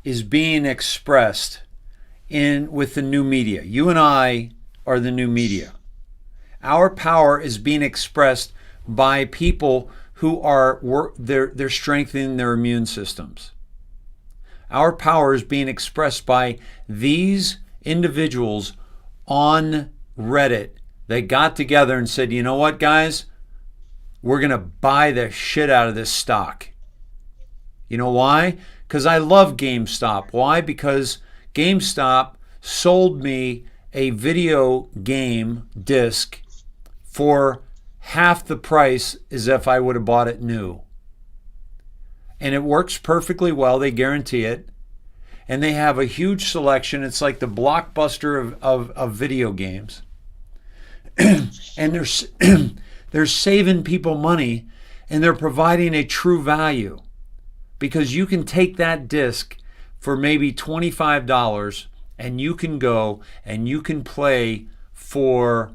is being expressed with the new media. You and I are the new media. Our power is being expressed by people who they're strengthening their immune systems. Our power is being expressed by these individuals on Reddit. They got together and said, you know what, guys? We're going to buy the shit out of this stock. You know why? Because I love GameStop. Why? Because GameStop sold me a video game disc for half the price as if I would have bought it new. And it works perfectly well. They guarantee it. And they have a huge selection. It's like the Blockbuster of video games. And they're saving people money, and they're providing a true value. Because you can take that disc for maybe $25 and you can go and you can play for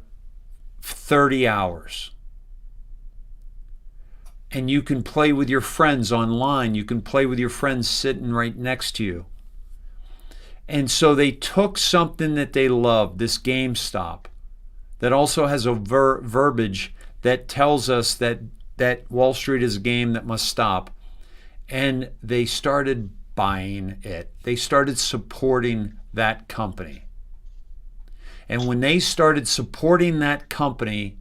30 hours. And you can play with your friends online. You can play with your friends sitting right next to you. And so they took something that they loved, this GameStop, that also has a verbiage that tells us that Wall Street is a game that must stop. And they started buying it. They started supporting that company. And when they started supporting that company,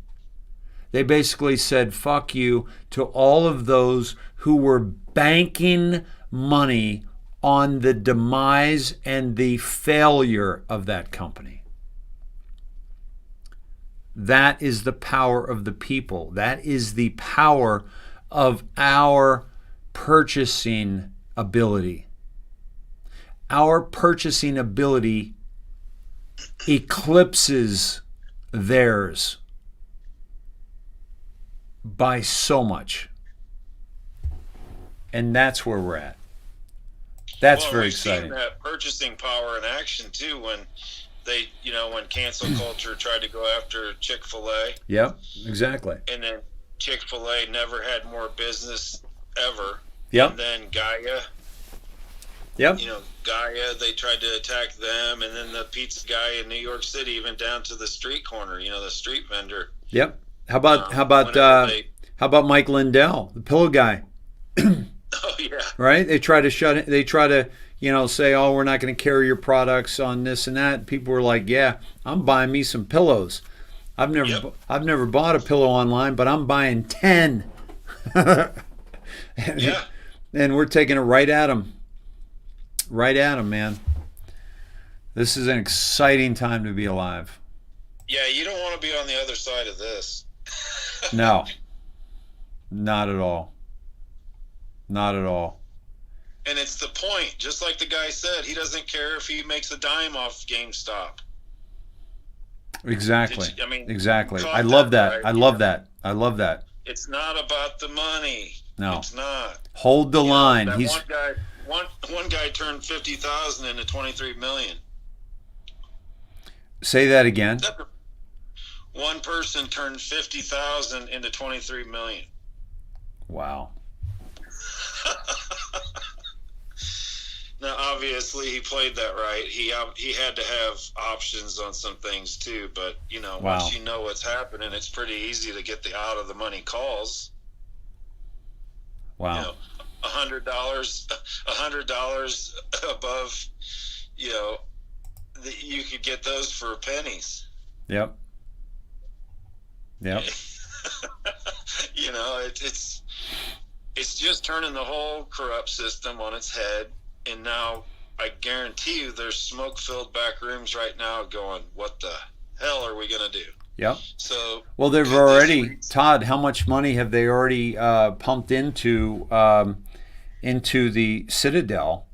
they basically said, fuck you to all of those who were banking money on the demise and the failure of that company. That is the power of the people. That is the power of our purchasing ability. Our purchasing ability eclipses theirs by so much. And that's where we're at. That's very exciting. We've seen that purchasing power in action too when they, when cancel culture tried to go after Chick-fil-A. Yep, exactly. And then Chick-fil-A never had more business ever. Yep. And then Gaia. Yep. Gaia, they tried to attack them, and then the pizza guy in New York City, even down to the street corner, the street vendor. Yep. How about Mike Lindell, the pillow guy? Oh yeah. Right? They try to say, oh, we're not going to carry your products on this and that. People were like, yeah, I'm buying me some pillows. I've never bought a pillow online, but I'm buying 10. Yeah. And we're taking it right at them. Right at them, man. This is an exciting time to be alive. Yeah, you don't want to be on the other side of this. No. Not at all. Not at all. And it's the point. Just like the guy said, he doesn't care if he makes a dime off GameStop. Exactly. Exactly. I love that. Right? I love that. I love that. It's not about the money. No. It's not. Hold the line. One guy turned 50,000 into 23 million. Say that again. One person turned 50,000 into 23 million. Wow. Now, obviously, he played that right. He had to have options on some things too. But wow. Once you know what's happening, it's pretty easy to get the out of the money calls. Wow. $100 above, you could get those for pennies. Yep. It's just turning the whole corrupt system on its head. And now I guarantee you there's smoke-filled back rooms right now going, what the hell are we going to do? Yep. So, well, they've already, Todd, how much money have they already pumped into the Citadel,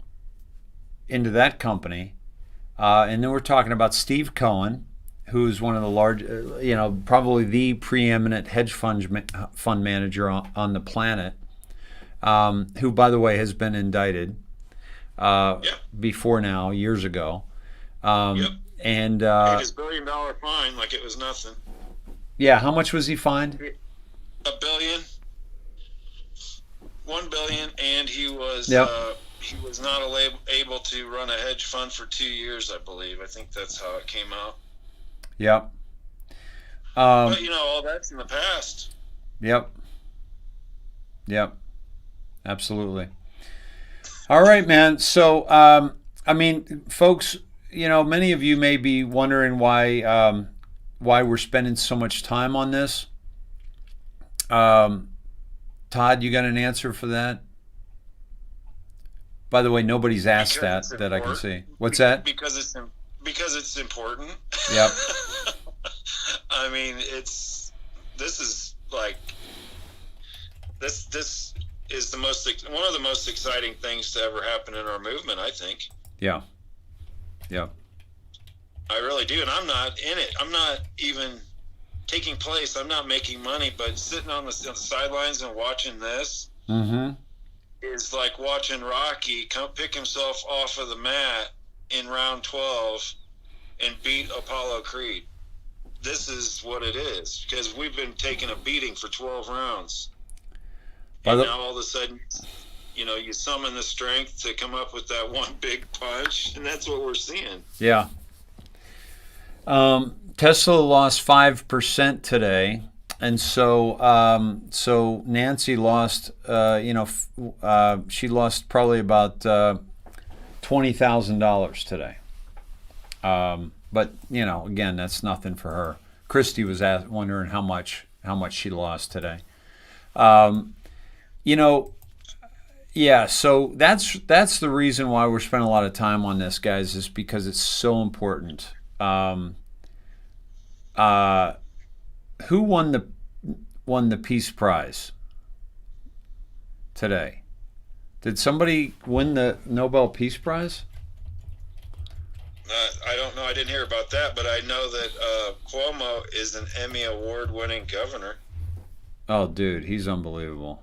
into that company? And then we're talking about Steve Cohen, who's one of the large, probably the preeminent hedge fund manager on the planet, who, by the way, has been indicted before now, years ago. And paid his $1 billion fine like it was nothing. Yeah, how much was he fined? $1 billion. $1 billion, and he was not able to run a hedge fund for 2 years, I believe. I think that's how it came out. Yep. But all that's in the past. Yep. Absolutely. All right, man. So, folks, many of you may be wondering why we're spending so much time on this. Todd, you got an answer for that? By the way, nobody's asked that I can see. What's that? Because it's important. Yep. This is one of the most exciting things to ever happen in our movement, I think. Yeah. I really do, and I'm not in it. I'm not even taking place. I'm not making money, but sitting on the sidelines and watching this is like watching Rocky pick himself off of the mat in round 12 and beat Apollo Creed. This is what it is, because we've been taking a beating for 12 rounds. And now all of a sudden, you summon the strength to come up with that one big punch, and that's what we're seeing. Yeah. Tesla lost 5% today, and so Nancy lost. She lost probably about $20,000 today. But again, that's nothing for her. Christy was wondering how much she lost today. Yeah. So that's the reason why we're spending a lot of time on this, guys, is because it's so important. Who won the Peace Prize today? Did somebody win the Nobel Peace Prize? I don't know. I didn't hear about that, but I know that Cuomo is an Emmy award-winning governor. Oh, dude, he's unbelievable.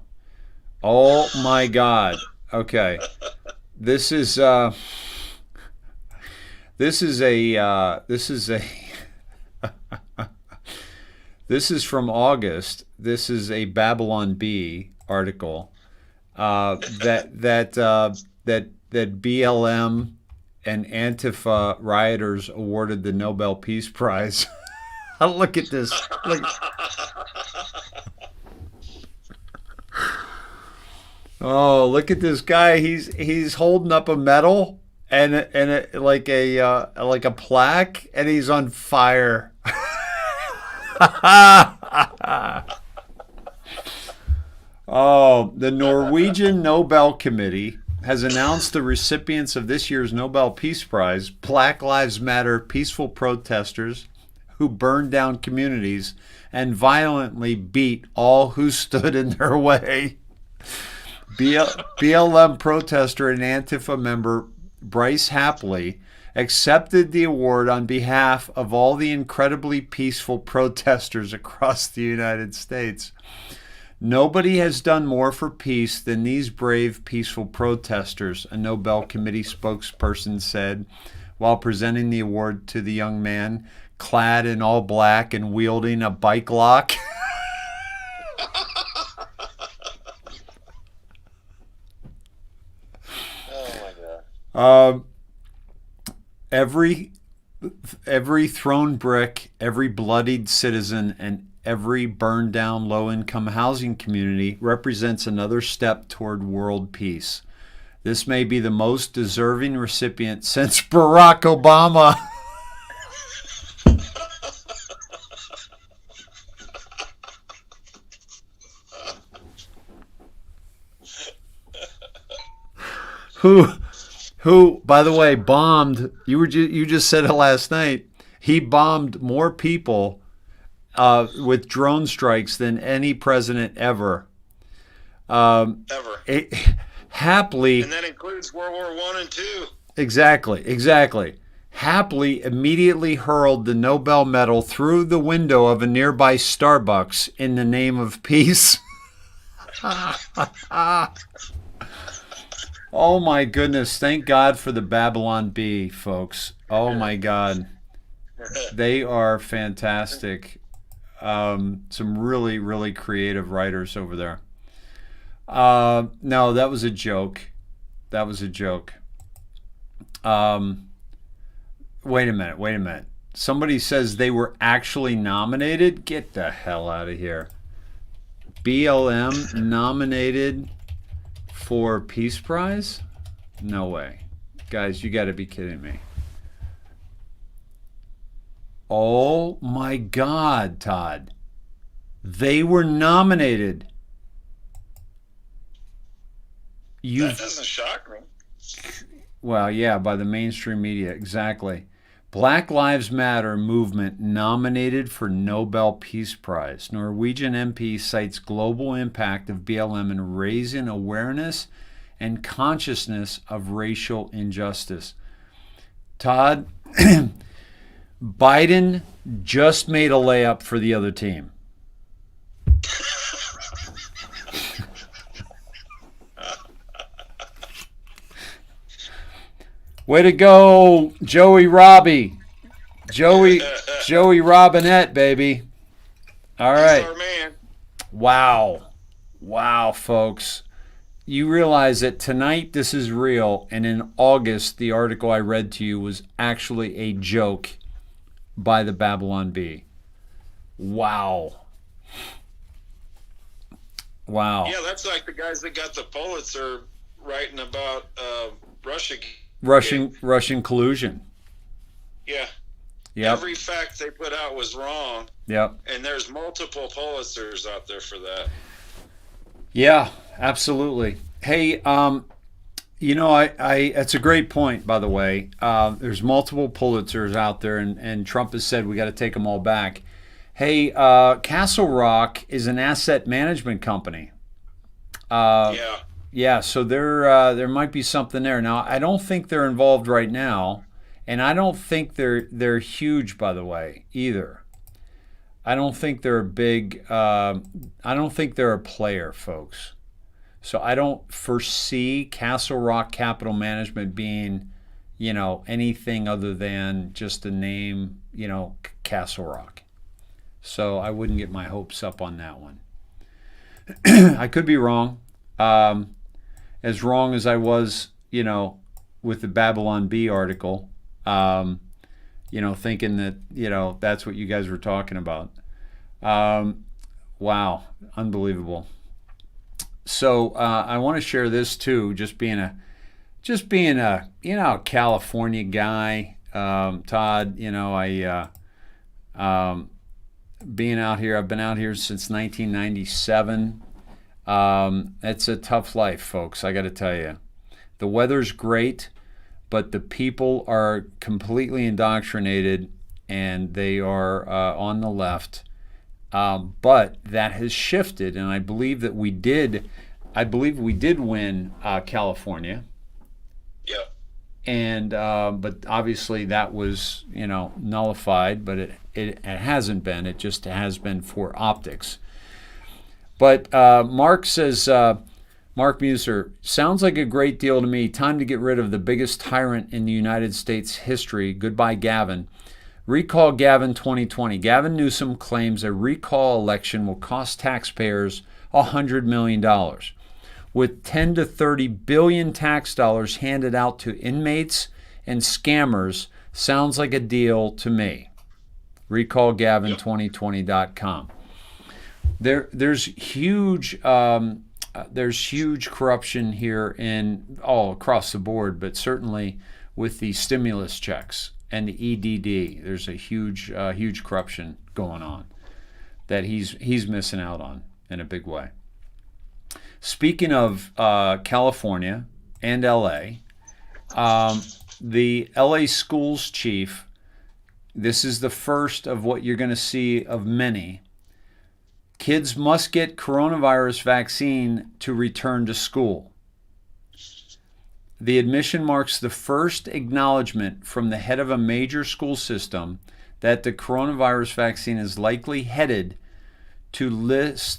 Oh my God. Okay, this is this is from August. This is a Babylon Bee article that BLM and Antifa rioters awarded the Nobel Peace Prize. Look at this. Look. Oh, look at this guy. He's holding up a medal and like a plaque, and he's on fire. Oh, the Norwegian Nobel Committee has announced the recipients of this year's Nobel Peace Prize, Black Lives Matter peaceful protesters who burned down communities and violently beat all who stood in their way. BLM protester and Antifa member Bryce Hapley accepted the award on behalf of all the incredibly peaceful protesters across the United States. Nobody has done more for peace than these brave, peaceful protesters, a Nobel Committee spokesperson said while presenting the award to the young man clad in all black and wielding a bike lock. Every thrown brick, every bloodied citizen, and every burned down low-income housing community represents another step toward world peace. This may be the most deserving recipient since Barack Obama. Who, by the way, bombed. You just said it last night. He bombed more people with drone strikes than any president ever. Happily, and that includes World War I and II. Exactly. Happily immediately hurled the Nobel medal through the window of a nearby Starbucks in the name of peace. Oh my goodness. Thank God for the Babylon Bee, folks. Oh my God. They are fantastic. Some really, really creative writers over there. No, that was a joke. Wait a minute. Somebody says they were actually nominated? Get the hell out of here. BLM nominated for Peace Prize? No way. Guys, you got to be kidding me. Oh my God, Todd. They were nominated. That doesn't shock me. Well, yeah, by the mainstream media, exactly. Black Lives Matter movement nominated for Nobel Peace Prize. Norwegian MP cites global impact of BLM in raising awareness and consciousness of racial injustice. Todd, Biden just made a layup for the other team. Way to go, Joey Robbie. Joey Robinette, baby. All right. He's our man. Wow, folks. You realize that tonight this is real, and in August, the article I read to you was actually a joke by the Babylon Bee. Wow. Yeah, that's like the guys that got the Pulitzer writing about Russiagate. Russian collusion. Yeah. Yep. Every fact they put out was wrong. Yep. And there's multiple Pulitzers out there for that. Yeah, absolutely. Hey, you know, I it's a great point, by the way. There's multiple Pulitzers out there, and Trump has said we got to take them all back. Hey, Castle Rock is an asset management company. Yeah. Yeah, so there might be something there. Now, I don't think they're involved right now, and I don't think they're huge, by the way, either. I don't think they're a big. I don't think they're a player, folks. So I don't foresee Castle Rock Capital Management being, you know, anything other than just the name, you know, Castle Rock. So I wouldn't get my hopes up on that one. I could be wrong. As wrong as I was, you know, with the Babylon Bee article, you know, thinking that, you know, that's what you guys were talking about. Wow, unbelievable. So I want to share this too, just being a you know, California guy, Todd. You know, being out here, I've been out here since 1997. It's a tough life, folks. I got to tell you, the weather's great, but the people are completely indoctrinated, and they are on the left. But that has shifted, and I believe that we did. I believe we did win California. Yeah. And but obviously that was, you know, nullified. But it hasn't been. It just has been for optics. But Mark says, Mark Muser, sounds like a great deal to me. Time to get rid of the biggest tyrant in the United States history. Goodbye, Gavin. Recall Gavin 2020. Gavin Newsom claims a recall election will cost taxpayers $100 million. With 10 to 30 billion tax dollars handed out to inmates and scammers, sounds like a deal to me. RecallGavin2020.com. There's huge corruption here in all across the board, but certainly with the stimulus checks and the EDD, there's a huge corruption going on that he's missing out on in a big way. Speaking of California and LA, the LA schools chief, this is the first of what you're going to see of many. Kids must get coronavirus vaccine to return to school. The admission marks the first acknowledgement from the head of a major school system that the coronavirus vaccine is likely headed to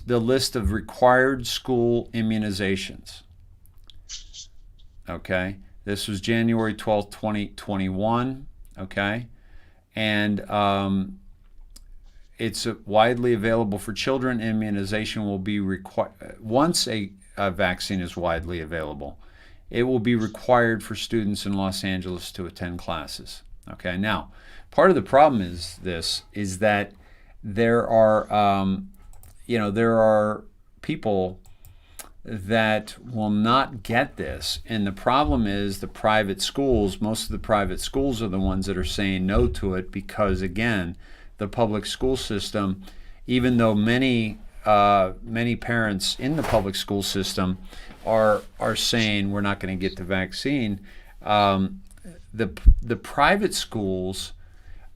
the list of required school immunizations. Okay, this was January 12th, 2021. Okay, and it's widely available for children. Immunization will be required once a vaccine is widely available. It will be required for students in Los Angeles to attend classes. Okay, now part of the problem is that there are there are people that will not get this, and the problem is the private schools. Most of the private schools are the ones that are saying no to it because, again, the public school system, even though many parents in the public school system are saying we're not going to get the vaccine, the private schools,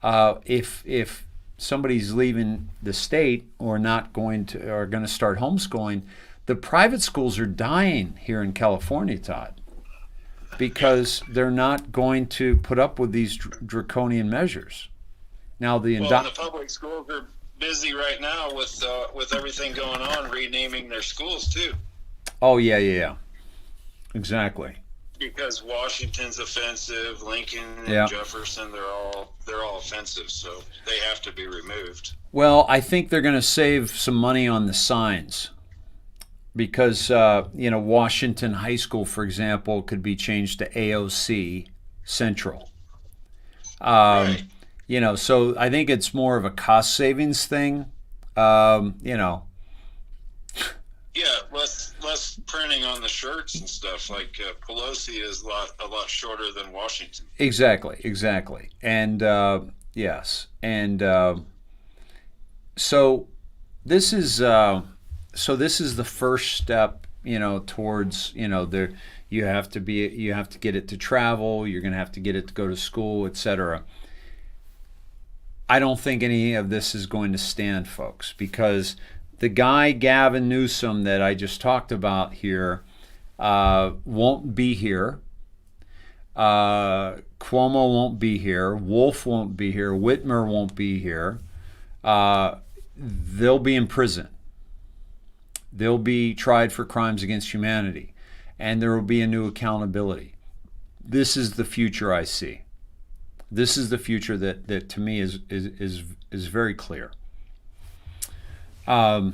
if somebody's leaving the state or going to start homeschooling, the private schools are dying here in California, Todd, because they're not going to put up with these draconian measures. Now the public schools are busy right now with everything going on, renaming their schools too. Oh yeah, exactly. Because Washington's offensive, Lincoln and Jefferson, they're all offensive, so they have to be removed. Well, I think they're going to save some money on the signs, because Washington High School, for example, could be changed to AOC Central. Right. So I think it's more of a cost savings thing. Yeah, less printing on the shirts and stuff. Like Pelosi is a lot shorter than Washington. Exactly. And yes, and so this is the first step, towards, you have to get it to travel. You're going to have to get it to go to school, etc. I don't think any of this is going to stand, folks, because the guy Gavin Newsom that I just talked about here won't be here. Cuomo won't be here. Wolf won't be here. Whitmer won't be here. They'll be in prison. They'll be tried for crimes against humanity, and there will be a new accountability. This is the future I see. This is the future that to me is very clear. So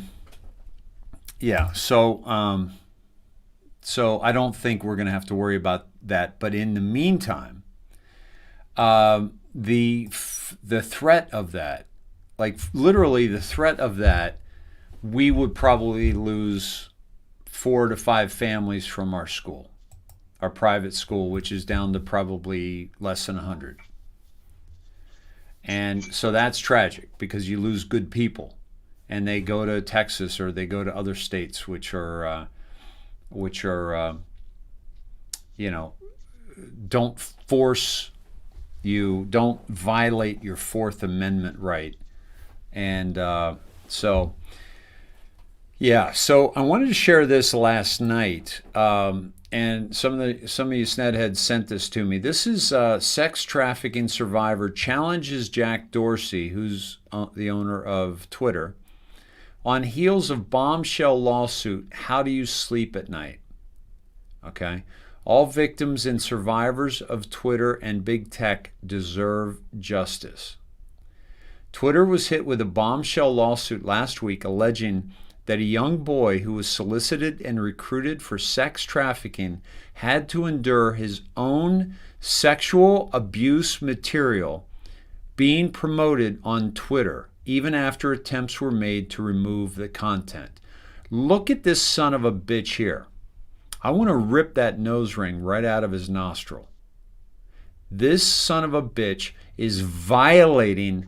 I don't think we're going to have to worry about that. But in the meantime, the threat of that, like literally the threat of that, we would probably lose 4 to 5 families from our school, our private school, which is down to probably less than 100. And so that's tragic because you lose good people, and they go to Texas or they go to other states which are don't force you, don't violate your Fourth Amendment right. And so I wanted to share this last night, and some of you Snedheads sent this to me. This is sex trafficking survivor challenges Jack Dorsey, who's the owner of Twitter, on heels of bombshell lawsuit. How do you sleep at night? Okay. All victims and survivors of Twitter and big tech deserve justice. Twitter was hit with a bombshell lawsuit last week alleging that a young boy who was solicited and recruited for sex trafficking had to endure his own sexual abuse material being promoted on Twitter, even after attempts were made to remove the content. Look at this son of a bitch here. I want to rip that nose ring right out of his nostril. This son of a bitch is violating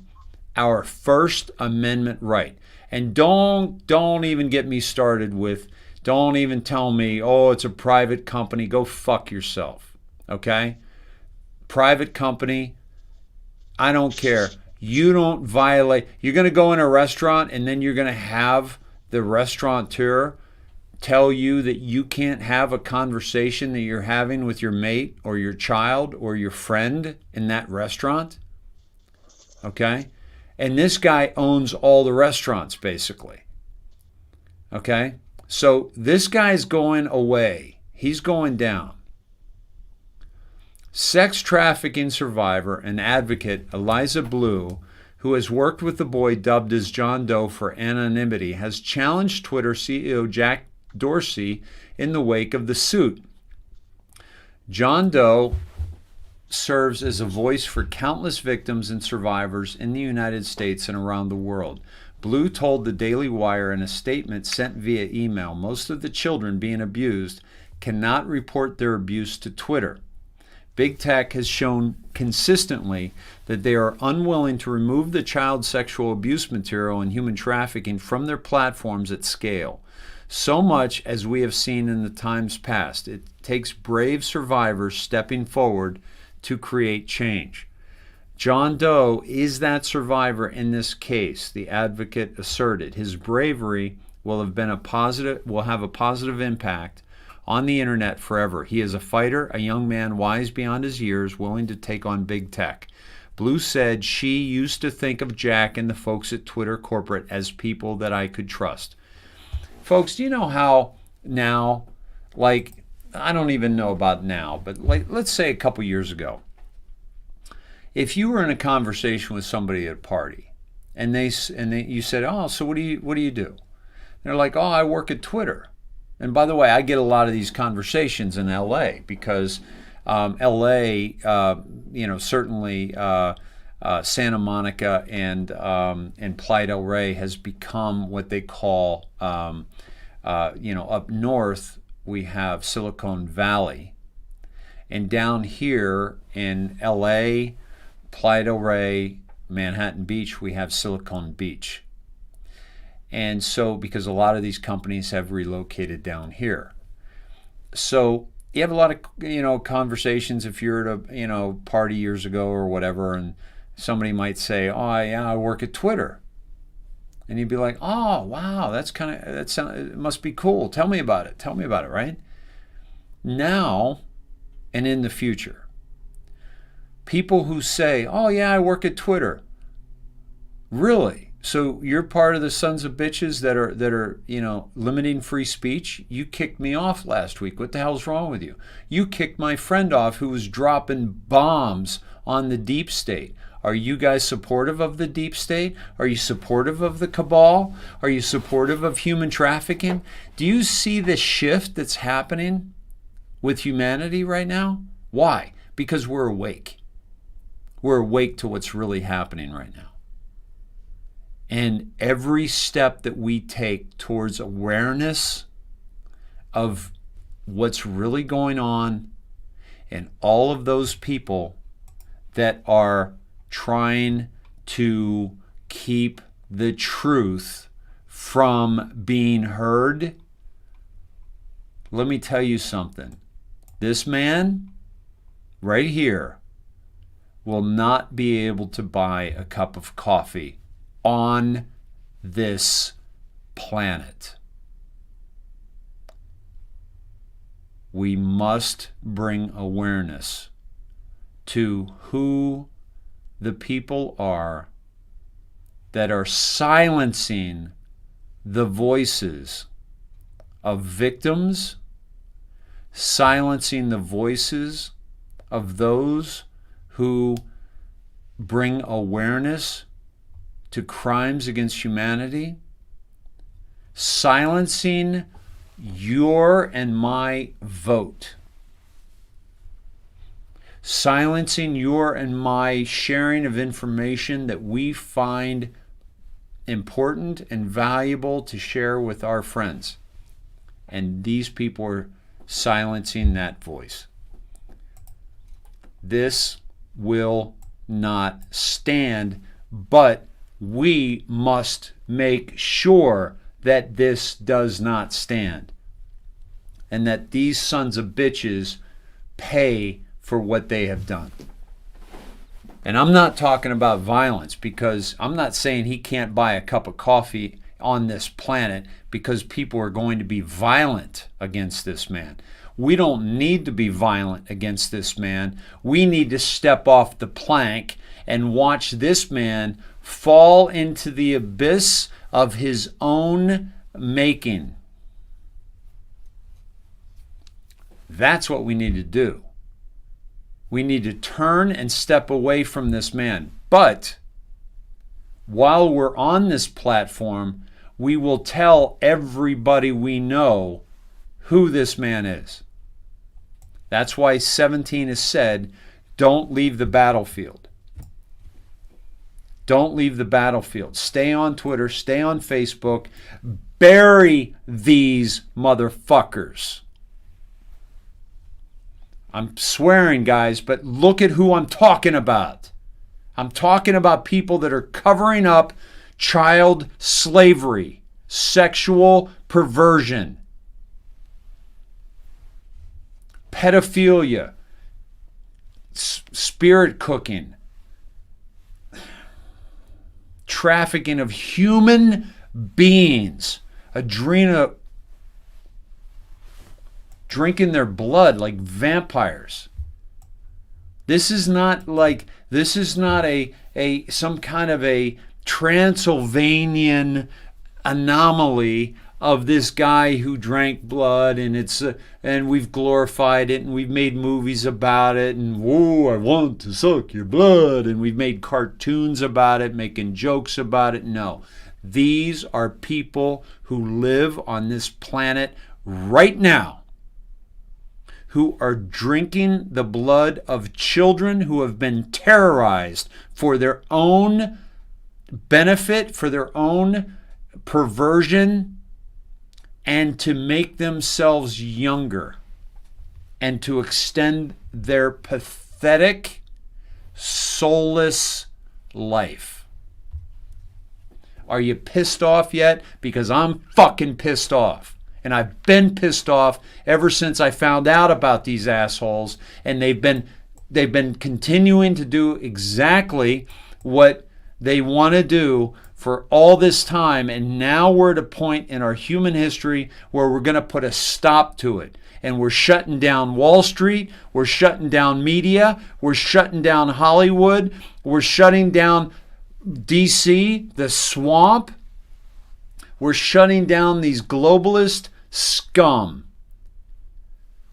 our First Amendment right. And don't even get me started with, don't even tell me, oh, it's a private company. Go fuck yourself, okay? Private company, I don't care. You don't violate. You're going to go in a restaurant and then you're going to have the restaurateur tell you that you can't have a conversation that you're having with your mate or your child or your friend in that restaurant, okay? And this guy owns all the restaurants, basically. Okay? So this guy's going away. He's going down. Sex trafficking survivor and advocate Eliza Blue, who has worked with the boy dubbed as John Doe for anonymity, has challenged Twitter CEO Jack Dorsey in the wake of the suit. John Doe serves as a voice for countless victims and survivors in the United States and around the world. Blue told the Daily Wire in a statement sent via email, most of the children being abused cannot report their abuse to Twitter. Big Tech has shown consistently that they are unwilling to remove the child sexual abuse material and human trafficking from their platforms at scale. So much as we have seen in the times past, it takes brave survivors stepping forward to create change. John Doe is that survivor in this case, the advocate asserted. His bravery will have a positive impact on the internet forever. He is a fighter, a young man wise beyond his years, willing to take on big tech. Blue said she used to think of Jack and the folks at Twitter corporate as people that I could trust. Folks, do you know how now, like, I don't even know about now, but like, let's say a couple years ago, if you were in a conversation with somebody at a party, and you said, "Oh, so what do you do?" And they're like, "Oh, I work at Twitter." And by the way, I get a lot of these conversations in L.A. because L.A., certainly Santa Monica and Playa del Rey has become what they call, up north, we have Silicon Valley. And down here in LA, Playa del Rey, Manhattan Beach, we have Silicon Beach. And so, because a lot of these companies have relocated down here. So you have a lot of, conversations if you're at a, party years ago or whatever, and somebody might say, oh, yeah, I work at Twitter. And you'd be like, oh, wow, it must be cool. Tell me about it, right? Now and in the future, people who say, oh, yeah, I work at Twitter. Really? So you're part of the sons of bitches that are limiting free speech? You kicked me off last week. What the hell's wrong with you? You kicked my friend off who was dropping bombs on the deep state. Are you guys supportive of the deep state? Are you supportive of the cabal? Are you supportive of human trafficking? Do you see the shift that's happening with humanity right now? Why? Because we're awake. We're awake to what's really happening right now. And every step that we take towards awareness of what's really going on and all of those people that are trying to keep the truth from being heard, let me tell you something. This man right here will not be able to buy a cup of coffee on this planet. We must bring awareness to who the people are that are silencing the voices of victims, silencing the voices of those who bring awareness to crimes against humanity, silencing your and my vote, silencing your and my sharing of information that we find important and valuable to share with our friends. And these people are silencing that voice. This will not stand, but we must make sure that this does not stand and that these sons of bitches pay for what they have done. And I'm not talking about violence, because I'm not saying he can't buy a cup of coffee on this planet because people are going to be violent against this man. We don't need to be violent against this man. We need to step off the plank and watch this man fall into the abyss of his own making. That's what we need to do. We need to turn and step away from this man. But while we're on this platform, we will tell everybody we know who this man is. That's why 17 has said, don't leave the battlefield. Don't leave the battlefield. Stay on Twitter, stay on Facebook, bury these motherfuckers. I'm swearing, guys, but look at who I'm talking about. I'm talking about people that are covering up child slavery, sexual perversion, pedophilia, spirit cooking, trafficking of human beings, drinking their blood like vampires. This is not a some kind of a Transylvanian anomaly of this guy who drank blood, and we've glorified it, and we've made movies about it, and whoa, I want to suck your blood, and we've made cartoons about it, making jokes about it. No, these are people who live on this planet right now, who are drinking the blood of children who have been terrorized for their own benefit, for their own perversion, and to make themselves younger and to extend their pathetic, soulless life. Are you pissed off yet? Because I'm fucking pissed off. And I've been pissed off ever since I found out about these assholes, and they've been continuing to do exactly what they want to do for all this time, and now we're at a point in our human history where we're going to put a stop to it. And we're shutting down Wall Street, we're shutting down media, we're shutting down Hollywood, we're shutting down DC, the swamp. We're shutting down these globalist scum.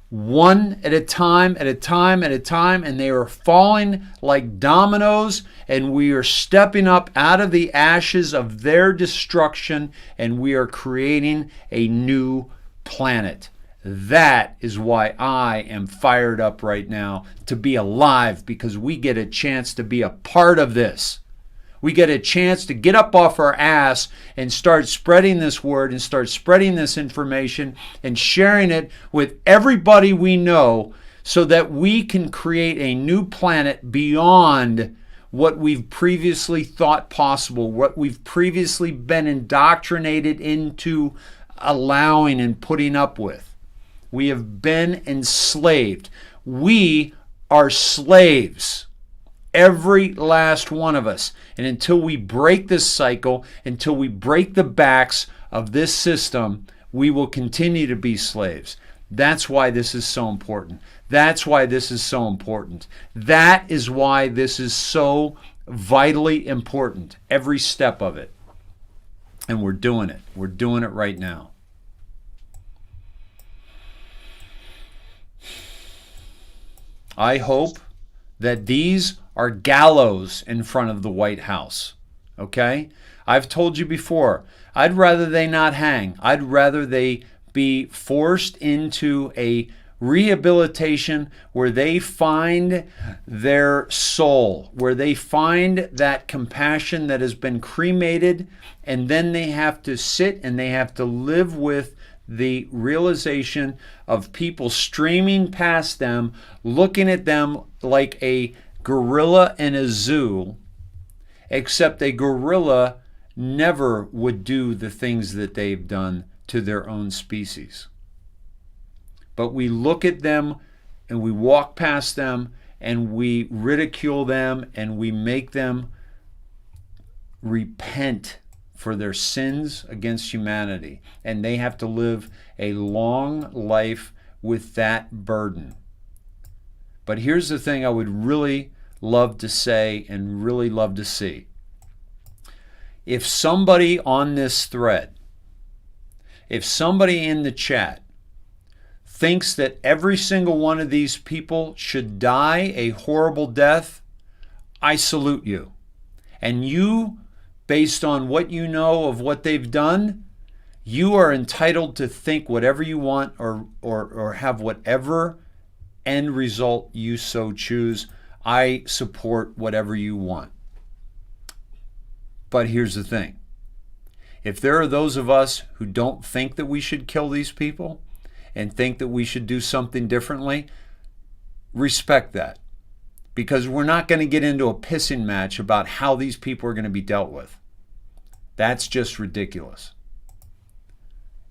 One at a time, at a time, at a time, and they are falling like dominoes, and we are stepping up out of the ashes of their destruction, and we are creating a new planet. That is why I am fired up right now to be alive, because we get a chance to be a part of this. We get a chance to get up off our ass and start spreading this word and start spreading this information and sharing it with everybody we know so that we can create a new planet beyond what we've previously thought possible, what we've previously been indoctrinated into allowing and putting up with. We have been enslaved. We are slaves. Every last one of us. And until we break this cycle, until we break the backs of this system, we will continue to be slaves. That's why this is so important. That's why this is so important. That is why this is so vitally important. Every step of it. And we're doing it. We're doing it right now. I hope that these are gallows in front of the White House. Okay? I've told you before, I'd rather they not hang. I'd rather they be forced into a rehabilitation where they find their soul, where they find that compassion that has been cremated, and then they have to sit and they have to live with the realization of people streaming past them, looking at them like a gorilla in a zoo, except a gorilla never would do the things that they've done to their own species. But we look at them and we walk past them and we ridicule them and we make them repent for their sins against humanity. And they have to live a long life with that burden. But here's the thing I would really love to say and really love to see. If somebody on this thread, if somebody in the chat thinks that every single one of these people should die a horrible death, I salute you. And you, based on what you know of what they've done, you are entitled to think whatever you want or have whatever end result you so choose. I support whatever you want. But here's the thing. If there are those of us who don't think that we should kill these people and think that we should do something differently, respect that. Because we're not going to get into a pissing match about how these people are going to be dealt with. That's just ridiculous.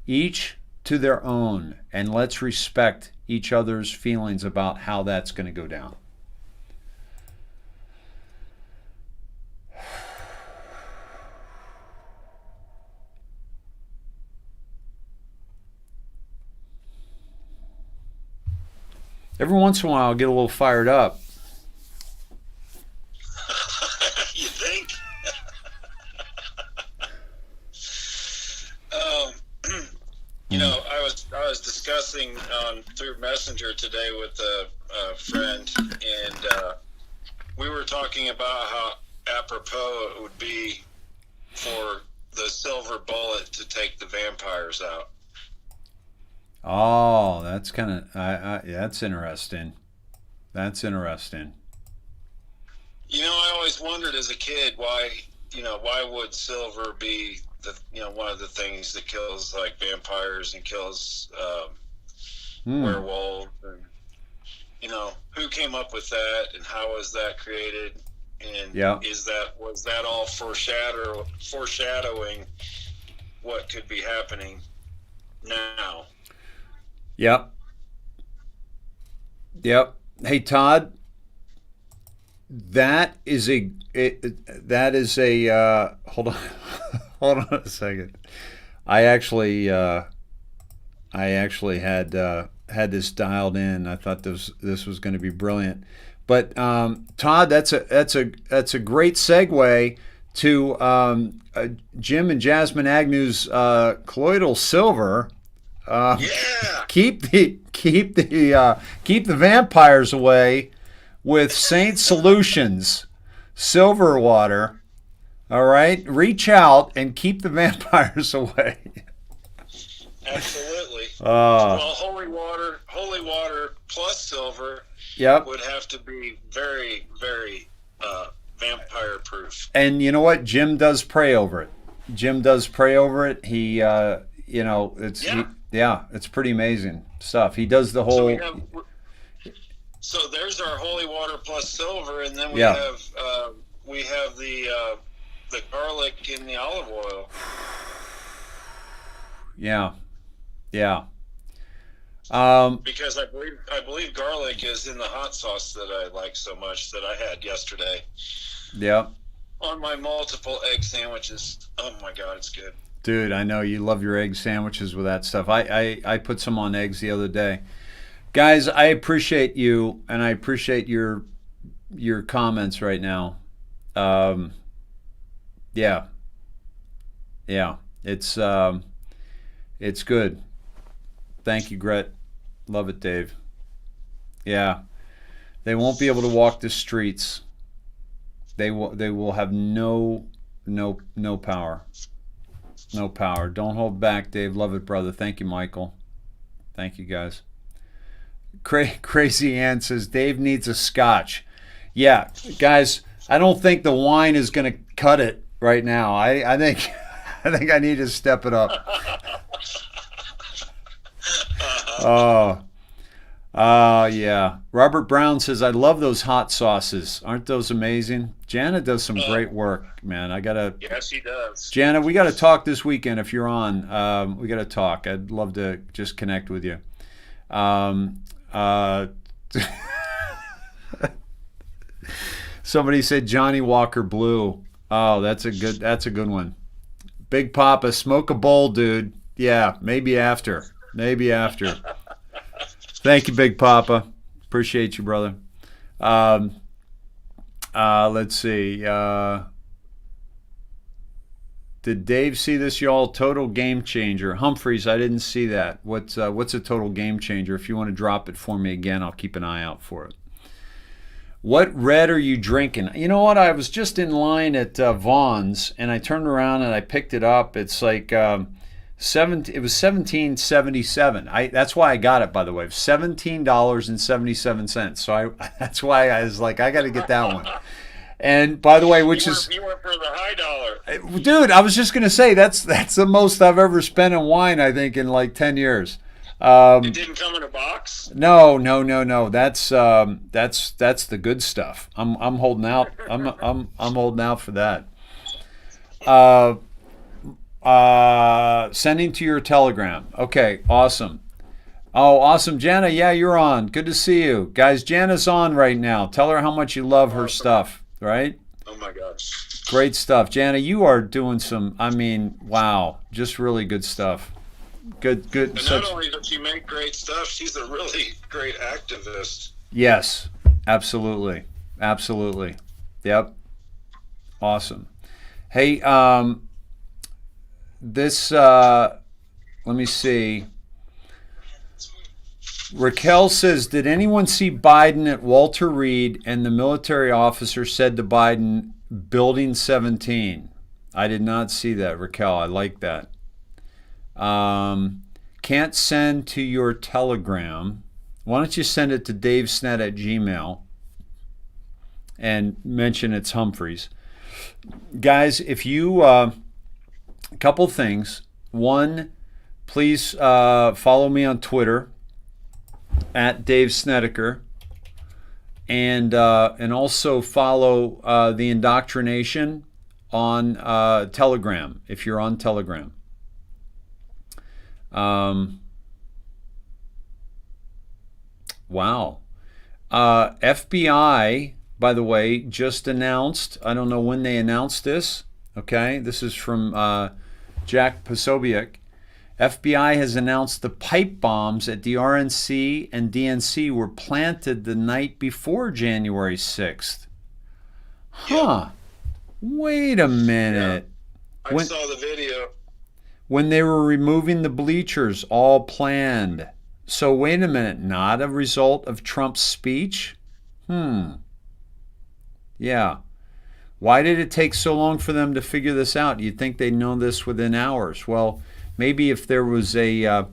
Each to their own, and let's respect each other's feelings about how that's going to go down. Every once in a while, I'll get a little fired up. You think? You know, I was discussing through Messenger today with a friend, and we were talking about how apropos it would be for the silver bullet to take the vampires out. Oh, that's kind of that's interesting. That's interesting. You know, I always wondered as a kid why would silver be one of the things that kills like vampires and kills werewolves, and who came up with that and how was that created, and was that all foreshadowing what could be happening now? Yep. Hey Todd, that is a hold on hold on a second. I actually had this dialed in. I thought this was going to be brilliant. But Todd, that's a great segue to Jim and Jasmine Agnew's colloidal silver. Keep the vampires away with Saint Solutions silver water. All right, reach out and keep the vampires away. Absolutely. Well, holy water plus silver. Yep. Would have to be very, very vampire proof. And you know what? Jim does pray over it. He, it's pretty amazing stuff. He does the whole. So there's our holy water plus silver, and then we have the garlic and the olive oil. Yeah. Because I believe garlic is in the hot sauce that I like so much that I had yesterday. Yeah. On my multiple egg sandwiches. Oh my God, it's good. Dude, I know you love your egg sandwiches with that stuff. I put some on eggs the other day. Guys, I appreciate you, and I appreciate your comments right now. Yeah. It's good. Thank you, Gret. Love it, Dave. Yeah. They won't be able to walk the streets. They will have no power. No power. Don't hold back, Dave. Love it, brother. Thank you, Michael. Thank you, guys. Crazy Ann says Dave needs a scotch. Yeah, guys, I don't think the wine is going to cut it right now. I think I need to step it up. Yeah. Robert Brown says, I love those hot sauces. Aren't those amazing? Jana does some great work, man. Yes, she does. Jana, we got to talk this weekend if you're on. We got to talk. I'd love to just connect with you. Somebody said Johnny Walker Blue. Oh, that's a good one. Big Papa, smoke a bowl, dude. Yeah, maybe after. Thank you, Big Papa. Appreciate you, brother. Let's see. Did Dave see this, y'all? Total game changer. Humphreys, I didn't see that. What's a total game changer? If you want to drop it for me again, I'll keep an eye out for it. What red are you drinking? You know what? I was just in line at Vaughn's, and I turned around and I picked it up. It's like it was $17.77. That's why I got it, by the way. $17.77. So that's why I was like, I got to get that one. And by the way, you went for the high dollar. Dude, I was just gonna say that's the most I've ever spent in wine, I think, in like 10 years. It didn't come in a box? No. That's the good stuff. I'm holding out. I'm holding out for that. Sending to your Telegram. Okay, awesome. Oh, awesome, Jana. Yeah, you're on. Good to see you, guys. Jana's on right now. Tell her how much you love her stuff. Right? Oh my gosh. Great stuff. Jana, you are doing some, wow, just really good stuff. Good. And not only does she make great stuff, she's a really great activist. Yes, absolutely. Yep. Awesome. Hey, let me see. Raquel says, did anyone see Biden at Walter Reed and the military officer said to Biden, Building 17? I did not see that, Raquel. I like that. Can't send to your Telegram. Why don't you send it to davesnet@gmail and mention it's Humphreys. Guys, if you a couple things. One, please follow me on Twitter at Dave Snedeker, and also follow the IndoctriNATION on Telegram if you're on Telegram. Wow. FBI, by the way, just announced, I don't know when they announced this, okay? This is from Jack Posobiec. FBI has announced the pipe bombs at the RNC and DNC were planted the night before January 6th. Huh. Wait a minute. Yeah. I saw the video. When they were removing the bleachers, all planned. So wait a minute, not a result of Trump's speech? Yeah. Why did it take so long for them to figure this out? You'd think they'd know this within hours. Well, maybe if there was a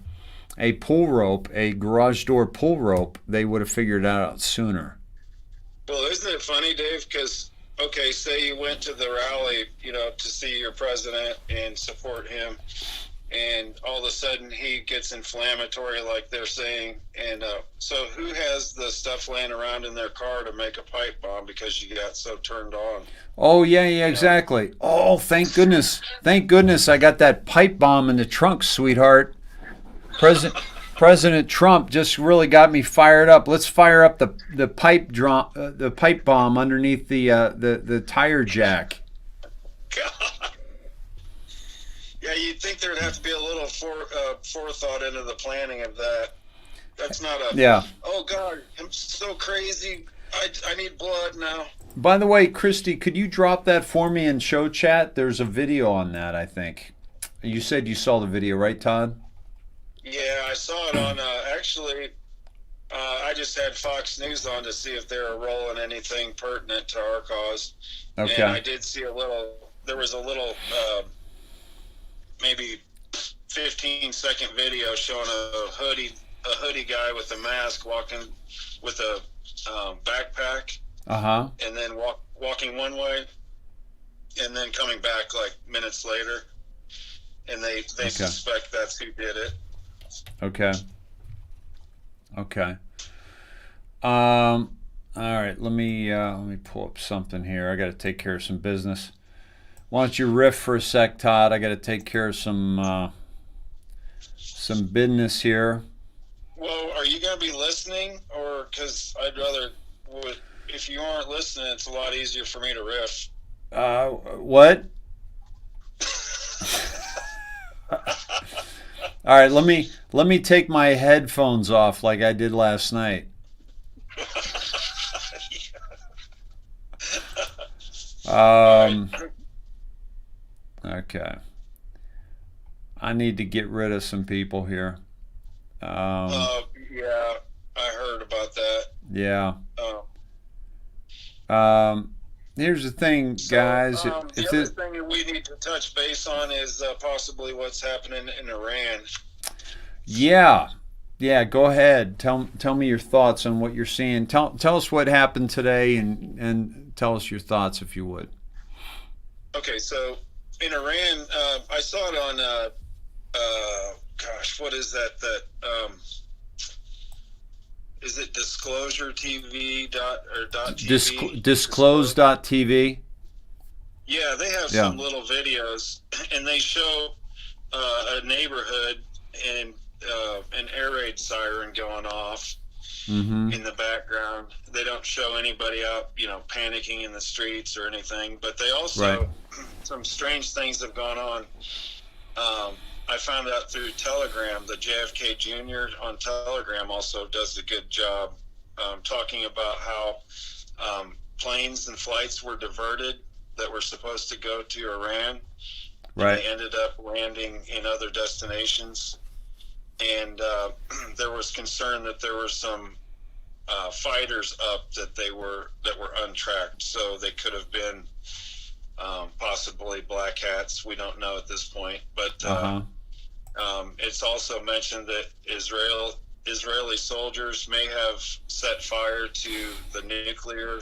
pull rope, a garage door pull rope, they would have figured it out sooner. Well, isn't it funny, Dave? Because, okay, say you went to the rally, to see your president and support him, and all of a sudden he gets inflammatory like they're saying, and so who has the stuff laying around in their car to make a pipe bomb because you got so turned on? Oh, yeah, exactly. Oh, thank goodness I got that pipe bomb in the trunk, sweetheart. President Trump just really got me fired up. Let's fire up the pipe bomb underneath the tire jack. God. Yeah, you'd think there'd have to be a little forethought into the planning of that. That's not a, oh, God, I'm so crazy. I need blood now. By the way, Christy, could you drop that for me in show chat? There's a video on that, I think. You said you saw the video, right, Todd? Yeah, I saw it on, actually, I just had Fox News on to see if they were rolling anything pertinent to our cause. Okay. And I did see there was a little, maybe 15-second video showing a hoodie guy with a mask walking with a backpack, and then walking one way, and then coming back like minutes later, and they suspect that's who did it. Okay. All right. Let me pull up something here. I got to take care of some business. Why don't you riff for a sec, Todd? I got to take care of some business here. Well, are you going to be listening, or because I'd rather, if you aren't listening, it's a lot easier for me to riff. What? All right, let me take my headphones off like I did last night. Okay. I need to get rid of some people here. Yeah, I heard about that. Yeah. Here's the thing, guys. The other thing that we need to touch base on is possibly what's happening in Iran. Yeah. Go ahead. Tell me your thoughts on what you're seeing. Tell us what happened today, and tell us your thoughts if you would. Okay, so in Iran, I saw it on what is that? Is it Disclosure TV .TV? Disclose.tv? Yeah, they have some little videos, and they show a neighborhood and an air raid siren going off in the background. They don't show anybody out, panicking in the streets or anything, but they also, some strange things have gone on. I found out through Telegram, the JFK Jr. on Telegram also does a good job talking about how planes and flights were diverted that were supposed to go to Iran. Right. They ended up landing in other destinations. And there was concern that there were some fighters up that were untracked. So they could have been possibly black hats. We don't know at this point. But it's also mentioned that Israeli soldiers may have set fire to the nuclear,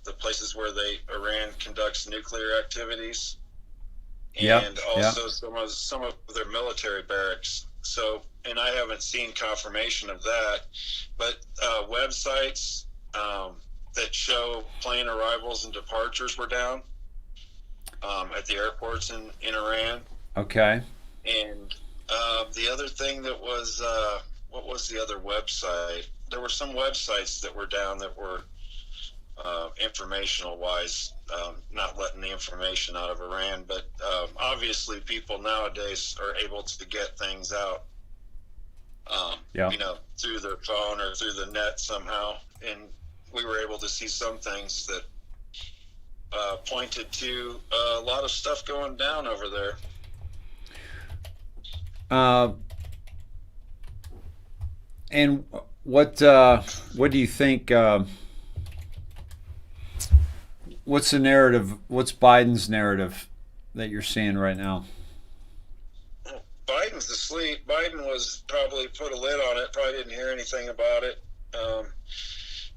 the places where Iran conducts nuclear activities. and also some of their military barracks. So, and I haven't seen confirmation of that, but websites that show plane arrivals and departures were down at the airports in Iran. Okay. And the other thing that was, what was the other website? There were some websites that were down that were informational wise, not letting the information out of Iran, but obviously people nowadays are able to get things out, through their phone or through the net somehow. And we were able to see some things that pointed to a lot of stuff going down over there. And what do you think? What's the narrative? What's Biden's narrative that you're seeing right now? Biden's asleep. Biden was probably put a lid on it. Probably didn't hear anything about it.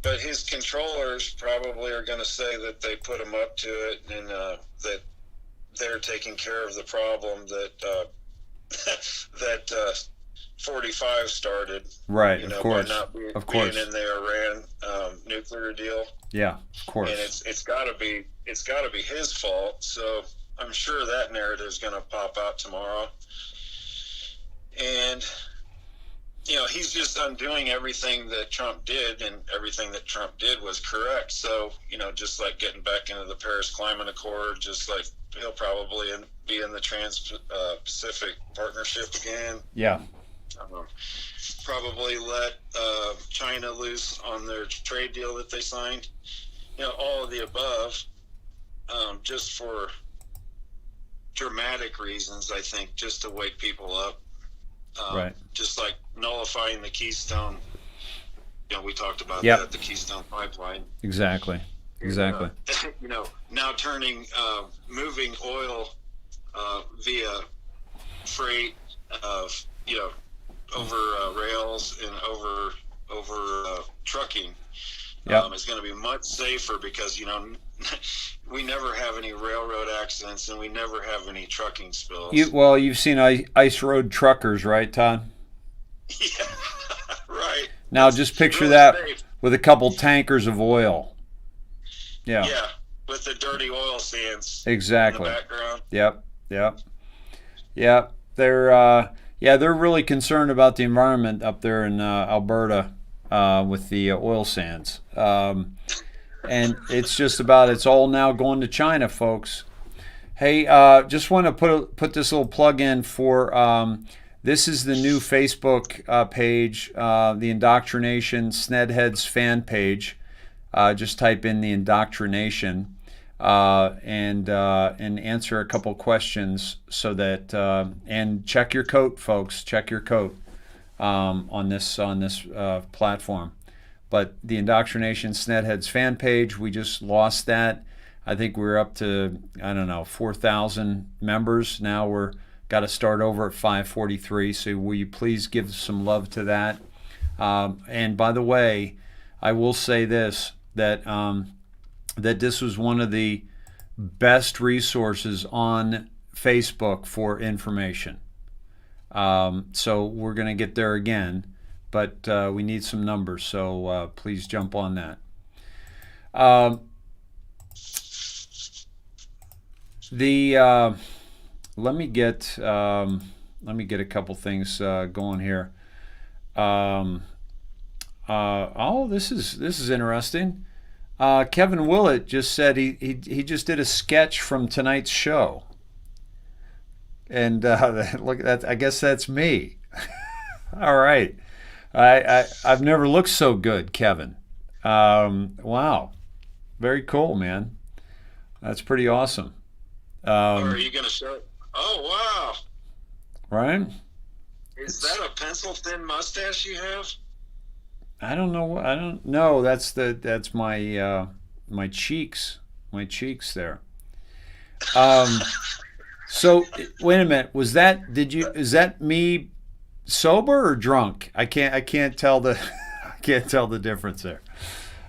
But his controllers probably are going to say that they put him up to it, and that they're taking care of the problem that that 45 started. Right, of course. By not being in the Iran nuclear deal. Yeah, of course. And it's got to be his fault. So I'm sure that narrative is going to pop out tomorrow. And he's just undoing everything that Trump did, and everything that Trump did was correct. So, just like getting back into the Paris Climate Accord, just like he'll probably be in the Trans-Pacific Partnership again. Yeah. Probably let China loose on their trade deal that they signed. All of the above, just for dramatic reasons, I think, just to wake people up. Right. Just like nullifying the Keystone. We talked about that, the Keystone Pipeline. Exactly. Now turning, moving oil via freight, over rails and over trucking is going to be much safer, because we never have any railroad accidents, and we never have any trucking spills. You've seen ice road truckers, right, Todd? Yeah, right. Now just picture really that safe, with a couple tankers of oil. Yeah, with the dirty oil sands exactly in the background. Yep. They're really concerned about the environment up there in Alberta with the oil sands. And it's all now going to China, folks. Hey, just want to put this little plug in for, this is the new Facebook page, the Indoctrination Snedheads fan page. Just type in the Indoctrination and answer a couple questions so that, and check your coat, folks. Check your coat on this platform. But the Indoctrination Snedheads fan page, we just lost that. I think we're up to, 4,000 members. Now we're got to start over at 543. So will you please give some love to that? And by the way, I will say this, that this was one of the best resources on Facebook for information. So we're going to get there again. But we need some numbers, so please jump on that. Let me get a couple things going here. This is interesting. Kevin Willett just said he just did a sketch from tonight's show, and look at that. I guess that's me. All right. I've never looked so good, Kevin. Wow. Very cool, man. That's pretty awesome. Are you going to show it? Oh, wow. Right? Is that a pencil thin mustache you have? I don't know. That's my my cheeks. My cheeks there. So wait a minute. Is that me sober or drunk? I can't tell the difference there.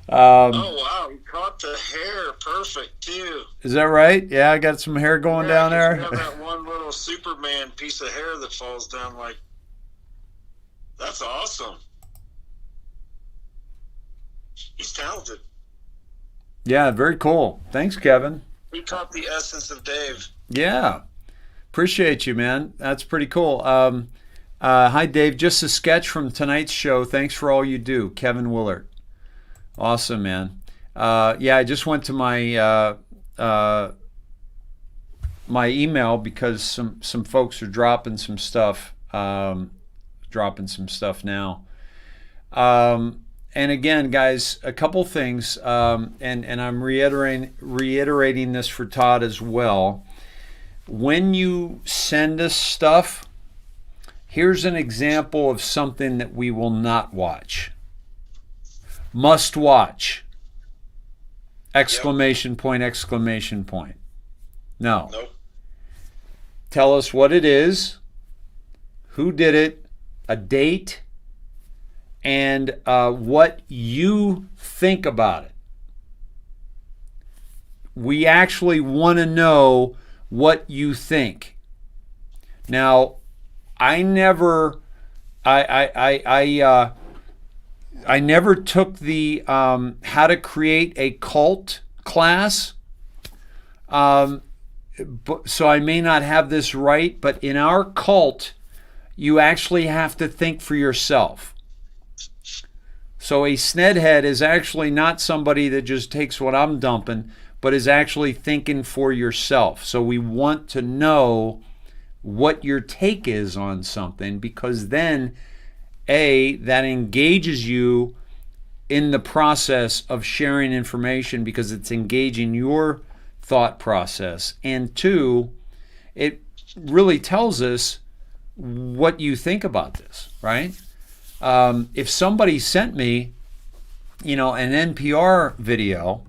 Oh wow, he caught the hair perfect too. Is that right? Yeah, I got some hair going down there. You have that one little Superman piece of hair that falls down. Like, that's awesome. He's talented. Yeah, very cool. Thanks, Kevin. He caught the essence of Dave. Yeah, appreciate you, man. That's pretty cool. Hi, Dave. Just a sketch from tonight's show. Thanks for all you do, Kevin Willard. Awesome, man. Yeah, I just went to my my email because some folks are dropping some stuff. Now. And again, guys, a couple things, and I'm reiterating this for Todd as well. When you send us stuff, here's an example of something that we will not watch. Must watch. Exclamation point, exclamation point. No. Nope. Tell us what it is, who did it, a date, and what you think about it. We actually want to know what you think. Now, I never took the how to create a cult class, so I may not have this right, but in our cult, you actually have to think for yourself. So a snedhead is actually not somebody that just takes what I'm dumping, but is actually thinking for yourself. So we want to know what your take is on something, because then, that engages you in the process of sharing information because it's engaging your thought process. And two, it really tells us what you think about this, right? If somebody sent me, an NPR video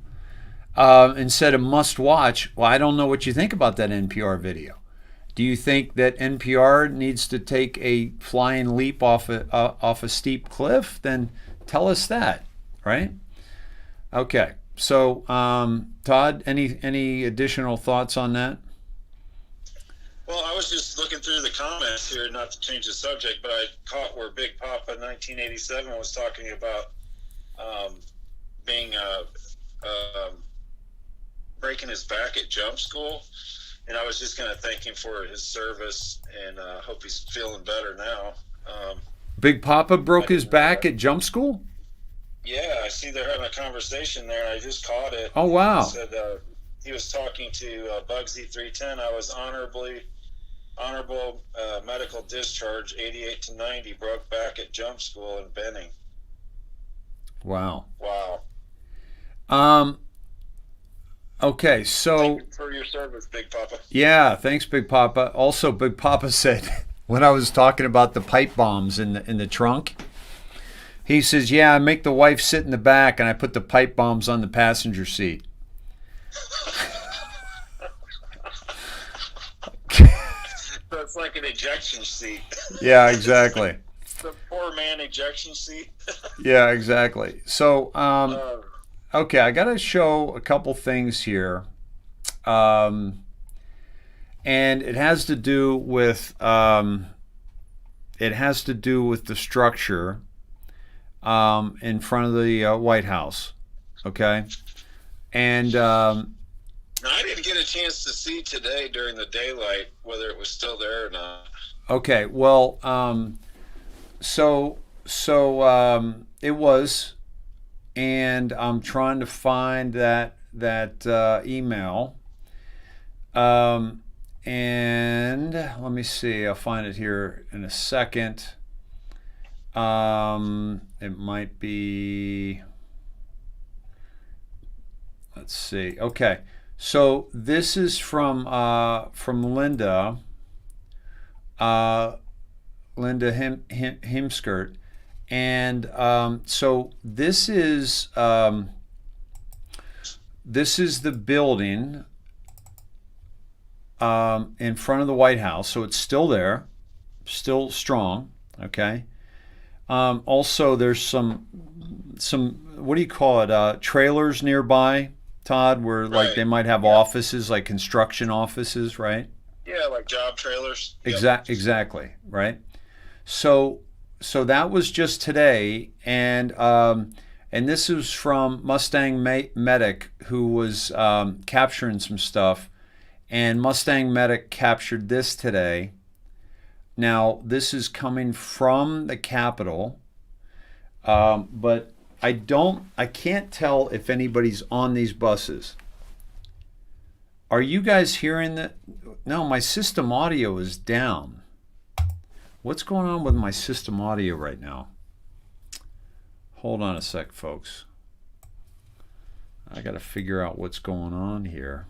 and said a must watch, well, I don't know what you think about that NPR video. Do you think that NPR needs to take a flying leap off a steep cliff? Then tell us that, right? Okay. So, Todd, any additional thoughts on that? Well, I was just looking through the comments here, not to change the subject, but I caught where Big Papa 1987 was talking about being breaking his back at jump school, and I was just going to thank him for his service, and hope he's feeling better now. Big Papa broke his back at jump school? Yeah, I see they're having a conversation there, and I just caught it. Oh, wow. He said he was talking to Bugsy 310. I was honorable medical discharge, 88 to 90, broke back at jump school in Benning. Wow. Wow. Okay, so thank you for your service, Big Papa. Yeah, thanks, Big Papa. Also, Big Papa said when I was talking about the pipe bombs in the trunk, he says, "Yeah, I make the wife sit in the back and I put the pipe bombs on the passenger seat." So it's like an ejection seat. Yeah, exactly. The poor man ejection seat. Yeah, exactly. So, okay, I got to show a couple things here, and it has to do with the structure in front of the White House. Okay, and now, I didn't get a chance to see today during the daylight whether it was still there or not. Okay, well, so it was, and I'm trying to find that email, and let me see. I'll find it here in a second. It might be. Let's see. Okay. So this is from Linda, Linda Himskirt, and so this is the building in front of the White House. So it's still there, still strong. Okay. Also, there's some what do you call it, trailers nearby, Todd, where like they might have offices, like construction offices, right? Yeah, like job trailers. Exactly, right? So that was just today, and this is from Mustang Medic, who was capturing some stuff, and Mustang Medic captured this today. Now, this is coming from the Capitol, but I can't tell if anybody's on these buses. Are you guys hearing that? No, my system audio is down. What's going on with my system audio right now? Hold on a sec, folks. I got to figure out what's going on here.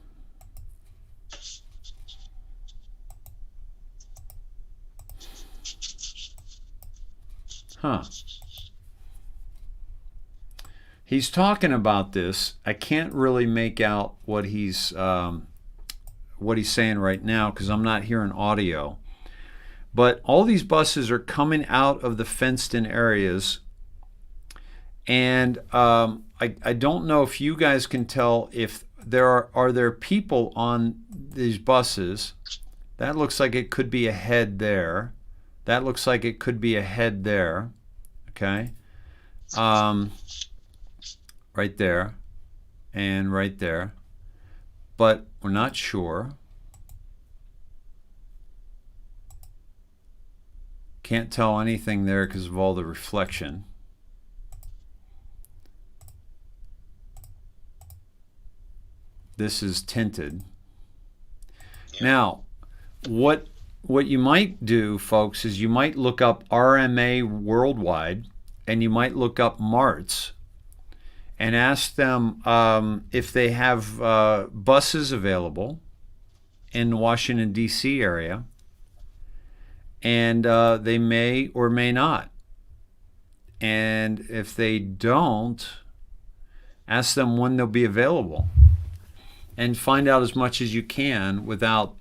Huh. He's talking about this. I can't really make out what he's saying right now because I'm not hearing audio. But all these buses are coming out of the fenced-in areas, and I don't know if you guys can tell if there are there people on these buses. That looks like it could be a head there. That looks like it could be a head there. Okay. Right there and right there. But we're not sure. Can't tell anything there because of all the reflection. This is tinted. Yeah. Now, what you might do, folks, is you might look up RMA Worldwide, and you might look up MARTS and ask them if they have buses available in the Washington, D.C. area, and they may or may not. And if they don't, ask them when they'll be available, and find out as much as you can without,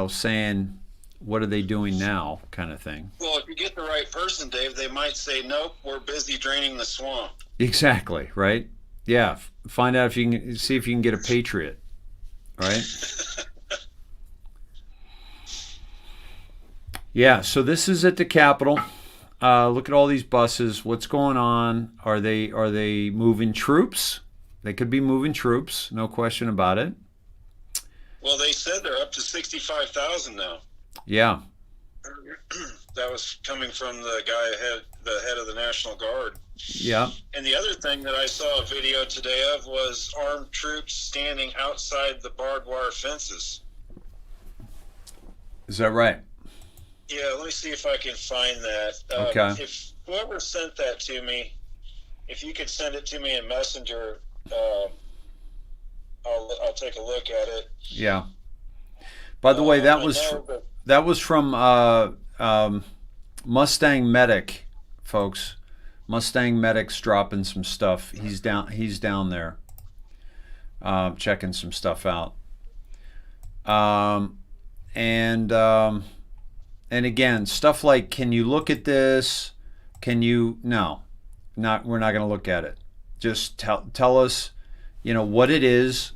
saying, what are they doing now, kind of thing. Well, if you get the right person, Dave, they might say, nope, we're busy draining the swamp. Exactly, right? Yeah, find out if you can, see if you can get a patriot, right? Yeah, so this is at the Capitol. Look at all these buses. What's going on? Are they moving troops? They could be moving troops, no question about it. Well, they said they're up to 65,000 now. Yeah. That was coming from the head of the National Guard. Yeah. And the other thing that I saw a video today of was armed troops standing outside the barbed wire fences. Is that right? Yeah, let me see if I can find that. Okay. If whoever sent that to me, if you could send it to me in Messenger, I'll take a look at it. Yeah. By the way, that was from Mustang Medic, folks. Mustang Medic's dropping some stuff. He's down there, checking some stuff out. And again, stuff like, can you look at this? Can you? No, we're not going to look at it. Just tell us, what it is,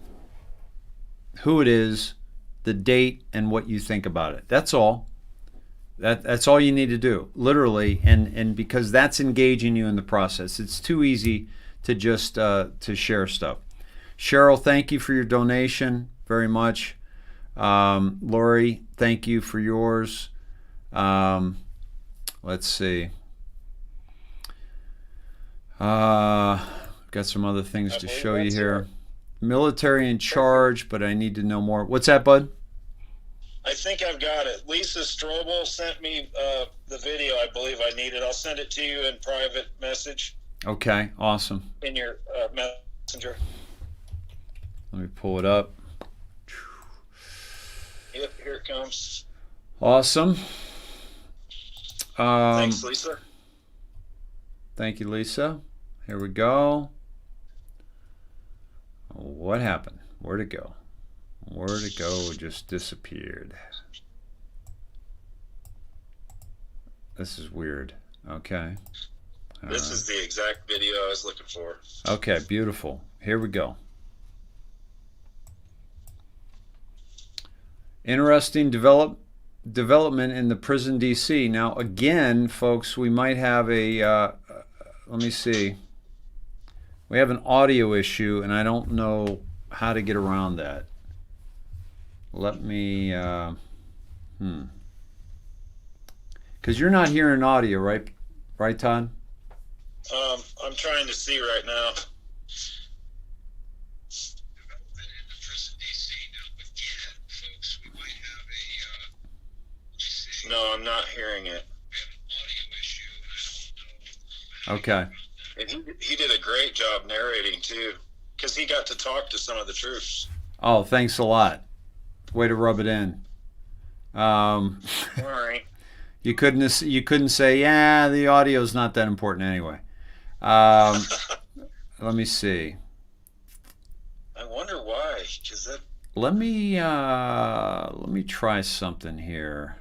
who it is, the date, and what you think about it. That's all. That's all you need to do, literally, and because that's engaging you in the process. It's too easy to just to share stuff. Cheryl, thank you for your donation very much. Lori, thank you for yours. Let's see. Got some other things to show you here. Military in charge, but I need to know more. What's that, bud? I think I've got it. Lisa Strobel sent me the video I believe I needed. I'll send it to you in private message. Okay, awesome. In your messenger. Let me pull it up. Yep, here it comes. Awesome. Thanks, Lisa. Thank you, Lisa. Here we go. What happened? Where'd it go? Where'd it go? It just disappeared. This is weird. Okay. This is the exact video I was looking for. Okay, beautiful. Here we go. Interesting development in the prison D.C. Now, again, folks, we might have a, let me see. We have an audio issue, and I don't know how to get around that. Let me, because you're not hearing audio, right? Right, Todd? I'm trying to see right now. No, I'm not hearing it. Okay. And he did a great job narrating too, because he got to talk to some of the troops. Oh, thanks a lot. Way to rub it in. All right. You couldn't say, yeah, the audio's not that important anyway. Let me see. I wonder why. Cause that... Let me try something here.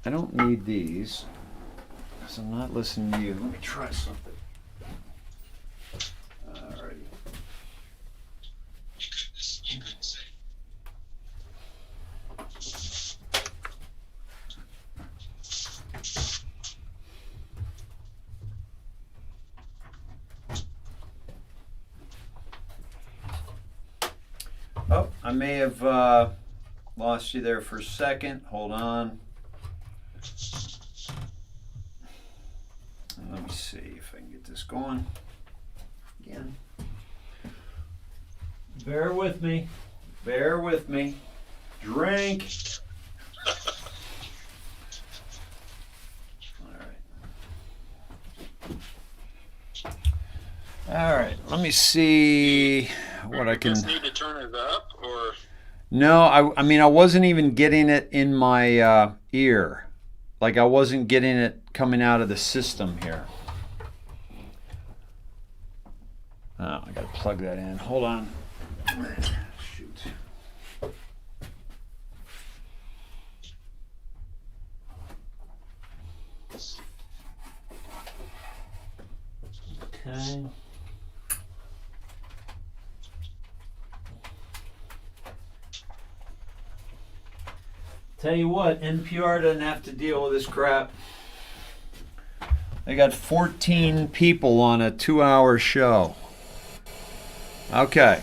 I don't need these because I'm not listening to you. Let me try something. Alrighty. You couldn't say. Oh, I may have lost you there for a second. Hold on. Let me see if I can get this going again. Bear with me. Bear with me. Drink. All right. Let me see what I can. You just need to turn it up, or No, I mean I wasn't even getting it in my ear. Like I wasn't getting it coming out of the system here. Oh, I gotta plug that in. Hold on. Shoot. Okay. Tell you what, NPR doesn't have to deal with this crap. They got 14 people on a 2-hour show. Okay.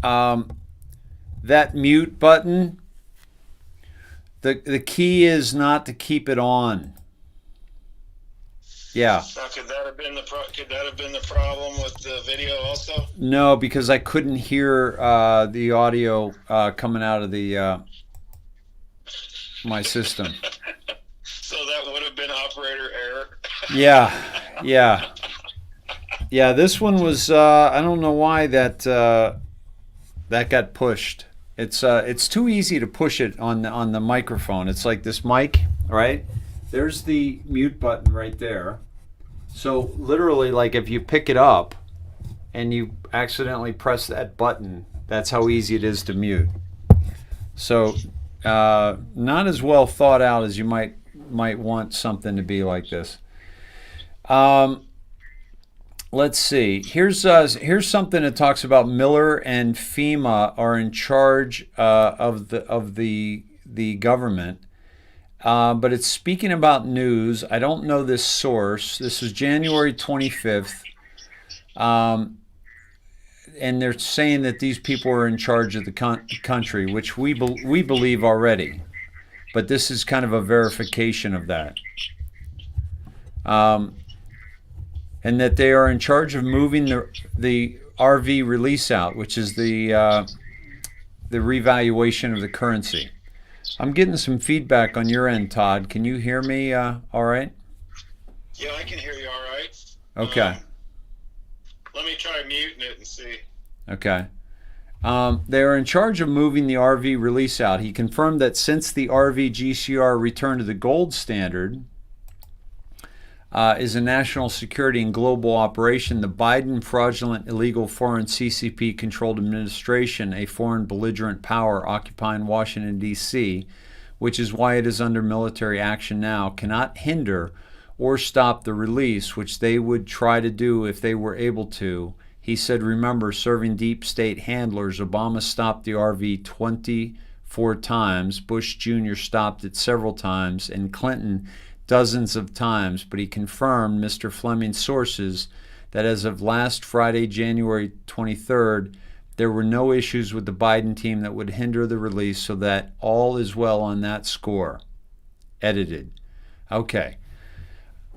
that mute button, the key is not to keep it on. Yeah. Now, could that have been the problem with the video also? No, because I couldn't hear the audio coming out of the my system. So that would have been operator error. Yeah. This one was I don't know why that got pushed. It's too easy to push it on the microphone. It's like this mic, right? There's the mute button right there. So literally, like if you pick it up and you accidentally press that button, that's how easy it is to mute. So not as well thought out as you might want something to be like this. Let's see. Here's something that talks about Miller and FEMA are in charge of the government. But it's speaking about news. I don't know this source. This is January 25th. And they're saying that these people are in charge of the country, which we believe already. But this is kind of a verification of that. And that they are in charge of moving the RV release out, which is the revaluation of the currency. I'm getting some feedback on your end, Todd. Can you hear me all right? Yeah, I can hear you all right. Okay. Let me try muting it and see. Okay. They are in charge of moving the RV release out. He confirmed that since the RV GCR returned to the gold standard is a national security and global operation, the Biden fraudulent illegal foreign CCP-controlled administration, a foreign belligerent power occupying Washington, D.C., which is why it is under military action now, cannot hinder or stop the release, which they would try to do if they were able to. He said, remember, serving deep state handlers, Obama stopped the RV 24 times, Bush Jr. stopped it several times, and Clinton dozens of times, but he confirmed Mr. Fleming's sources that as of last Friday, January 23rd, there were no issues with the Biden team that would hinder the release, so that all is well on that score. Edited. Okay.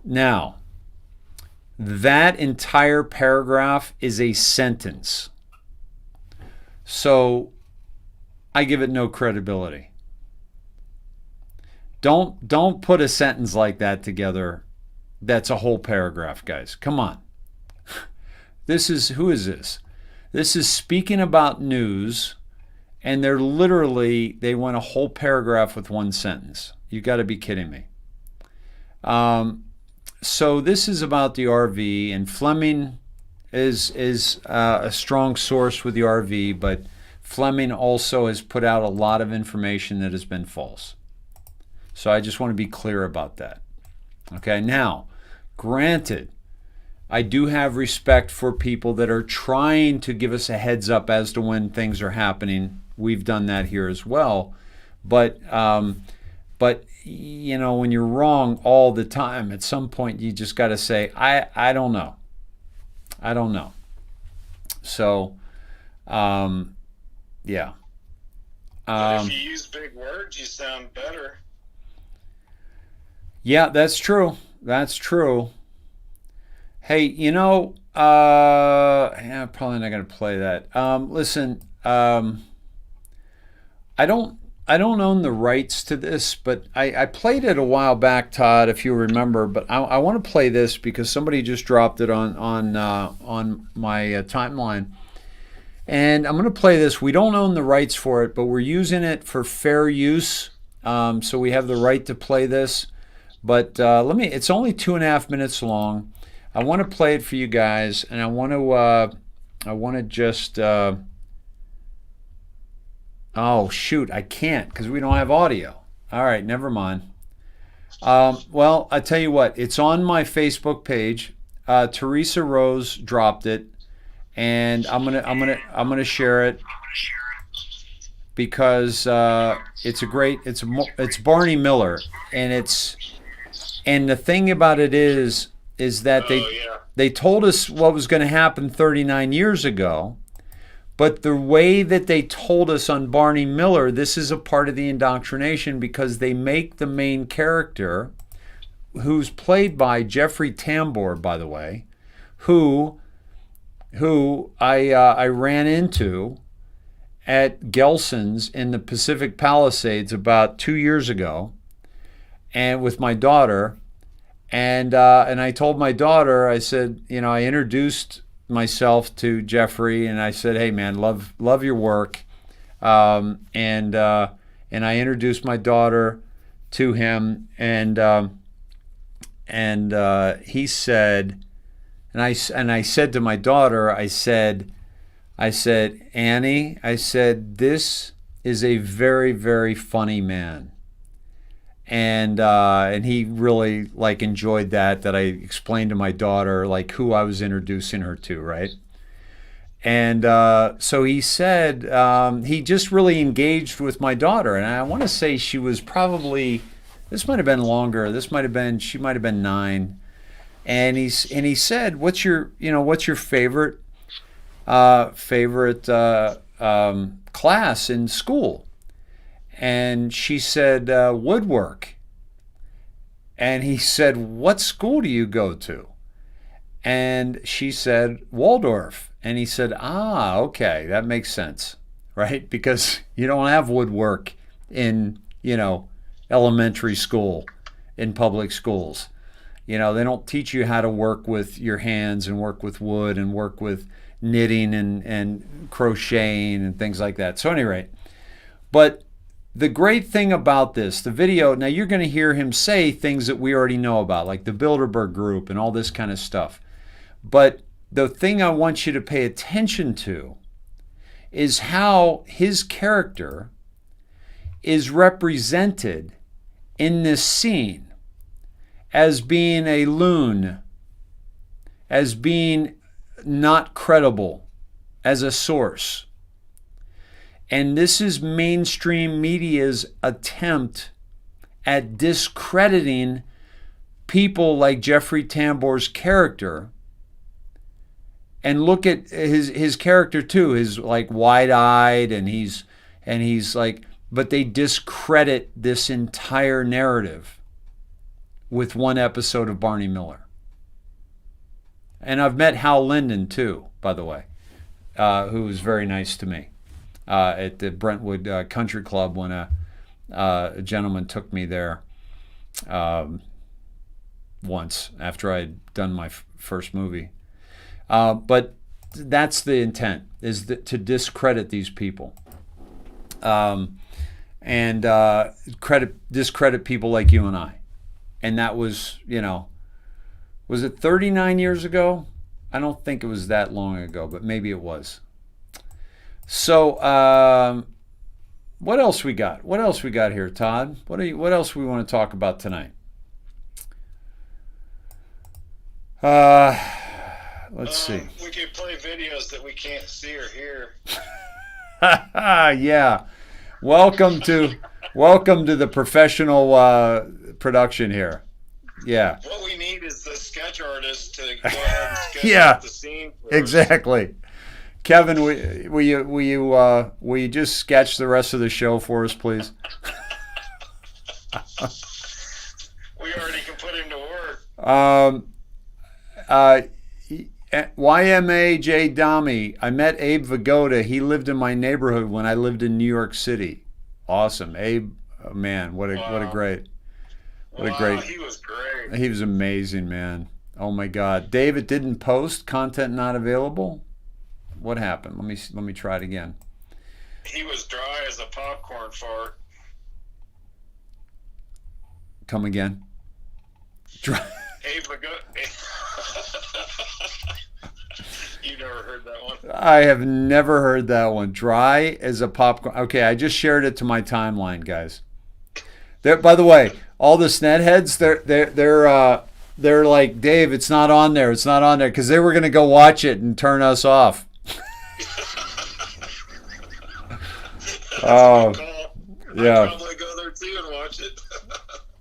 Now, that entire paragraph is a sentence. So I give it no credibility. Don't put a sentence like that together. That's a whole paragraph, guys. Come on. Who is this? This is speaking about news, and they went a whole paragraph with one sentence. You got to be kidding me. So this is about the RV, and Fleming is a strong source with the RV, but Fleming also has put out a lot of information that has been false. So I just want to be clear about that. Okay, now, granted, I do have respect for people that are trying to give us a heads up as to when things are happening. We've done that here as well. But you know, when you're wrong all the time, at some point you just got to say, I don't know. I don't know. So, yeah. But if you use big words, you sound better. Yeah, that's true. That's true. Hey, you know, yeah, probably not going to play that. Listen, I don't own the rights to this, but I played it a while back, Todd, if you remember. But I want to play this because somebody just dropped it on my timeline, and I'm going to play this. We don't own the rights for it, but we're using it for fair use, so we have the right to play this. But it's only 2.5 minutes long. I want to play it for you guys, and I want to just. Oh shoot, I can't because we don't have audio. All right, never mind. Well, I tell you what, it's on my Facebook page. Teresa Rose dropped it, and I'm gonna share it because it's Barney Miller, and the thing about it is that they told us what was going to happen 39 years ago, But the way that they told us on Barney Miller, this is a part of the indoctrination, because they make the main character, who's played by Jeffrey Tambor, by the way, who I ran into at Gelson's in the Pacific Palisades about 2 years ago, and with my daughter, and I told my daughter, I said, I introduced myself to Jeffrey, and I said, hey man, love your work, and I introduced my daughter to him, and he said, and I said to my daughter, I said, Annie, I said, this is a very, very funny man. And he really enjoyed that I explained to my daughter who I was introducing her to, right? And so he said he just really engaged with my daughter, and I want to say she was probably, this might have been longer. She might have been 9, and he said, "What's your favorite class in school?" And she said, woodwork. And he said, what school do you go to? And she said, Waldorf. And he said, okay, that makes sense, right? Because you don't have woodwork in, elementary school, in public schools. They don't teach you how to work with your hands and work with wood and work with knitting and crocheting and things like that. So at any rate, but the great thing about this, the video, now you're going to hear him say things that we already know about, like the Bilderberg Group and all this kind of stuff. But the thing I want you to pay attention to is how his character is represented in this scene as being a loon, as being not credible as a source. And this is mainstream media's attempt at discrediting people like Jeffrey Tambor's character. And look at his character too. He's wide-eyed, and he's but they discredit this entire narrative with one episode of Barney Miller. And I've met Hal Linden too, by the way, who was very nice to me. At the Brentwood Country Club when a gentleman took me there once after I'd done my first movie. But that's the intent, is to discredit these people, and discredit people like you and I. And that was, was it 39 years ago? I don't think it was that long ago, but maybe it was. So, what else we got? What else we got here, Todd? What else we want to talk about tonight? Let's see. We could play videos that we can't see or hear. Yeah. Welcome to the professional production here. Yeah. What we need is the sketch artist to go ahead and sketch out the scene for exactly. Kevin, will you just sketch the rest of the show for us, please? We already can put him to work. YMA J. Dami, I met Abe Vigoda. He lived in my neighborhood when I lived in New York City. Awesome. Abe, oh man, what a great. He was great. He was amazing, man. Oh my God. David didn't post, content not available. What happened? Let me try it again. He was dry as a popcorn fart. Come again. Dry. Abe You never heard that one? I have never heard that one. Dry as a popcorn. Okay, I just shared it to my timeline, guys. By the way, all the snetheads, they're like, Dave, it's not on there. It's not on there, because they were going to go watch it and turn us off. Oh, yeah. I'll probably go there too and watch it.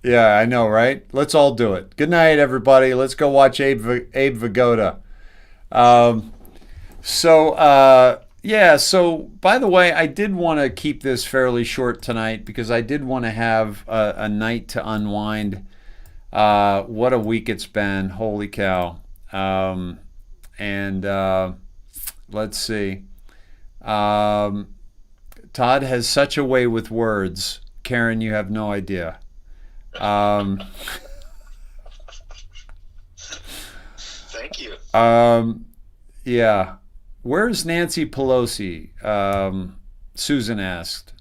Yeah, I know, right? Let's all do it. Good night, everybody. Let's go watch Abe Vigoda. Yeah, so by the way, I did want to keep this fairly short tonight because I did want to have a night to unwind. What a week it's been. Holy cow. And let's see. Todd has such a way with words. Karen, you have no idea. Thank you. Yeah. Where's Nancy Pelosi? Susan asked.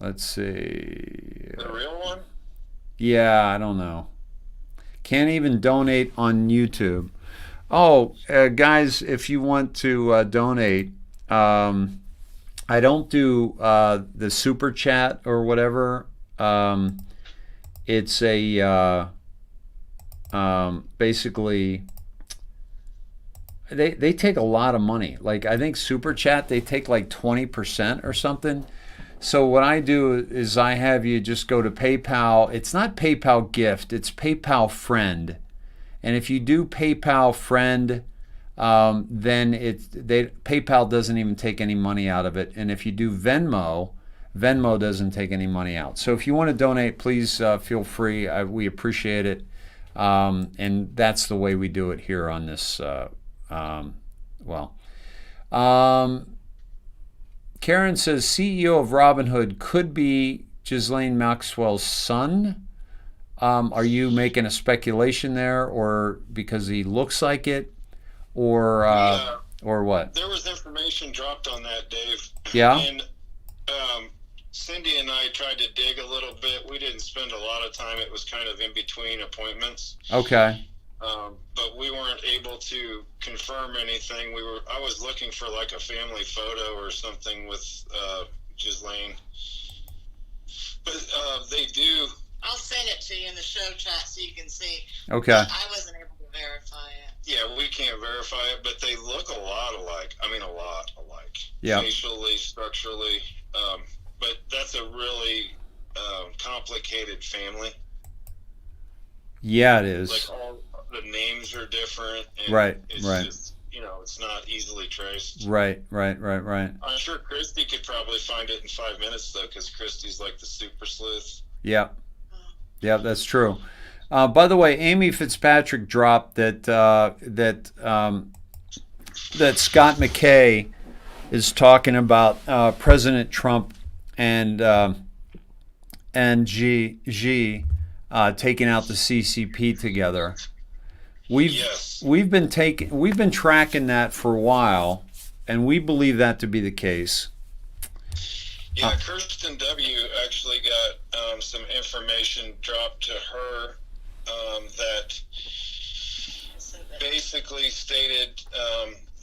Let's see. The real one? Yeah, I don't know. Can't even donate on YouTube. Oh, guys, if you want to donate, I don't do the super chat or whatever. It's a basically they take a lot of money. Like I think super chat they take like 20% or something. So what I do is I have you just go to PayPal. It's not PayPal gift, it's PayPal friend. And if you do PayPal friend, then PayPal doesn't even take any money out of it. And if you do Venmo, Venmo doesn't take any money out. So if you want to donate, please feel free. We appreciate it. And that's the way we do it here on this. Karen says CEO of Robinhood could be Ghislaine Maxwell's son. Are you making a speculation there, or because he looks like it, or what? There was information dropped on that, Dave. Yeah. And Cindy and I tried to dig a little bit. We didn't spend a lot of time. It was kind of in between appointments. Okay. But we weren't able to confirm anything. I was looking for like a family photo or something with Ghislaine. But they do. I'll send it to you in the show chat so you can see. Okay. I wasn't able to verify it. Yeah, we can't verify it, but they look a lot alike. I mean, a lot alike. Yeah. Facially, structurally. But that's a really complicated family. Yeah, it is. Like all the names are different. And right. It's right. Just, it's not easily traced. Right. I'm sure Christy could probably find it in 5 minutes, though, because Christy's like the super sleuth. Yeah. Yeah, that's true. By the way, Amy Fitzpatrick dropped that Scott McKay is talking about President Trump and Xi taking out the CCP together. We've been tracking that for a while, and we believe that to be the case. Yeah, Kirsten W. actually got some information dropped to her that basically stated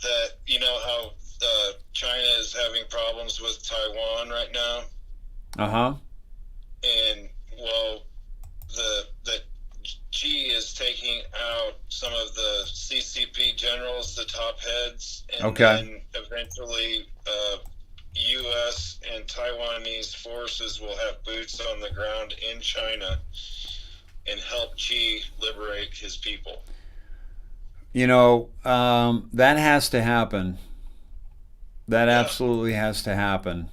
that how China is having problems with Taiwan right now. And that Xi is taking out some of the CCP generals, the top heads, and then eventually U.S. and Taiwanese forces will have boots on the ground in China and help Xi liberate his people. That has to happen. That absolutely has to happen.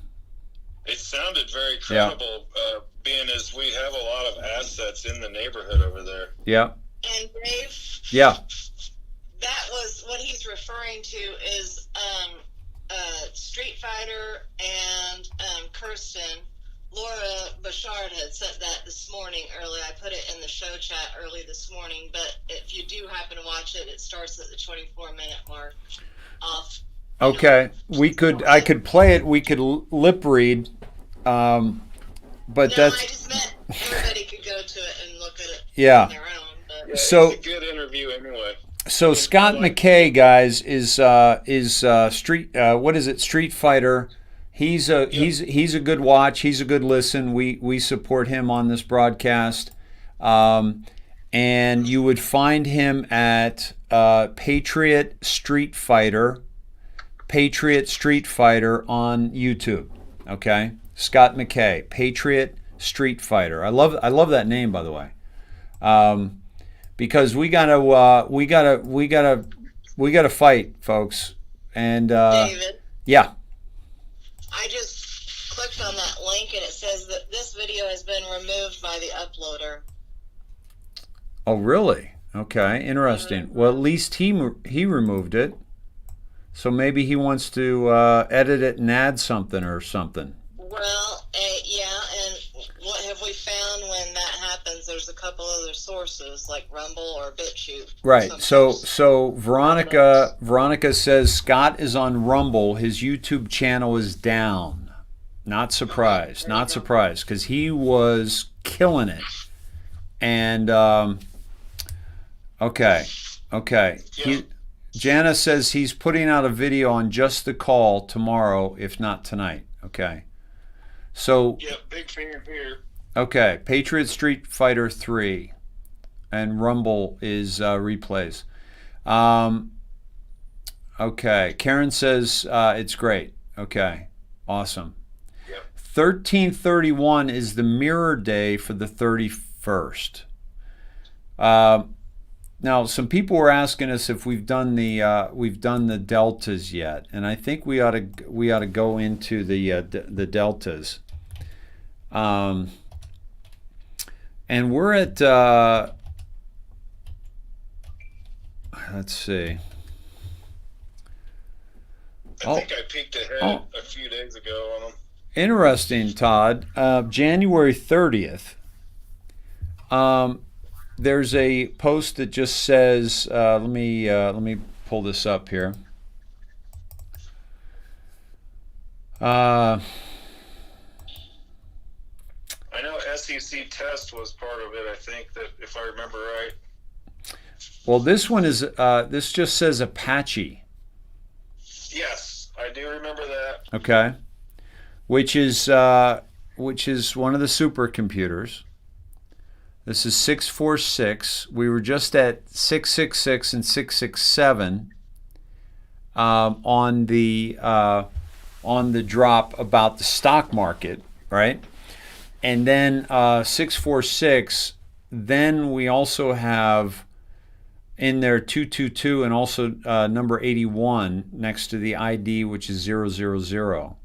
It sounded very credible, being as we have a lot of assets in the neighborhood over there. Yeah. And Dave? Yeah. That was what he's referring to is Street Fighter and Kirsten. Laura Bouchard had said that this morning early. I put it in the show chat early this morning, but if you do happen to watch it, it starts at the 24-minute mark off. Okay, I could play it. We could lip read, but I that's. just meant everybody could go to it and look at it Yeah. on their own. But. Yeah, So it's a good interview anyway. So Scott McKay, guys, is Street Fighter. He's a good watch. He's a good listen. We support him on this broadcast, and you would find him at Patriot Street Fighter on YouTube. Okay, Scott McKay, Patriot Street Fighter. I love that name, by the way, because we gotta we got to fight, folks. And David, yeah. I just clicked on that link and it says that this video has been removed by the uploader. Oh, really? Okay, interesting. Well, at least he removed it. So maybe he wants to edit it and add something or something. Well, yeah, and what have we found when that happens? There's a couple other sources like Rumble or BitChute. Right. Sometimes. So Veronica says Scott is on Rumble. His YouTube channel is down. Not surprised. Not surprised because he was killing it. And okay. Yeah. Jana says he's putting out a video on just the call tomorrow, if not tonight. Okay. So Yeah, big fan here. okay, Patriot Street Fighter 3 and Rumble is replays. Okay, Karen says it's great. Okay, awesome. Yep. 1331 is the mirror day for the 31st. Now, some people were asking us if we've done the deltas yet, and I think we ought to go into the deltas. And we're at let's see. I think I peeked ahead a few days ago on them. Interesting, Todd. January 30th. There's a post that just says, let me pull this up here. I know SEC test was part of it. I think that if I remember right. Well, this one is this just says Apache. Yes, I do remember that. Okay, which is one of the supercomputers. This is 646. We were just at 666 and 667 on the drop about the stock market, right? And then 646. Then we also have in there 222 and also number 81 next to the ID, which is 000.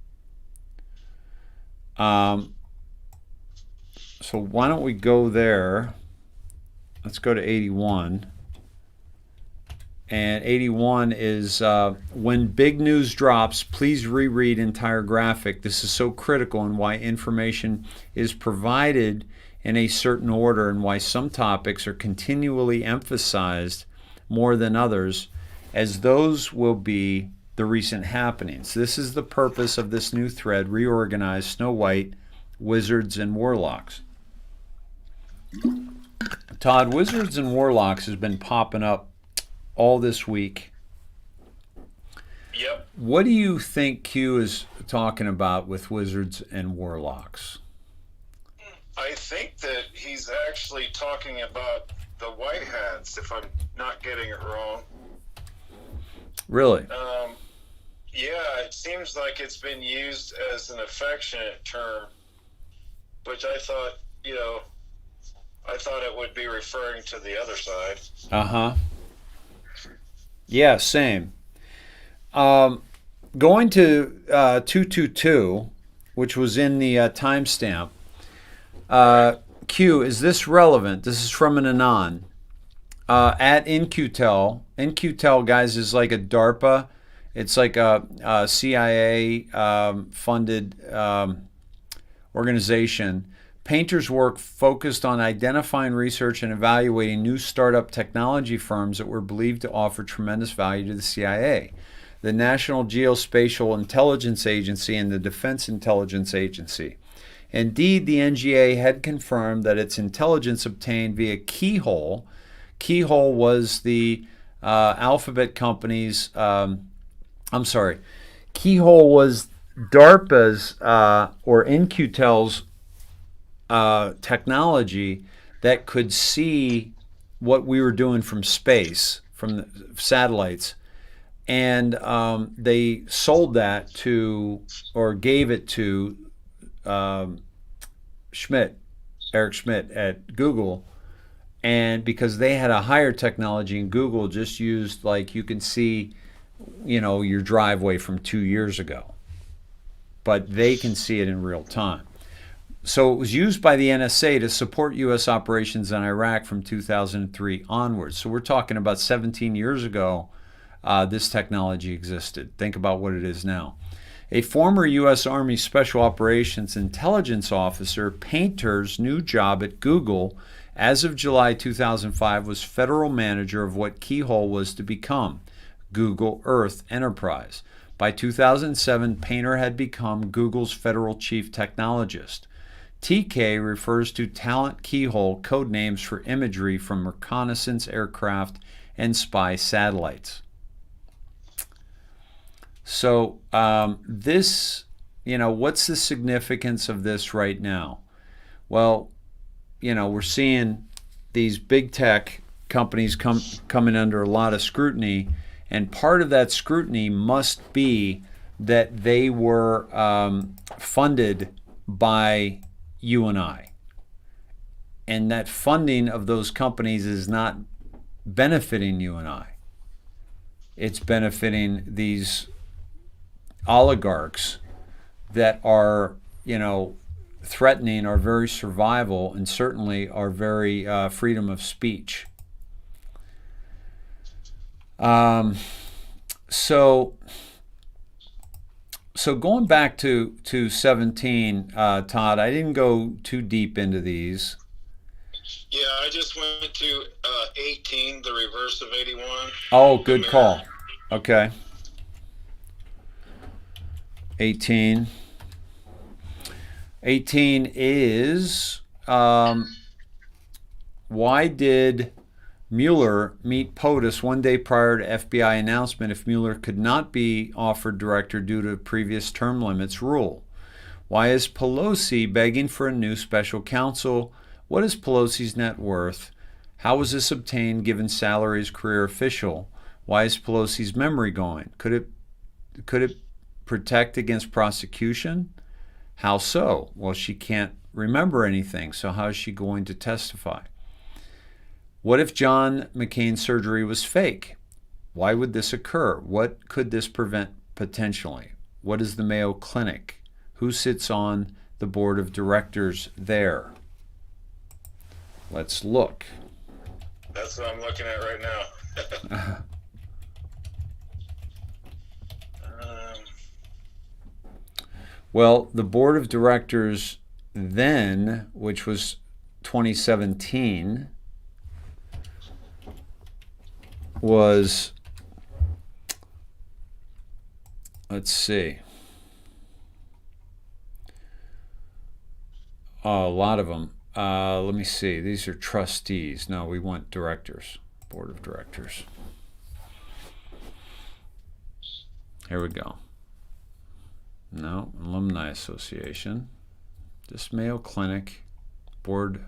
So why don't we go there? Let's go to 81. And 81 is when big news drops, please reread entire graphic. This is so critical and why information is provided in a certain order and why some topics are continually emphasized more than others, as those will be the recent happenings. This is the purpose of this new thread, Reorganize Snow White, Wizards, and Warlocks. Todd, Wizards and Warlocks has been popping up all this week. Yep. What do you think Q is talking about with Wizards and Warlocks? I think that he's actually talking about the White Hats, if I'm not getting it wrong. Really? Yeah, it seems like it's been used as an affectionate term, which I thought, it would be referring to the other side. Uh-huh. Yeah, same. Going to 222, which was in the timestamp. Q, is this relevant? This is from an Anon. At InQtel. InQtel, guys, is like a DARPA. It's like a CIA funded organization. Painter's work focused on identifying, research, and evaluating new startup technology firms that were believed to offer tremendous value to the CIA, the National Geospatial Intelligence Agency, and the Defense Intelligence Agency. Indeed, the NGA had confirmed that its intelligence obtained via Keyhole. Keyhole was the Alphabet company's, Keyhole was DARPA's or InQtel's technology that could see what we were doing from space, from the satellites. And they sold that to, or gave it to Eric Schmidt at Google. And because they had a higher technology, and Google just used, like, you can see, your driveway from 2 years ago, but they can see it in real time. So it was used by the NSA to support U.S. operations in Iraq from 2003 onwards. So we're talking about 17 years ago, this technology existed. Think about what it is now. A former U.S. Army Special Operations Intelligence Officer, Painter's new job at Google as of July 2005 was federal manager of what Keyhole was to become, Google Earth Enterprise. By 2007, Painter had become Google's federal chief technologist. TK refers to Talent Keyhole, code names for imagery from reconnaissance aircraft and spy satellites. So this, what's the significance of this right now? Well, we're seeing these big tech companies coming under a lot of scrutiny, and part of that scrutiny must be that they were funded by you and I. And that funding of those companies is not benefiting you and I. It's benefiting these oligarchs that are, threatening our very survival and certainly our very freedom of speech. So going back to 17, Todd, I didn't go too deep into these. Yeah, I just went to 18, the reverse of 81. Oh, good call. Okay. 18. 18 is, why did Mueller meet POTUS one day prior to FBI announcement if Mueller could not be offered director due to previous term limits rule? Why is Pelosi begging for a new special counsel? What is Pelosi's net worth? How was this obtained given salary as career official? Why is Pelosi's memory going? Could it protect against prosecution? How so? Well, she can't remember anything, so how is she going to testify? What if John McCain's surgery was fake? Why would this occur? What could this prevent potentially? What is the Mayo Clinic? Who sits on the board of directors there? Let's look. That's what I'm looking at right now. Well, the board of directors then, which was 2017, was, let's see, a lot of them. Let me see. These are trustees. No, we want directors, board of directors. Here we go. No, Alumni Association. Just Mayo Clinic, board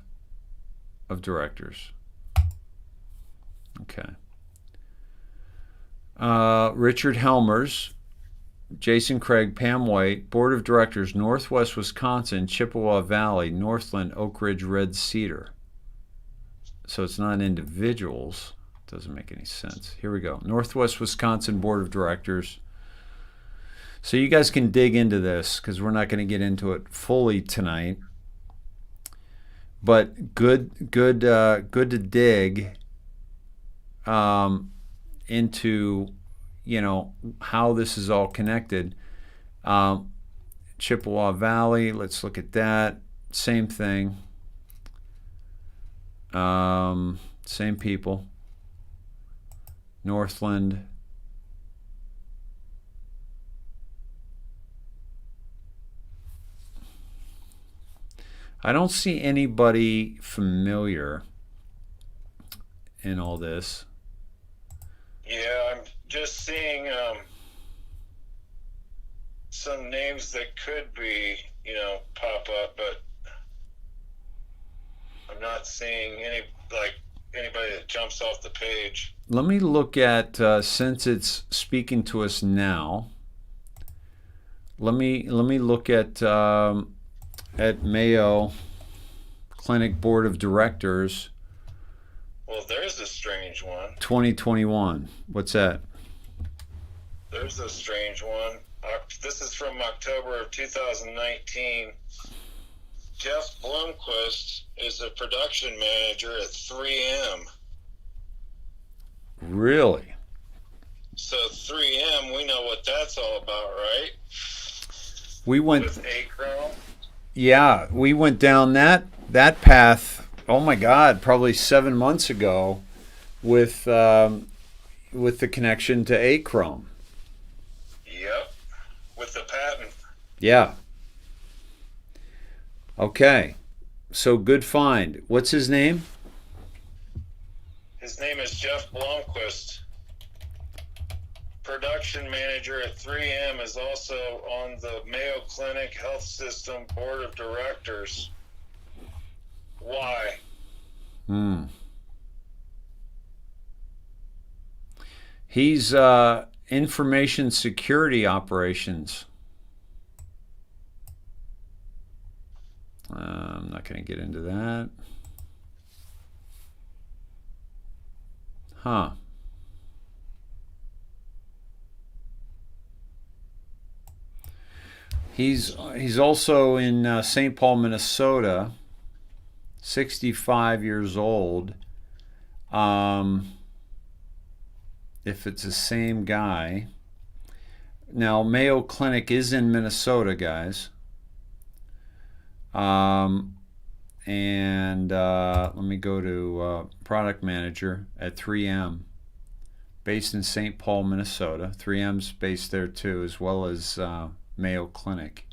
of directors. Okay. Richard Helmers, Jason Craig, Pam White, board of directors, Northwest Wisconsin, Chippewa Valley, Northland, Oak Ridge, Red Cedar. So it's not individuals. Doesn't make any sense. Here we go. Northwest Wisconsin board of directors. So you guys can dig into this because we're not going to get into it fully tonight. But good to dig into, how this is all connected. Chippewa Valley, let's look at that. Same thing. Same people. Northland. I don't see anybody familiar in all this. Yeah, I'm just seeing some names that could be, pop up, but I'm not seeing anybody that jumps off the page. Let me look at, since it's speaking to us now, let me look at Mayo Clinic Board of Directors. Well, there's a strange one. 2021. What's that? There's a strange one. This is from October of 2019. Jeff Blomquist is a production manager at 3M. Really? So 3M, we know what that's all about, right? We went with Achrome. Yeah, we went down that path. Oh my God, probably 7 months ago, with the connection to Achrome. Yep, with the patent. Yeah. Okay, so good find. What's his name? His name is Jeff Blomquist. Production manager at 3M, is also on the Mayo Clinic Health System Board of Directors. Why? He's information security operations. I'm not going to get into that. Huh. He's also in St. Paul, Minnesota. 65 years old. If it's the same guy. Now, Mayo Clinic is in Minnesota, guys. And let me go to product manager at 3M, based in St. Paul, Minnesota. 3M's based there too, as well as Mayo Clinic.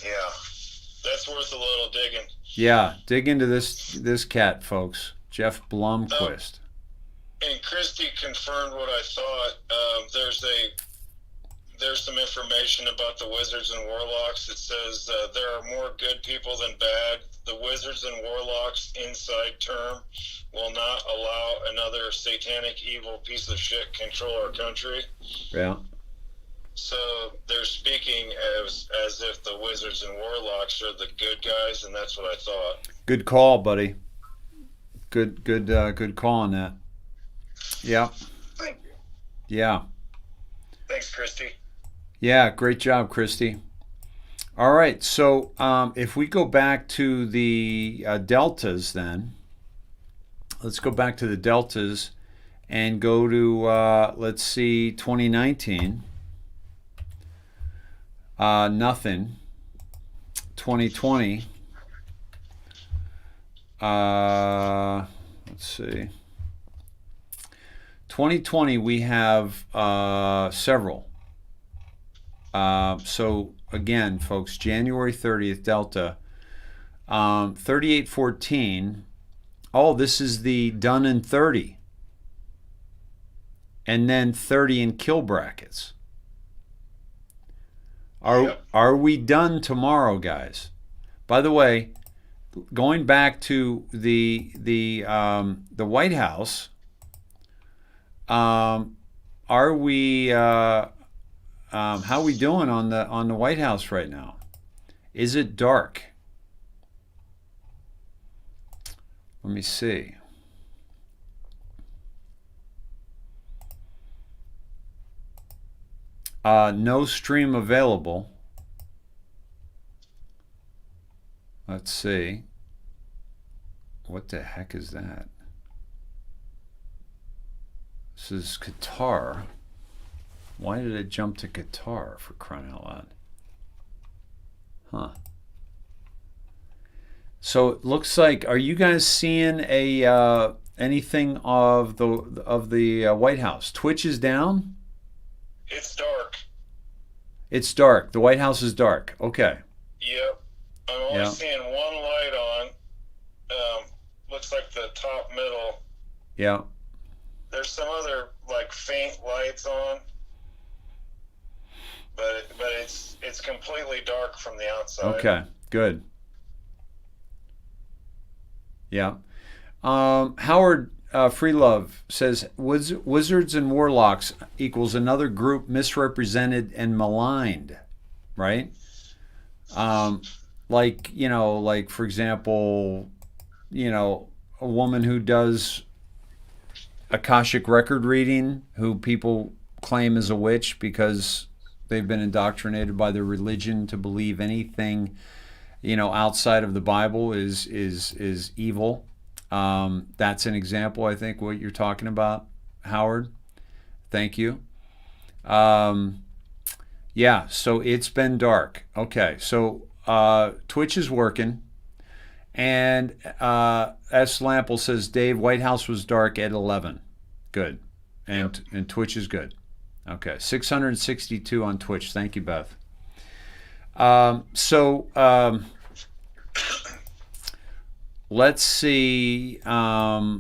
Yeah, that's worth a little digging. Yeah, dig into this cat, folks. Jeff Blomquist. And Christy confirmed what I thought. There's some information about the wizards and warlocks. It says there are more good people than bad. The wizards and warlocks, inside term, will not allow another satanic evil piece of shit control our country. Yeah. So they're speaking as if the wizards and warlocks are the good guys, and that's what I thought. Good call, buddy. Good call on that. Yeah. Thank you. Yeah. Thanks, Christy. Yeah, great job, Christy. All right, so if we go back to the deltas then, let's go back to the deltas and go to, let's see, 2019. Nothing. 2020. Let's see. 2020, we have several. So again, folks, January 30th, Delta, 3814. Oh, this is the done in 30. And then 30 in kill brackets. Are we done tomorrow, guys? By the way, going back to the White House, are we how are we doing on the White House right now? Is it dark? Let me see. No stream available. Let's see. What the heck is that? This is Qatar. Why did it jump to Qatar, for crying out loud? Huh. So it looks like, are you guys seeing a anything of the White House? Twitch is down? It's dark. It's dark. The White House is dark. Okay. Yep. I'm only seeing one light on. Looks like the top middle. Yeah. There's some other like faint lights on, but it's completely dark from the outside. Okay. Good. Yeah. Howard Freelove says wizards and warlocks equals another group misrepresented and maligned, right? like, like for example, a woman who does Akashic record reading, who people claim is a witch because they've been indoctrinated by their religion to believe anything, outside of the Bible is evil. That's an example, I think, what you're talking about, Howard. Thank you. Yeah, so it's been dark. Okay, so Twitch is working. And S. Lample says, Dave, White House was dark at 11. Good. And Twitch is good. Okay, 662 on Twitch. Thank you, Beth. Let's see. Yeah,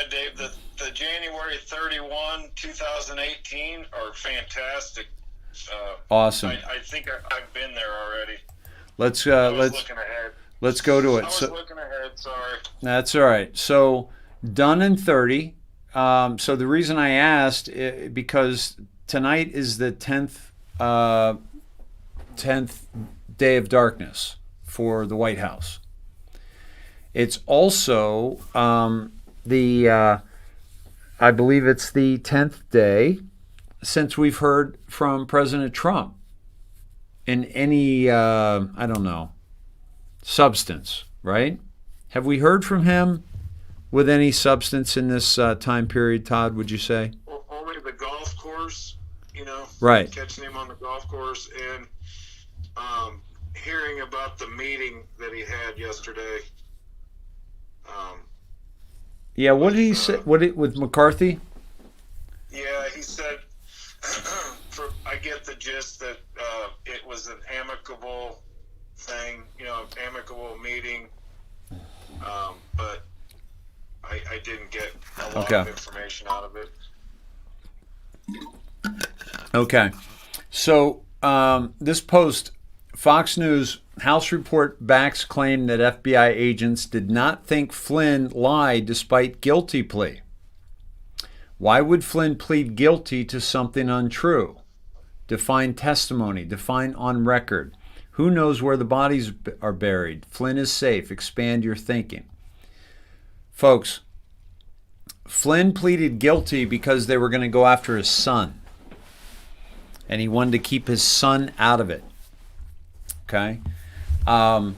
Dave, the January 31, 2018 are fantastic. Awesome. I think I've been there already. Let's looking ahead. Let's go to it. I was looking ahead, sorry. That's all right. So done in 30. So the reason I asked, because tonight is the 10th day of darkness for the White House. It's also I believe it's the 10th day since we've heard from President Trump in any, substance, right? Have we heard from him with any substance in this time period, Todd, would you say? Well, only the golf course, right. Catching him on the golf course and hearing about the meeting that he had yesterday. Yeah, what did he say? With McCarthy? Yeah, he said, I get the gist that it was an amicable thing, amicable meeting, but I didn't get a lot of information out of it. Okay. So this post, Fox News, House report backs claim that FBI agents did not think Flynn lied despite guilty plea. Why would Flynn plead guilty to something untrue? Define testimony. Define on record. Who knows where the bodies are buried? Flynn is safe. Expand your thinking. Folks, Flynn pleaded guilty because they were going to go after his son. And he wanted to keep his son out of it. Okay? And,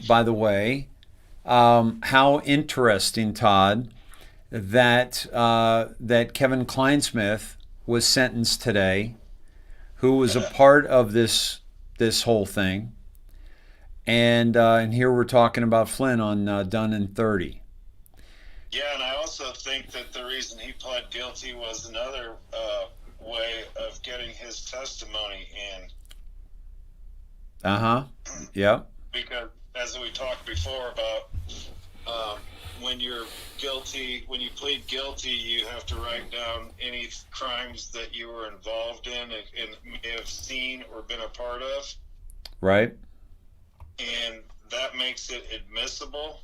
by the way, how interesting, Todd, that Kevin Kleinsmith was sentenced today, who was a part of this whole thing. And here we're talking about Flynn on Done in 30. Yeah, and I also think that the reason he pled guilty was another way of getting his testimony in. Yep. Because as we talked before about when you're guilty, when you plead guilty, you have to write down any crimes that you were involved in and may have seen or been a part of. Right. And that makes it admissible.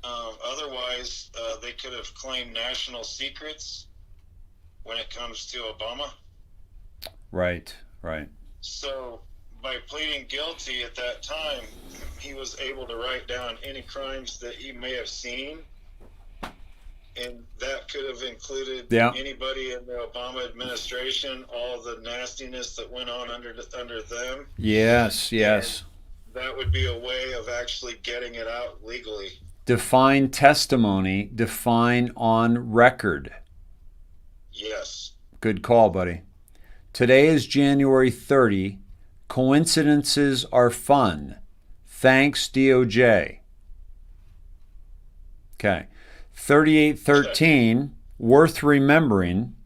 Otherwise, they could have claimed national secrets when it comes to Obama. Right. So by pleading guilty at that time, he was able to write down any crimes that he may have seen, and that could have included anybody in the Obama administration, all the nastiness that went on under them. Yes. And that would be a way of actually getting it out legally. Define testimony. Define on record. Yes. Good call, buddy. Today is January 30. Coincidences are fun. Thanks, DOJ. Okay. 3813, worth remembering.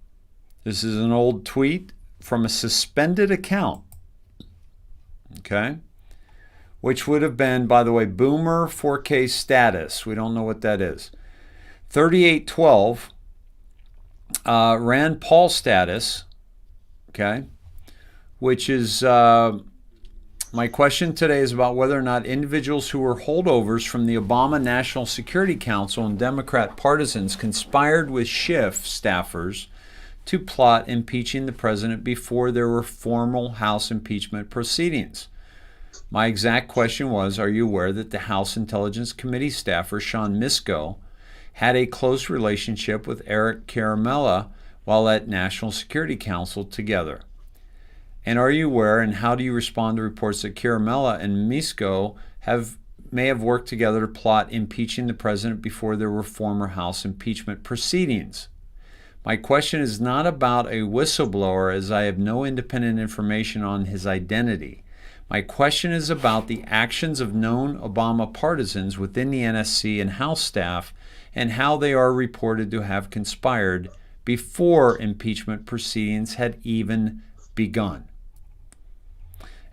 This is an old tweet from a suspended account. Okay. Which would have been, by the way, Boomer 4K status. We don't know what that is. 3812, Rand Paul status. Okay. Which is, my question today is about whether or not individuals who were holdovers from the Obama National Security Council and Democrat partisans conspired with Schiff staffers to plot impeaching the president before there were formal House impeachment proceedings. My exact question was, are you aware that the House Intelligence Committee staffer Sean Misko had a close relationship with Eric Caramella while at National Security Council together? And are you aware, and how do you respond to reports that Caramella and Misko may have worked together to plot impeaching the president before there were former House impeachment proceedings? My question is not about a whistleblower, as I have no independent information on his identity. My question is about the actions of known Obama partisans within the NSC and House staff and how they are reported to have conspired before impeachment proceedings had even begun.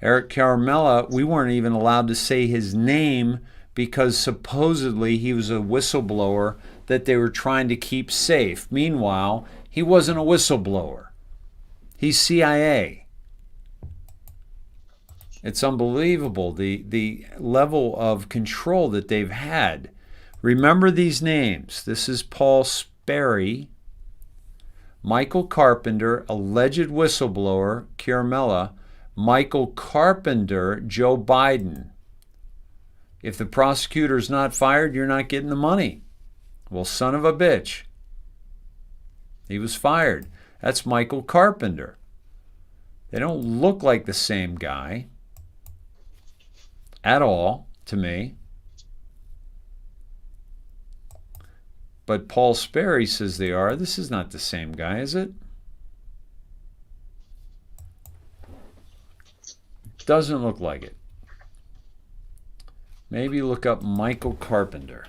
Eric Caramella, we weren't even allowed to say his name because supposedly he was a whistleblower that they were trying to keep safe. Meanwhile, he wasn't a whistleblower. He's CIA. It's unbelievable, the level of control that they've had. Remember these names. This is Paul Sperry, Michael Carpenter, alleged whistleblower, Caramella, Michael Carpenter, Joe Biden. If the prosecutor's not fired, you're not getting the money. Well, son of a bitch. He was fired. That's Michael Carpenter. They don't look like the same guy at all to me. But Paul Sperry says they are. This is not the same guy, is it? Doesn't look like it. Maybe look up Michael Carpenter.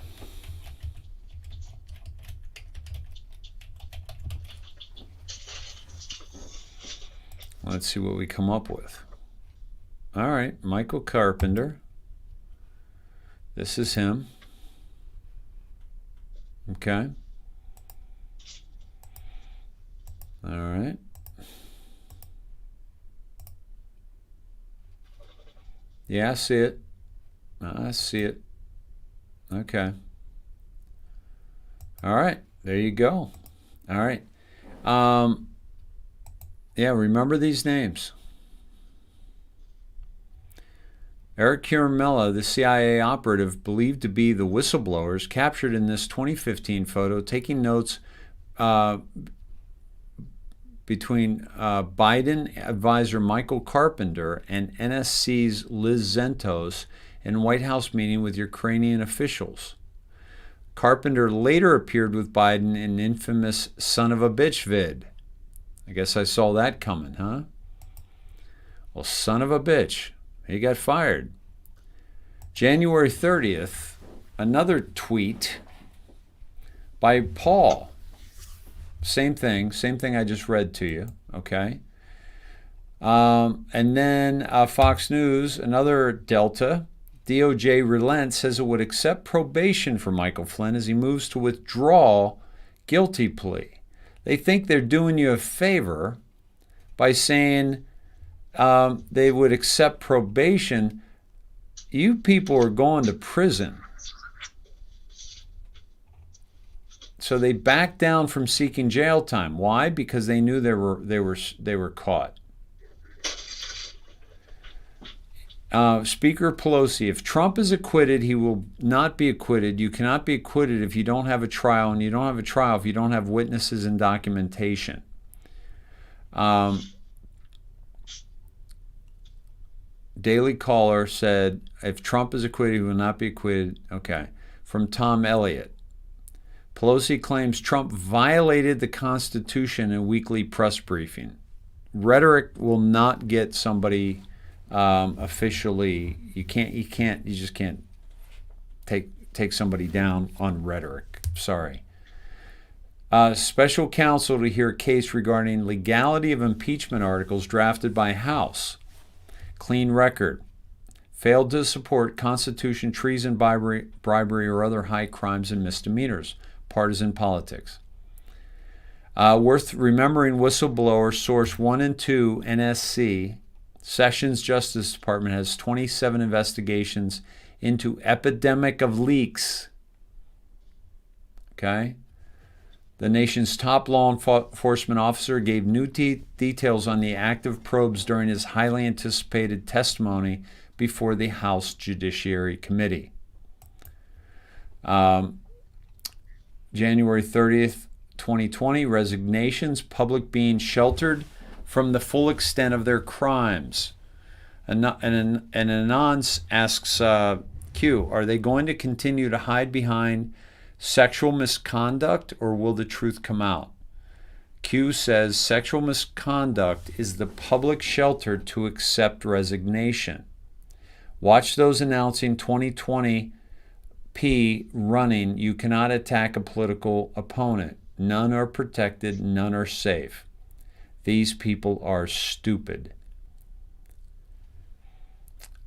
Let's see what we come up with. All right, Michael Carpenter. This is him. Okay. All right. Yeah, I see it. I see it. Okay. All right. There you go. All right. Yeah, remember these names. Eric Caramella, the CIA operative believed to be the whistleblowers, captured in this 2015 photo, taking notes between Biden advisor Michael Carpenter and NSC's Liz Zentos in White House meeting with Ukrainian officials. Carpenter later appeared with Biden in infamous son of a bitch vid. I guess I saw that coming, huh? Well, son of a bitch. He got fired. January 30th, another tweet by Paul. Same thing I just read to you, okay? And then Fox News, another Delta. DOJ relents, says it would accept probation for Michael Flynn as he moves to withdraw guilty plea. They think they're doing you a favor by saying they would accept probation. You people are going to prison. So they backed down from seeking jail time. Why? Because they knew they were caught. Speaker Pelosi, if Trump is acquitted, he will not be acquitted. You cannot be acquitted if you don't have a trial, and you don't have a trial if you don't have witnesses and documentation. Daily Caller said, if Trump is acquitted, he will not be acquitted. Okay. From Tom Elliott. Pelosi claims Trump violated the Constitution in a weekly press briefing. Rhetoric will not get somebody officially. You just can't take somebody down on rhetoric. Sorry. Special counsel to hear a case regarding legality of impeachment articles drafted by House. Clean record. Failed to support Constitution, treason, bribery, or other high crimes and misdemeanors. Partisan politics. Worth remembering, whistleblower source 1 and 2, NSC, Sessions Justice Department has 27 investigations into epidemic of leaks. Okay? The nation's top law enforcement officer gave new details on the active probes during his highly anticipated testimony before the House Judiciary Committee. January 30th, 2020, resignations, public being sheltered from the full extent of their crimes. And Anons asks Q, are they going to continue to hide behind sexual misconduct, or will the truth come out? Q says sexual misconduct is the public shelter to accept resignation. Watch those announcing 2020 P running. You cannot attack a political opponent. None are protected, none are safe. These people are stupid.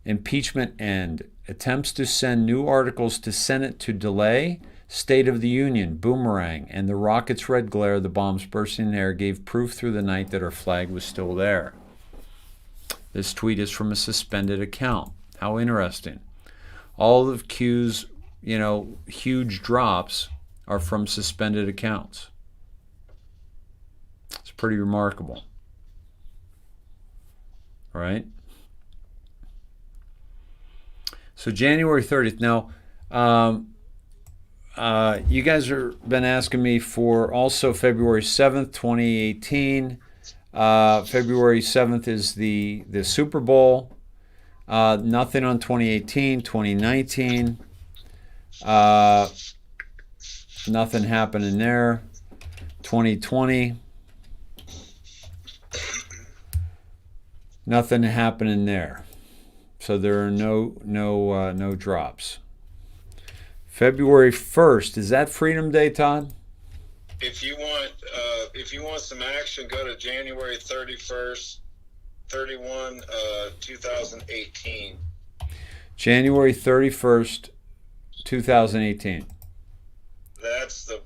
Impeachment end. Attempts to send new articles to Senate to delay. State of the Union, boomerang, and the rocket's red glare, the bombs bursting in the air, gave proof through the night that our flag was still there. This tweet is from a suspended account. How interesting. All of Q's, huge drops are from suspended accounts. It's pretty remarkable. All right? So January 30th. Now, you guys have been asking me for also February 7th, 2018. February 7th is the Super Bowl. Nothing on 2018, 2019. Nothing happening there. 2020. Nothing happening there. So there are no drops. February 1st, is that Freedom Day, Todd? If you want some action, go to January 31st, 2018. January 31st, 2018. That's the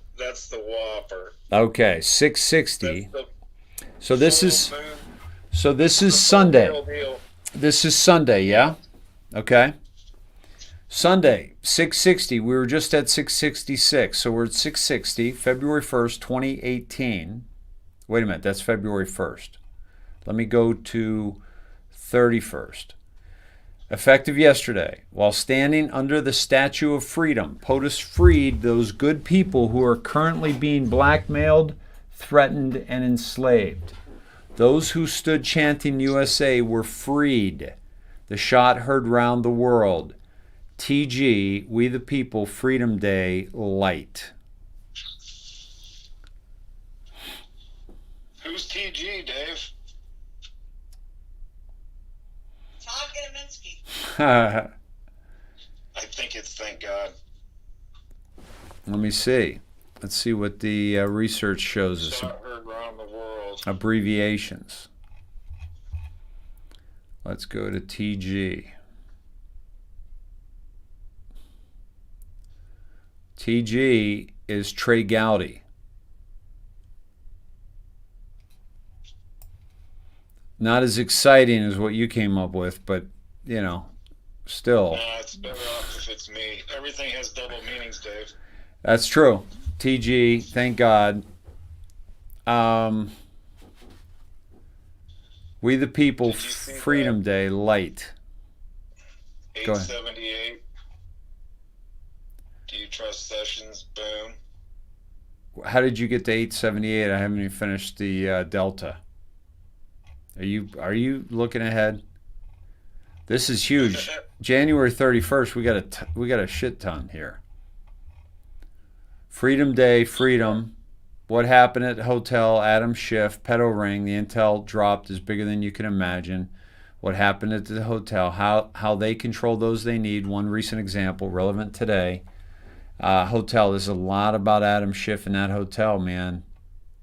whopper. Okay, 660. So this is Sunday. This is Sunday, yeah? Okay. Sunday, 660. We were just at 666. So we're at 660, February 1st, 2018. Wait a minute, that's February 1st. Let me go to 31st. Effective yesterday, while standing under the Statue of Freedom, POTUS freed those good people who are currently being blackmailed, threatened, and enslaved. Those who stood chanting USA were freed. The shot heard round the world. TG, We the People, Freedom Day, light. Who's TG, Dave? Todd Gadaminski. I think it's thank God. Let me see. Let's see what the research shows us. Shot heard around the world. Abbreviations. Let's go to TG. TG is Trey Gowdy. Not as exciting as what you came up with, but, still. Nah, it's better off if it's me. Everything has double meanings, Dave. That's true. TG, thank God. We the People, Freedom Day, light. Go ahead. 878. Do you trust Sessions? Boom. How did you get to 878? I haven't even finished the Delta. Are you looking ahead? This is huge. January 31st, we got a shit ton here. Freedom Day, freedom. What happened at hotel? Adam Schiff, pedo ring. The intel dropped is bigger than you can imagine. What happened at the hotel? How they control those they need. One recent example, relevant today. Hotel. There's a lot about Adam Schiff in that hotel, man.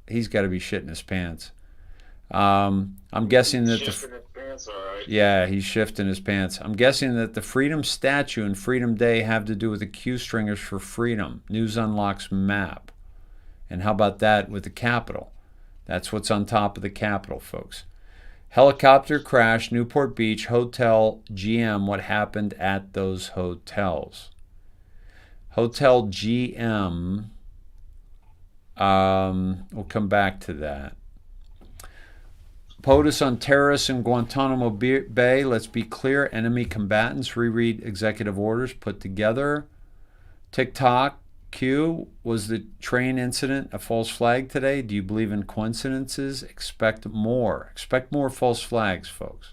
He's got to be shitting his pants. I'm guessing that Shifting his pants, all right. Yeah, he's shifting his pants. I'm guessing that the Freedom Statue and Freedom Day have to do with the Q stringers for freedom. News Unlocks map. And how about that with the Capitol? That's what's on top of the Capitol, folks. Helicopter crash, Newport Beach, Hotel GM, what happened at those hotels? Hotel GM, We'll come back to that. POTUS on terrorists in Guantanamo Bay. Let's be clear. Enemy combatants. Reread executive orders put together. TikTok. Q. Was the train incident a false flag today? Do you believe in coincidences? Expect more. Expect more false flags, folks.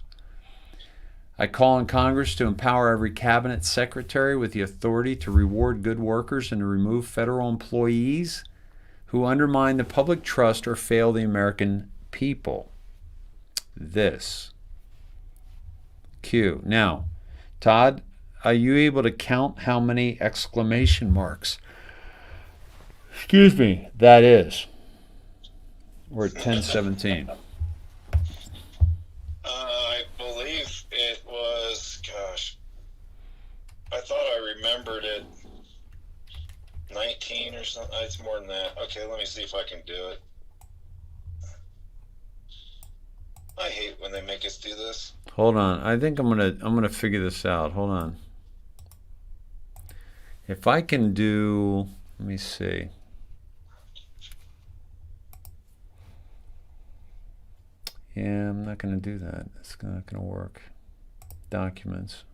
I call on Congress to empower every cabinet secretary with the authority to reward good workers and to remove federal employees who undermine the public trust or fail the American people. This. Q. Now, Todd, are you able to count how many exclamation marks? Excuse me, that is. We're at 10:17. I believe it was, I thought I remembered it 19 or something. It's more than that. Okay, let me see if I can do it. I hate when they make us do this. Hold on. I think I'm gonna figure this out. Hold on. If I can do, let me see. Yeah, I'm not gonna do that. It's not gonna work. Documents.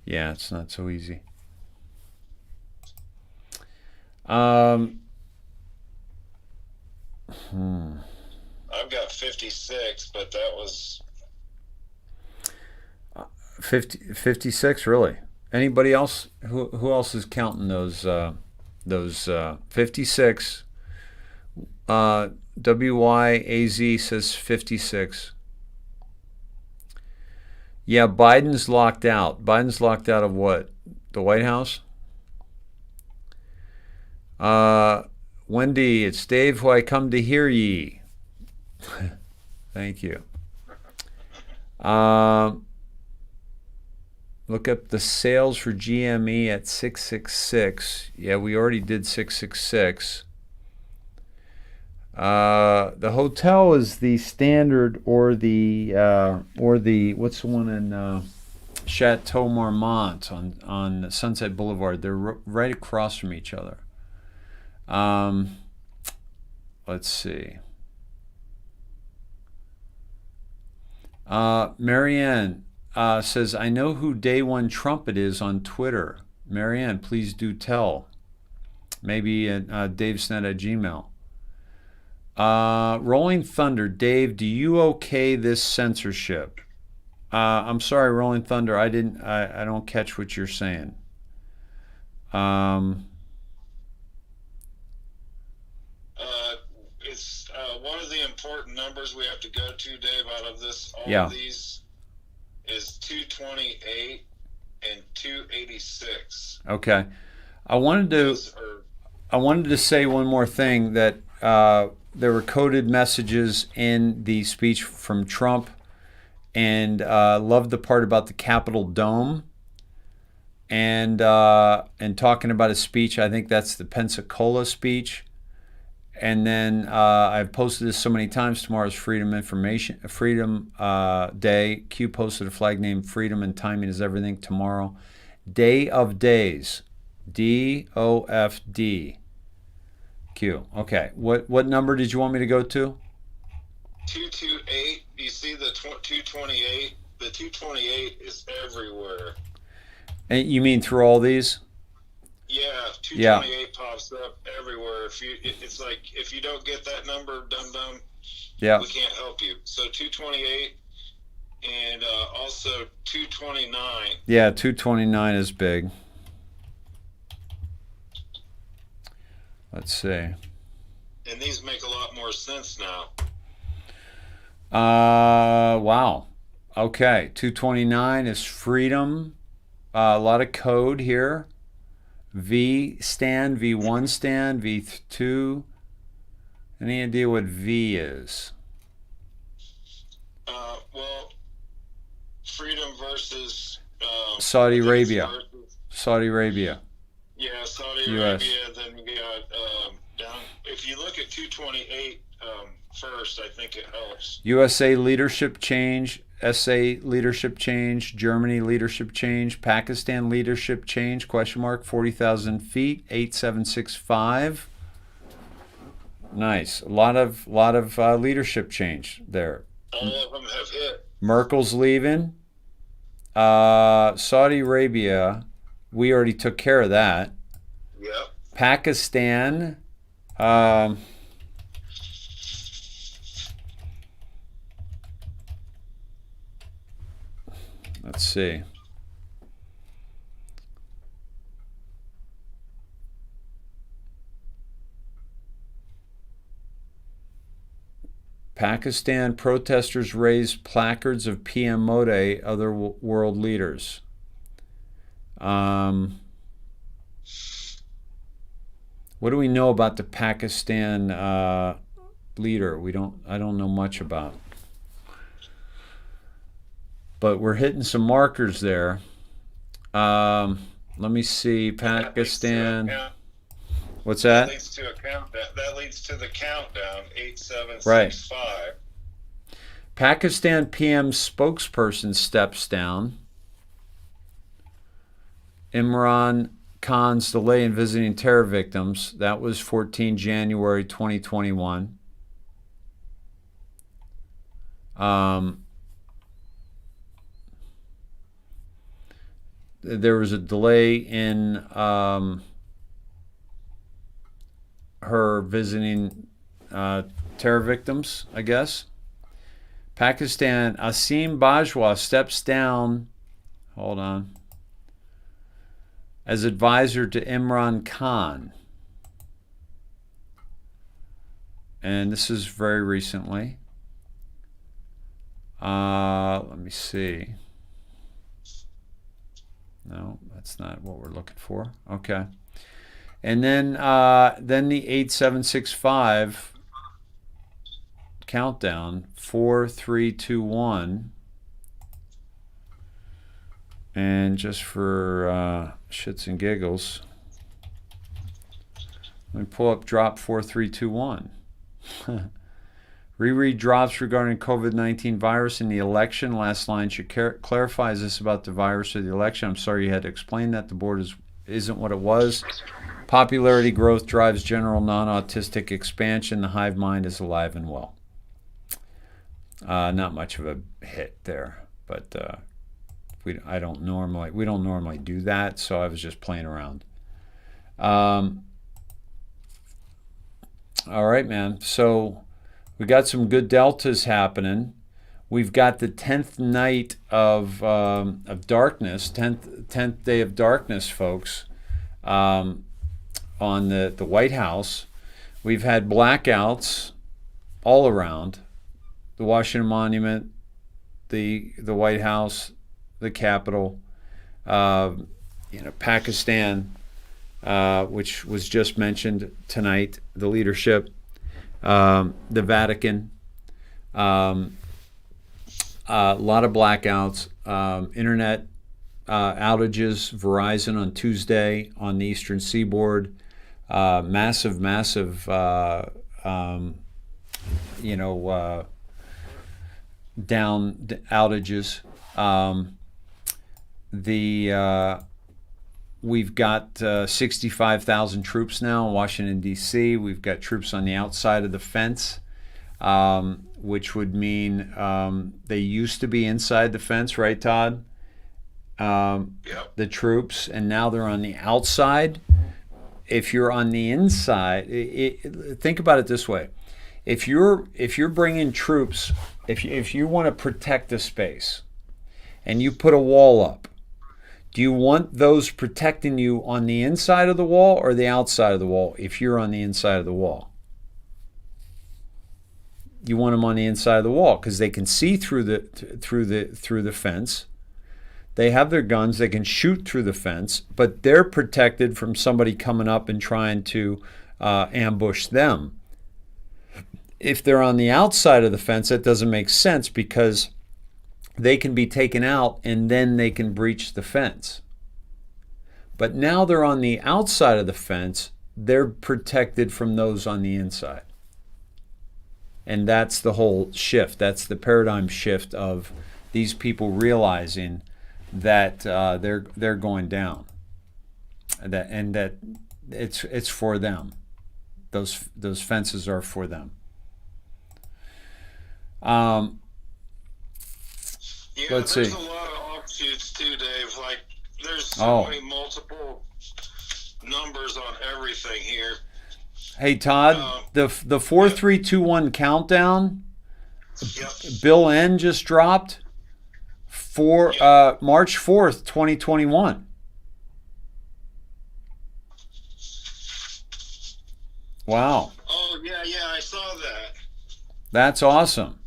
Yeah, it's not so easy. I've got 56, but that was 56, really? Anybody else? Who else is counting those 56? WYAZ says 56. Yeah, Biden's locked out. Biden's locked out of what? The White House? Wendy, it's Dave who I come to hear ye. Thank you. Look up the sales for GME at 666. Yeah, we already did 666. The hotel is the Standard or the what's the one in Chateau Marmont on Sunset Boulevard. They're right across from each other. Let's see. Marianne says, I know who Day One Trumpet is on Twitter. Marianne, please do tell. Maybe at davesnet at gmail. Rolling Thunder, Dave, do you okay this censorship? I'm sorry, Rolling Thunder, I don't catch what you're saying. It's one of the important numbers we have to go to, Dave, out of this. All of these is 228 and 286. Okay. I wanted to say one more thing, that there were coded messages in the speech from Trump, and loved the part about the Capitol Dome and talking about his speech. I think that's the Pensacola speech. And then I've posted this so many times. Tomorrow's Freedom Day. Q posted a flag named Freedom, and timing is everything. Tomorrow, Day of Days, DOFD. Q. Okay. What number did you want me to go to? 228. You see the 228? The 228 is everywhere. And you mean through all these? Yeah, 228 pops up everywhere. It's like, if you don't get that number, dum-dum, we can't help you. So 228 and also 229. Yeah, 229 is big. Let's see. And these make a lot more sense now. Wow. Okay, 229 is freedom. A lot of code here. V stand, V1 stand, V2. Any idea what V is? Well, freedom versus Saudi Arabia. Saudi Arabia. Yeah, Saudi US. Arabia. Then you got down. If you look at 228 first, I think it helps. USA leadership change. SA leadership change, Germany leadership change, Pakistan leadership change, question mark, 40,000 feet, 8765. Nice. A lot of leadership change there. All of them have hit. Merkel's leaving. Saudi Arabia, we already took care of that. Yep. Pakistan, let's see. Pakistan protesters raised placards of PM Modi, other world leaders. What do we know about the Pakistan leader? I don't know much about. But we're hitting some markers there. Let me see. Pakistan. What's that? That leads to a countdown. That leads to the countdown. 8765. Right. Pakistan PM spokesperson steps down. Imran Khan's delay in visiting terror victims. That was 14 January 2021. There was a delay in her visiting terror victims, I guess. Pakistan, Asim Bajwa steps down, hold on, as advisor to Imran Khan. And this is very recently. Let me see. No, that's not what we're looking for. Okay. And then the 8765 countdown, 4, 3, 2, 1. And just for shits and giggles, let me pull up drop 4, 3, 2, 1. Reread drops regarding COVID-19 virus in the election. Last line should clarify, is this about the virus or the election? I'm sorry you had to explain that. The board isn't what it was. Popularity growth drives general non-autistic expansion. The hive mind is alive and well. Not much of a hit there, but we don't normally do that, so I was just playing around. All right, man. So we got some good deltas happening. We've got the 10th night of darkness, 10th day of darkness, folks, on the White House. We've had blackouts all around the Washington Monument, the White House, the Capitol, Pakistan, which was just mentioned tonight, the leadership, the Vatican, a lot of blackouts, internet outages, Verizon on Tuesday on the Eastern Seaboard, massive down outages. We've got 65,000 troops now in Washington, D.C. We've got troops on the outside of the fence, which would mean they used to be inside the fence, right, Todd? Yep. The troops, and now they're on the outside. If you're on the inside, think about it this way. If you're bringing troops, if you want to protect a space and you put a wall up, do you want those protecting you on the inside of the wall or the outside of the wall? If you're on the inside of the wall, you want them on the inside of the wall because they can see through the fence. They have their guns, they can shoot through the fence, but they're protected from somebody coming up and trying to ambush them. If they're on the outside of the fence, that doesn't make sense because they can be taken out and then they can breach the fence. But now they're on the outside of the fence, they're protected from those on the inside. And that's the whole shift. That's the paradigm shift of these people realizing that they're going down, that it's for them. Those fences are for them. Let's see. There's a lot of offshoots too, Dave. Like there's so many multiple numbers on everything here. Hey Todd, the 4-3-2-1 countdown. Yep. Bill N just dropped for March 4th, 2021. Wow. Oh yeah, I saw that. That's awesome.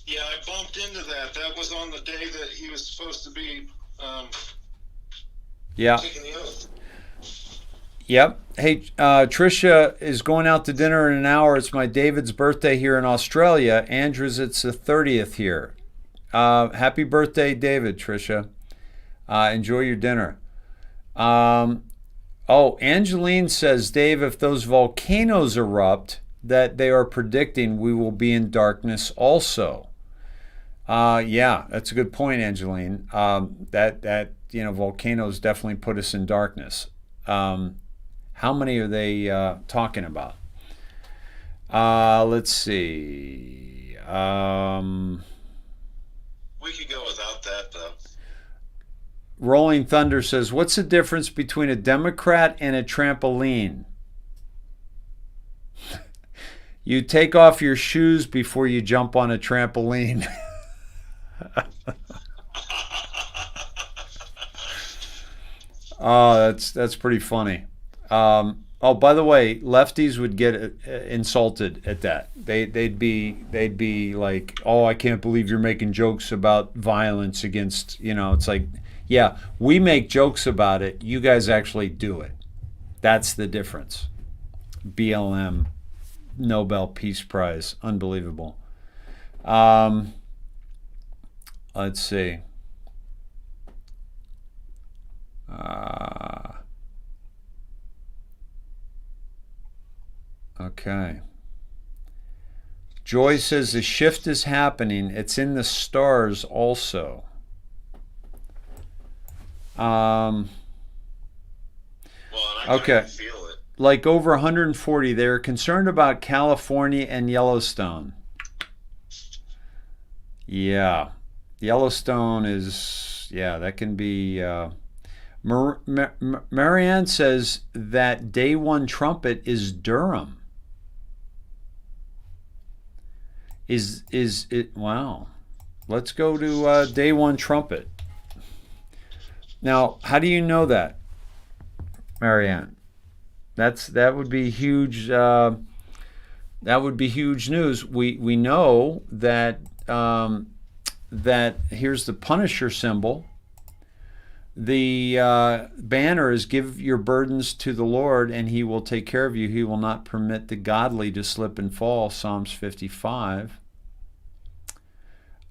Yeah, I bumped into that. That was on the day that he was supposed to be taking the oath. Yep. Hey, Tricia is going out to dinner in an hour. It's my David's birthday here in Australia. Andrew's, it's the 30th here. Happy birthday, David, Tricia. Enjoy your dinner. Angeline says, Dave, if those volcanoes erupt that they are predicting, we will be in darkness also. Yeah, that's a good point, Angeline. That volcanoes definitely put us in darkness. How many are they talking about? Let's see. We could go without that, though. Rolling Thunder says, what's the difference between a Democrat and a trampoline? You take off your shoes before you jump on a trampoline. Oh, that's pretty funny. By the way, lefties would get insulted at that. They'd be like, oh, I can't believe you're making jokes about violence against, it's like, yeah, we make jokes about it. You guys actually do it. That's the difference. BLM, Nobel Peace Prize, unbelievable. Let's see. Okay. Joy says the shift is happening. It's in the stars also. Well, and I okay. can feel it. Like over 140. They're concerned about California and Yellowstone. Yeah. Yellowstone is, that can be... Marianne says that day one trumpet is Durham. Is it? Wow. Let's go to day one trumpet. Now, how do you know that, Marianne? That would be huge. That would be huge news. We know that that here's the Punisher symbol. The banner is, give your burdens to the Lord and he will take care of you. He will not permit the godly to slip and fall. Psalms 55.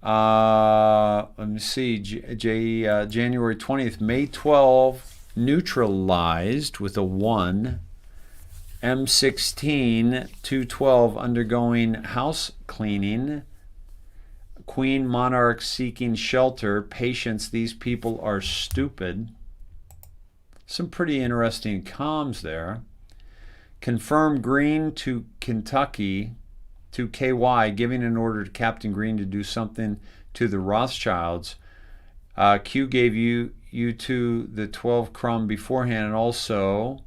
Let me see. January 20th. May 12, neutralized with a 1. M16, 212, undergoing house cleaning. Queen monarch seeking shelter. Patience, these people are stupid. Some pretty interesting comms there. Confirm Green to Kentucky, to KY, giving an order to Captain Green to do something to the Rothschilds. Q gave you to the 12 crumb beforehand, and also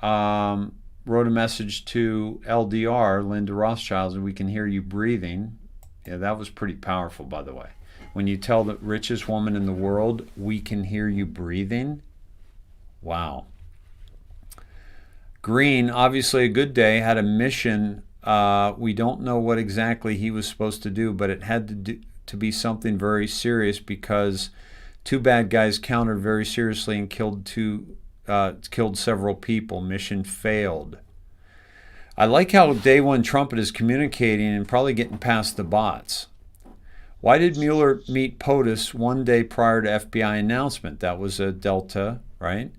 wrote a message to LDR, Linda Rothschilds, and we can hear you breathing. Yeah, that was pretty powerful, by the way. When you tell the richest woman in the world, we can hear you breathing. Wow. Green, obviously a good day, had a mission. We don't know what exactly he was supposed to do, but it had to be something very serious because two bad guys countered very seriously and killed several people. Mission failed. I like how day one trumpet is communicating and probably getting past the bots. Why did Mueller meet POTUS one day prior to FBI announcement? That was a Delta, right?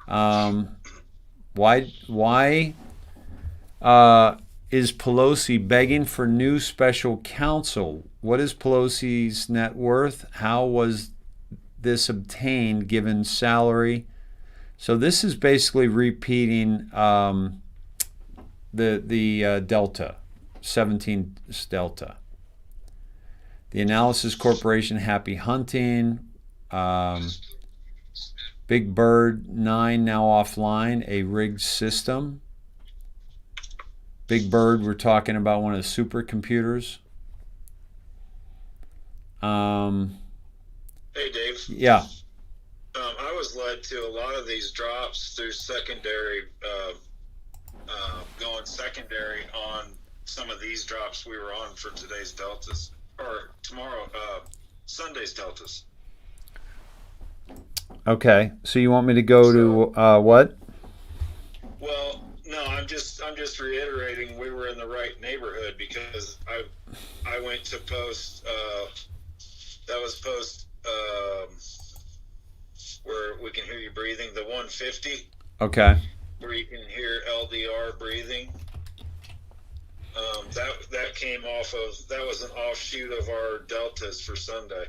Why is Pelosi begging for new special counsel? What is Pelosi's net worth? How was this obtained given salary? So this is basically repeating the Delta, 17 Delta. The Analysis Corporation, happy hunting. Big Bird 9 now offline, a rigged system. Big Bird, we're talking about one of the supercomputers. Hey, Dave. Yeah. I was led to a lot of these drops through secondary, going secondary on some of these drops we were on for today's deltas, or tomorrow, Sunday's deltas. Okay, so you want me to go to what? Well, no, I'm just reiterating we were in the right neighborhood, because I went to post that was post where we can hear you breathing, the 150. Okay. Where you can hear LDR breathing. That came off of, that was an offshoot of our deltas for Sunday.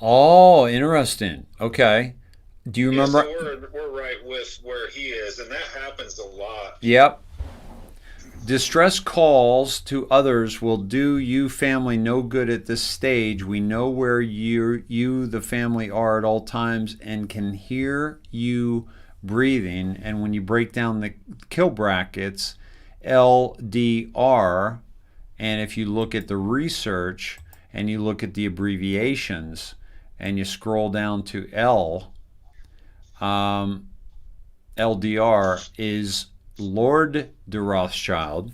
Oh, interesting. Okay. Do you remember? So we're right with where he is, and that happens a lot. Yep. Distress calls to others will do you family no good at this stage. We know where you the family are at all times and can hear you breathing. And when you break down the kill brackets, LDR, and if you look at the research and you look at the abbreviations and you scroll down to L, LDR is Lord de Rothschild.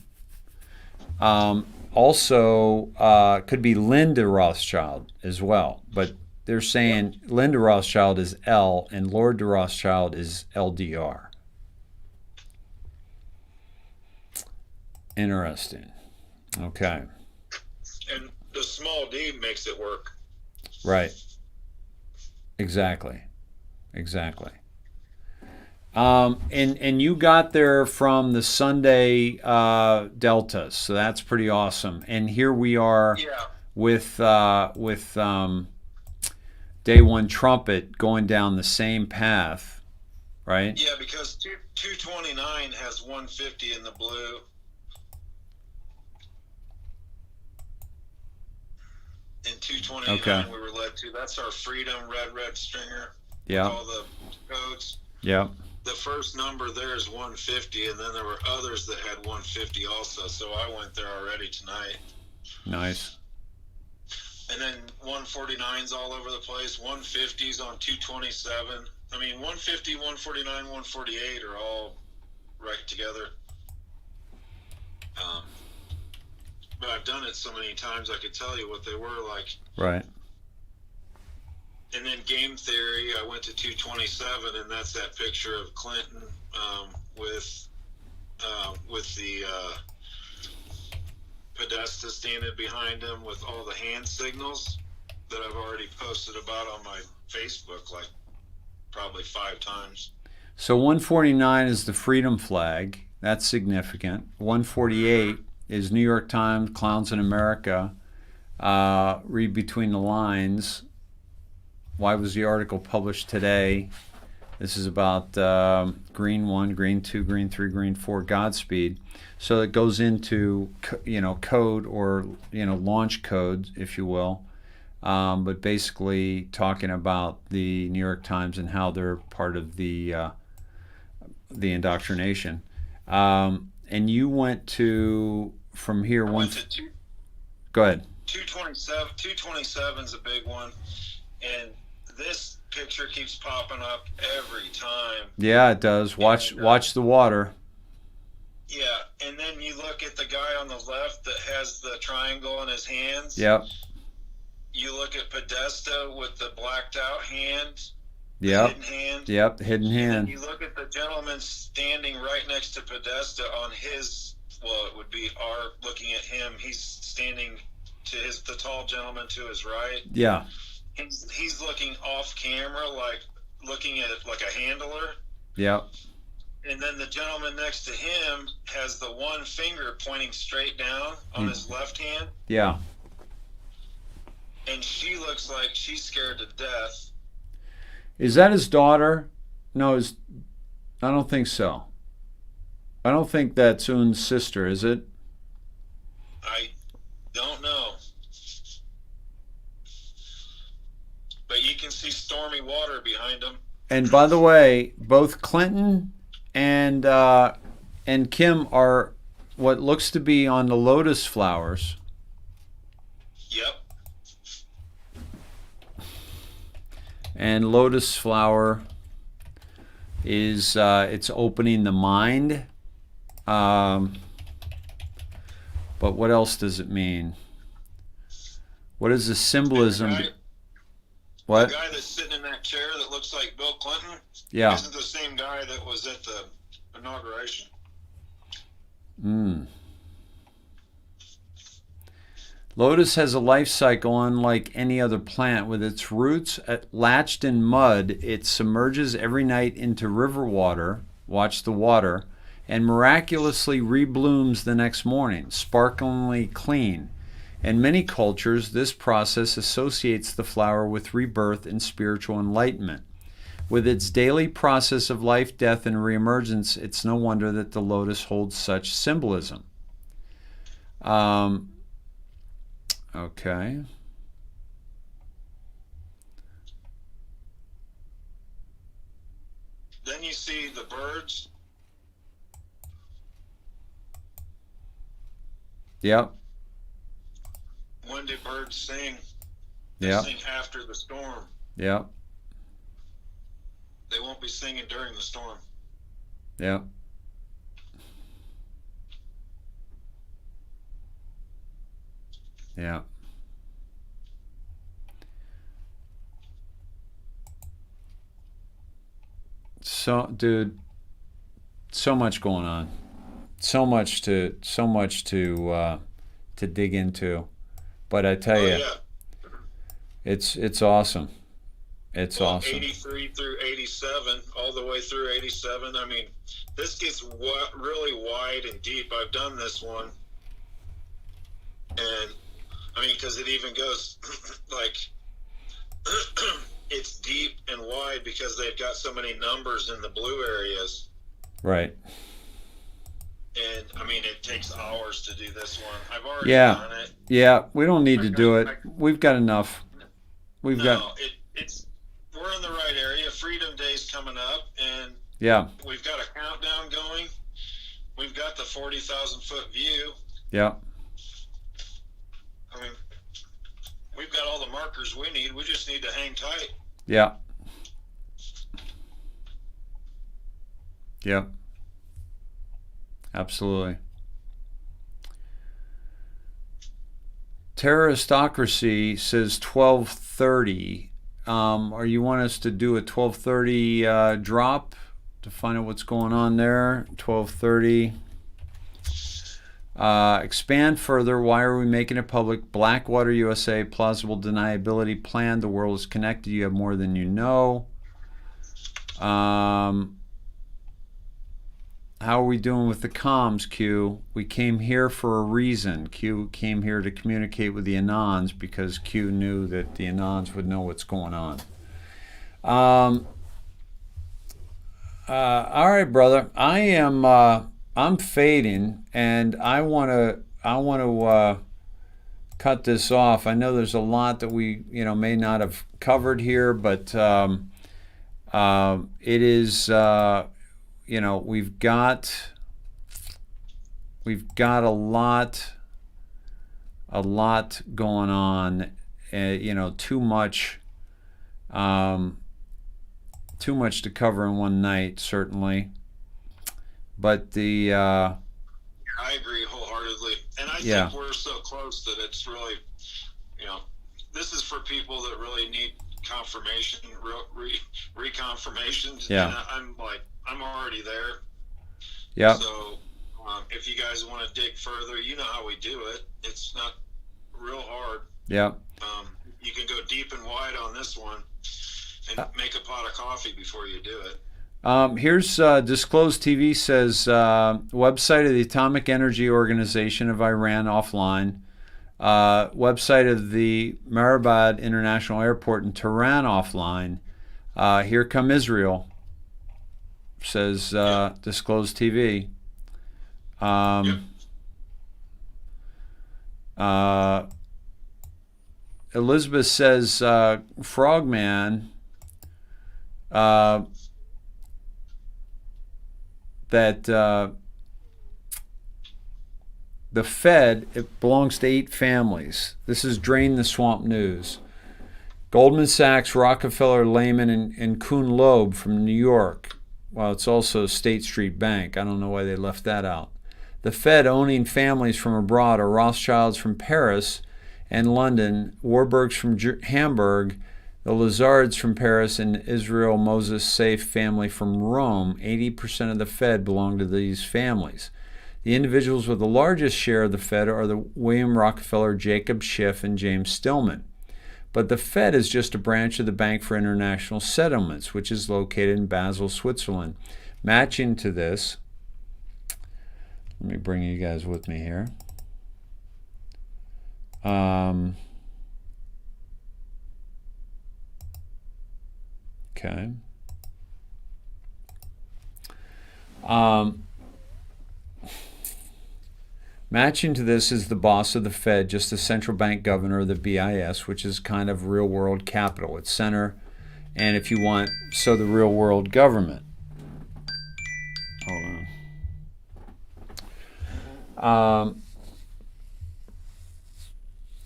Also, could be Linda Rothschild as well, but they're saying Linda Rothschild is L and Lord de Rothschild is LDR. Interesting. Okay. And the small d makes it work. Right. Exactly. And you got there from the Sunday deltas, so that's pretty awesome. And here we are with day one trumpet going down the same path, right? Yeah, because 229 has 150 in the blue. And 229 we were led to. That's our Freedom red stringer. Yeah. All the codes. Yeah. The first number there is 150, and then there were others that had 150 also. So I went there already tonight. Nice. And then 149's all over the place. 150's on 227. I mean, 150, 149, 148 are all right together. But I've done it so many times I could tell you what they were like. Right. And then game theory, I went to 227, and that's that picture of Clinton with the Podesta standing behind him with all the hand signals that I've already posted about on my Facebook like probably 5 times. So 149 is the freedom flag. That's significant. 148 is New York Times, Clowns in America. Read between the lines. Why was the article published today? This is about green 1, green 2, green 3, green 4, Godspeed. So it goes into code or launch code, if you will, but basically talking about the New York Times and how they're part of the indoctrination. And you went to from here Go ahead. 227 is a big one, and this picture keeps popping up every time. Yeah, it does. Watch the water. Yeah, and then you look at the guy on the left that has the triangle in his hands. Yep. You look at Podesta with the blacked out hand. Yep. Hidden hand. Yep, hidden hand. And you look at the gentleman standing right next to Podesta on his, it would be our looking at him. He's standing to the tall gentleman to his right. Yeah. He's looking off camera, like looking at it like a handler. Yep. And then the gentleman next to him has the one finger pointing straight down on his left hand. Yeah. And she looks like she's scared to death. Is that his daughter? No, I don't think so. I don't think that's Un's sister, is it? I don't know. But you can see stormy water behind him. And by the way, both Clinton and Kim are what looks to be on the lotus flowers. Yep. And lotus flower is it's opening the mind. But what else does it mean? What is the symbolism? What? The guy that's sitting in that chair that looks like Bill Clinton isn't the same guy that was at the inauguration. Lotus has a life cycle unlike any other plant. With its roots latched in mud, it submerges every night into river water, watch the water, and miraculously reblooms the next morning, sparklingly clean. In many cultures, this process associates the flower with rebirth and spiritual enlightenment. With its daily process of life, death, and reemergence, it's no wonder that the lotus holds such symbolism. Okay. Then you see the birds. Yep. When do birds sing? They Yep. sing after the storm. Yep. They won't be singing during the storm. Yep. Yeah. So, dude, so much going on, so much to dig into, but I tell you, yeah. it's awesome. It's awesome. 83 through 87, all the way through 87. I mean, this gets really wide and deep. I've done this one, and I mean, because it even goes like it's deep and wide because they've got so many numbers in the blue areas. Right. And I mean, it takes hours to do this one. I've already done it. Yeah, we don't need to do it. We've got enough. We're in the right area. Freedom Day's coming up, and we've got a countdown going. We've got the 40,000 foot view. Yeah. I mean, we've got all the markers we need. We just need to hang tight. Yeah. Yep. Absolutely. Terroristocracy says 12:30. Or you want us to do a 12:30 drop to find out what's going on there? 12:30. Expand further. Why are we making it public? Blackwater USA, plausible deniability plan. The world is connected. You have more than you know. How are we doing with the comms, Q? We came here for a reason. Q came here to communicate with the Anons because Q knew that the Anons would know what's going on. All right, brother. I'm fading, and I want to cut this off. I know there's a lot that we may not have covered here, but it is. We've got a lot going on. Too much to cover in one night, certainly. But I agree wholeheartedly, and I think we're so close that it's really, this is for people that really need confirmation, reconfirmations. Yeah. And I'm already there. Yeah. So if you guys want to dig further, you know how we do it. It's not real hard. Yeah. You can go deep and wide on this one and make a pot of coffee before you do it. Here's Disclosed TV says website of the Atomic Energy Organization of Iran offline. Website of the Mehrabad International Airport in Tehran offline. Here come Israel, says Disclosed TV. Elizabeth says Frogman that the Fed, it belongs to 8 families. This is Drain the Swamp News. Goldman Sachs, Rockefeller, Lehman, and Kuhn Loeb from New York. Well, it's also State Street Bank. I don't know why they left that out. The Fed owning families from abroad are Rothschilds from Paris and London, Warburgs from Hamburg, the Lazards from Paris, and Israel Moses Saif family from Rome. 80% of the Fed belong to these families. The individuals with the largest share of the Fed are the William Rockefeller, Jacob Schiff, and James Stillman. But the Fed is just a branch of the Bank for International Settlements, which is located in Basel, Switzerland. Matching to this, let me bring you guys with me here. Okay. Matching to this is the boss of the Fed, just the central bank governor of the BIS, which is kind of real world capital. It's center, and if you want, so the real world government. Hold on.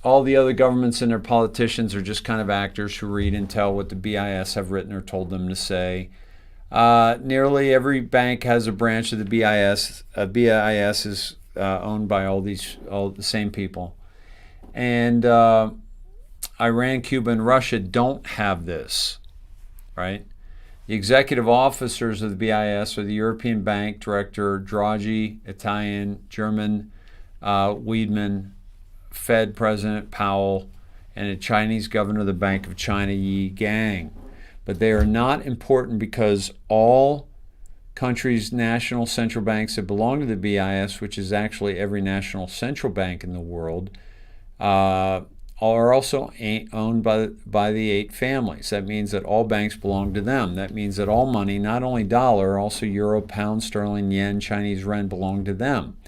All the other governments and their politicians are just kind of actors who read and tell what the BIS have written or told them to say. Nearly every bank has a branch of the BIS. BIS is owned by all the same people. And Iran, Cuba, and Russia don't have this, right? The executive officers of the BIS are the European Bank Director Draghi, Italian, German, Wiedmann, Fed President Powell, and a Chinese governor of the Bank of China, Yi Gang. But they are not important because all countries' national central banks that belong to the BIS, which is actually every national central bank in the world, are also owned by the 8 families. That means that all banks belong to them. That means that all money, not only dollar, also euro, pound, sterling, yen, Chinese yuan, belong to them.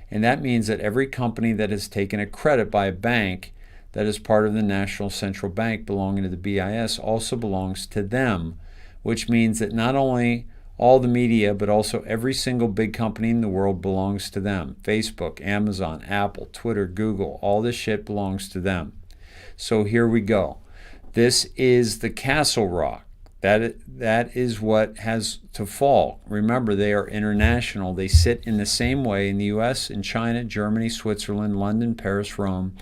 And that means that every company that has taken a credit by a bank that is part of the national central bank belonging to the BIS also belongs to them, which means that not only all the media, but also every single big company in the world belongs to them. Facebook, Amazon, Apple, Twitter, Google, all this shit belongs to them. So here we go. This is the Castle Rock. That is what has to fall. Remember, they are international. They sit in the same way in the US, in China, Germany, Switzerland, London, Paris, Rome.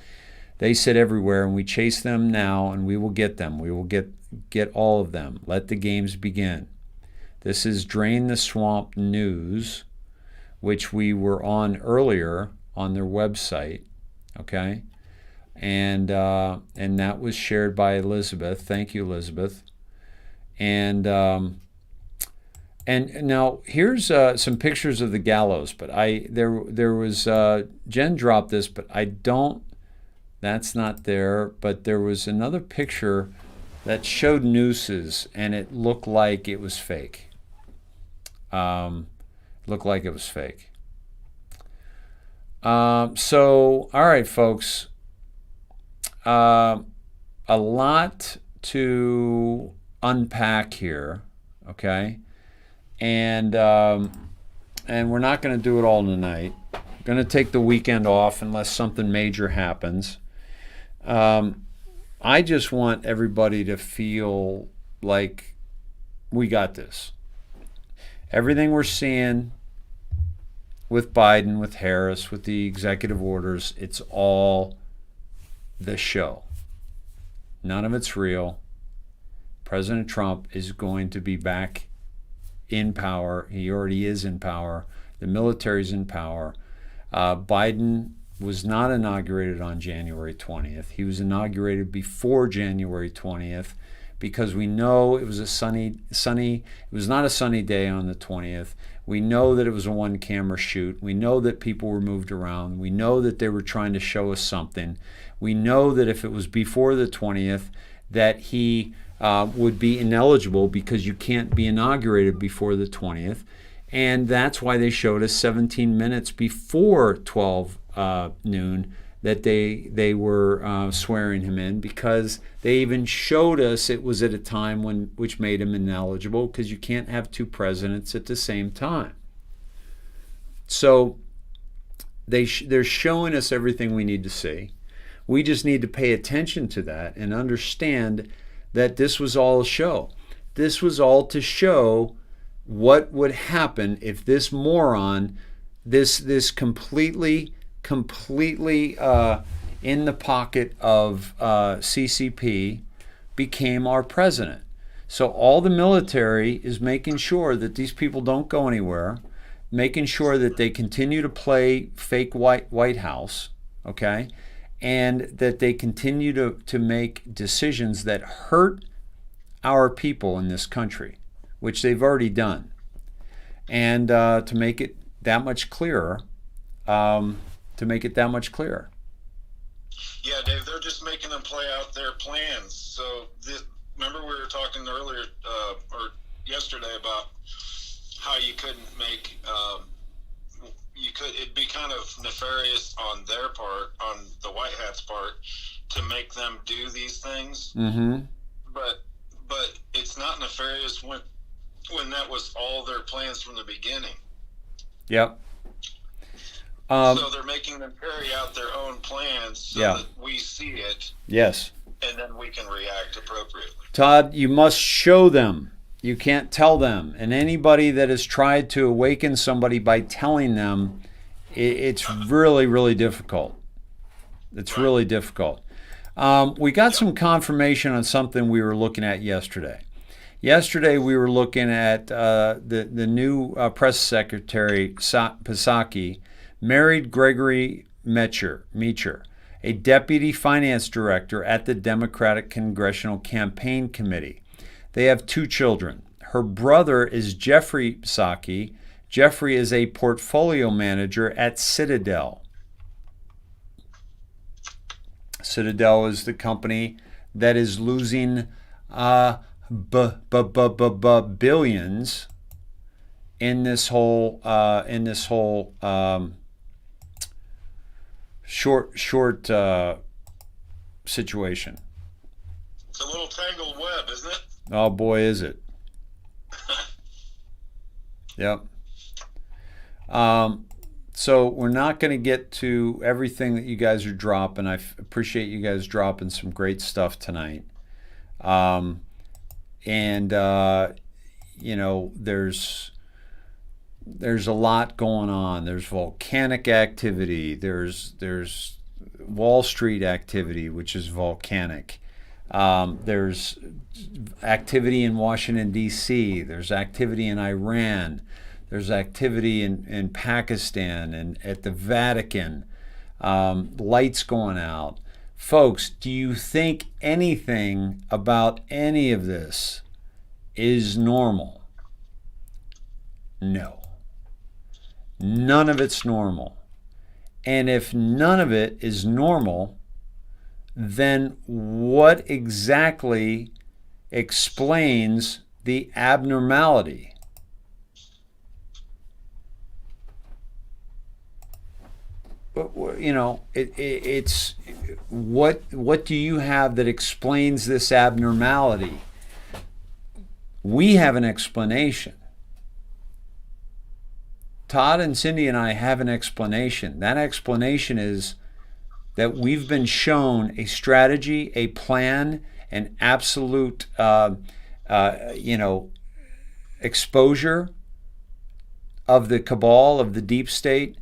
They sit everywhere, and we chase them now, and we will get them. We will get all of them. Let the games begin. This is Drain the Swamp News, which we were on earlier on their website, okay? And that was shared by Elizabeth. Thank you, Elizabeth. And now here's some pictures of the gallows. But there was Jen dropped this, but I don't. That's not there. But there was another picture that showed nooses, and it looked like it was fake. Looked like it was fake. So all right, folks. A lot to unpack here, okay? And we're not going to do it all tonight. We're going to take the weekend off unless something major happens. I just want everybody to feel like we got this. Everything we're seeing with Biden, with Harris, with the executive orders, it's all the show. None of it's real. President Trump is going to be back in power. He already is in power. The military's in power. Biden was not inaugurated on January 20th. He was inaugurated before January 20th because we know it was it was not a sunny day on the 20th. We know that it was a one-camera shoot. We know that people were moved around. We know that they were trying to show us something. We know that if it was before the 20th, that he would be ineligible because you can't be inaugurated before the 20th. And that's why they showed us 17 minutes before 12 noon that they were swearing him in, because they even showed us it was at a time which made him ineligible, because you can't have two presidents at the same time. So they're showing us everything we need to see. We just need to pay attention to that and understand that this was all a show. This was all to show what would happen if this moron, this completely in the pocket of CCP, became our president. So all the military is making sure that these people don't go anywhere, making sure that they continue to play fake White House, okay, and that they continue to make decisions that hurt our people in this country, which they've already done. And to make it that much clearer, Yeah, Dave, they're just making them play out their plans. So remember we were talking earlier or yesterday about how you couldn't make it'd be kind of nefarious on their part, on the White Hats' part, to make them do these things. Mm-hmm. But it's not nefarious when that was all their plans from the beginning. Yep. So they're making them carry out their own plans so that we see it. Yes. And then we can react appropriately. Todd, you must show them. You can't tell them. And anybody that has tried to awaken somebody by telling them, it's really, really difficult. It's really difficult. We got some confirmation on something we were looking at yesterday. Yesterday we were looking at the new press secretary, Psaki, married Gregory Meacher, a deputy finance director at the Democratic Congressional Campaign Committee. They have 2 children. Her brother is Jeffrey Psaki. Jeffrey is a portfolio manager at Citadel. Citadel is the company that is losing billions in this whole short situation. It's a little tangled web, isn't it? Oh boy, is it. Yep. So we're not going to get to everything that you guys are dropping. I appreciate you guys dropping some great stuff tonight. There's a lot going on. There's volcanic activity. There's Wall Street activity, which is volcanic. There's activity in Washington, D.C. There's activity in Iran. There's activity in Pakistan and at the Vatican. Lights going out. Folks, do you think anything about any of this is normal? No. None of it's normal. And if none of it is normal, then what exactly explains the abnormality? It's what do you have that explains this abnormality? We have an explanation. Todd and Cindy and I have an explanation. That explanation is that we've been shown a strategy, a plan, an absolute, exposure of the cabal, of the deep state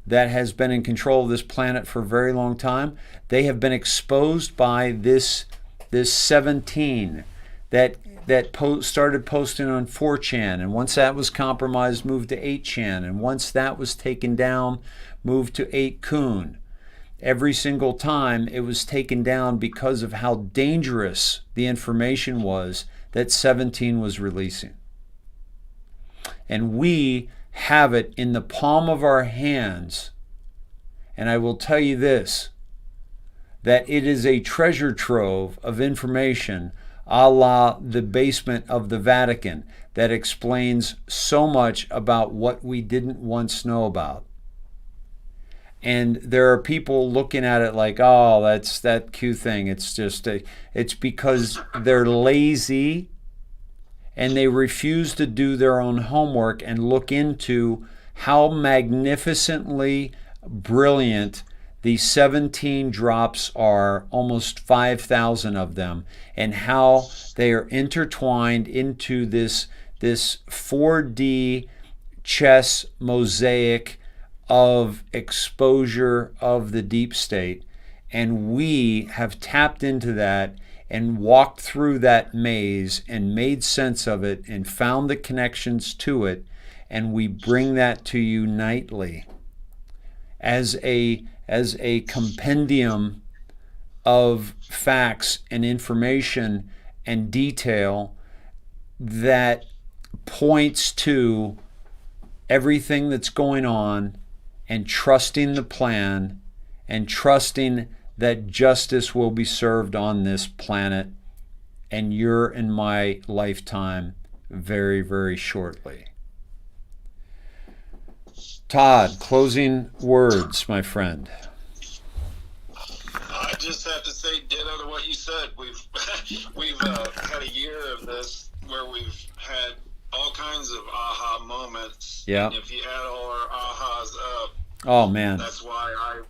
that has been in control of this planet for a very long time. They have been exposed by this 17 that started posting on 4chan, and once that was compromised, moved to 8chan, and once that was taken down, moved to 8kun. every single time it was taken down because of how dangerous the information was that 17 was releasing. And we have it in the palm of our hands. And I will tell you this, that it is a treasure trove of information a la the basement of the Vatican that explains so much about what we didn't once know about. And there are people looking at it like, oh, that's that Q thing. It's because they're lazy and they refuse to do their own homework and look into how magnificently brilliant these 17 drops are, almost 5,000 of them, and how they are intertwined into this 4D chess mosaic of exposure of the deep state. And we have tapped into that and walked through that maze and made sense of it and found the connections to it, and we bring that to you nightly as a compendium of facts and information and detail that points to everything that's going on, and trusting the plan and trusting that justice will be served on this planet and your and my lifetime very, very shortly. Todd, closing words, my friend. I just have to say ditto to what you said. We've had a year of this where we've had all kinds of aha moments. Yeah. And if you add all our ahas up, oh man, that's why I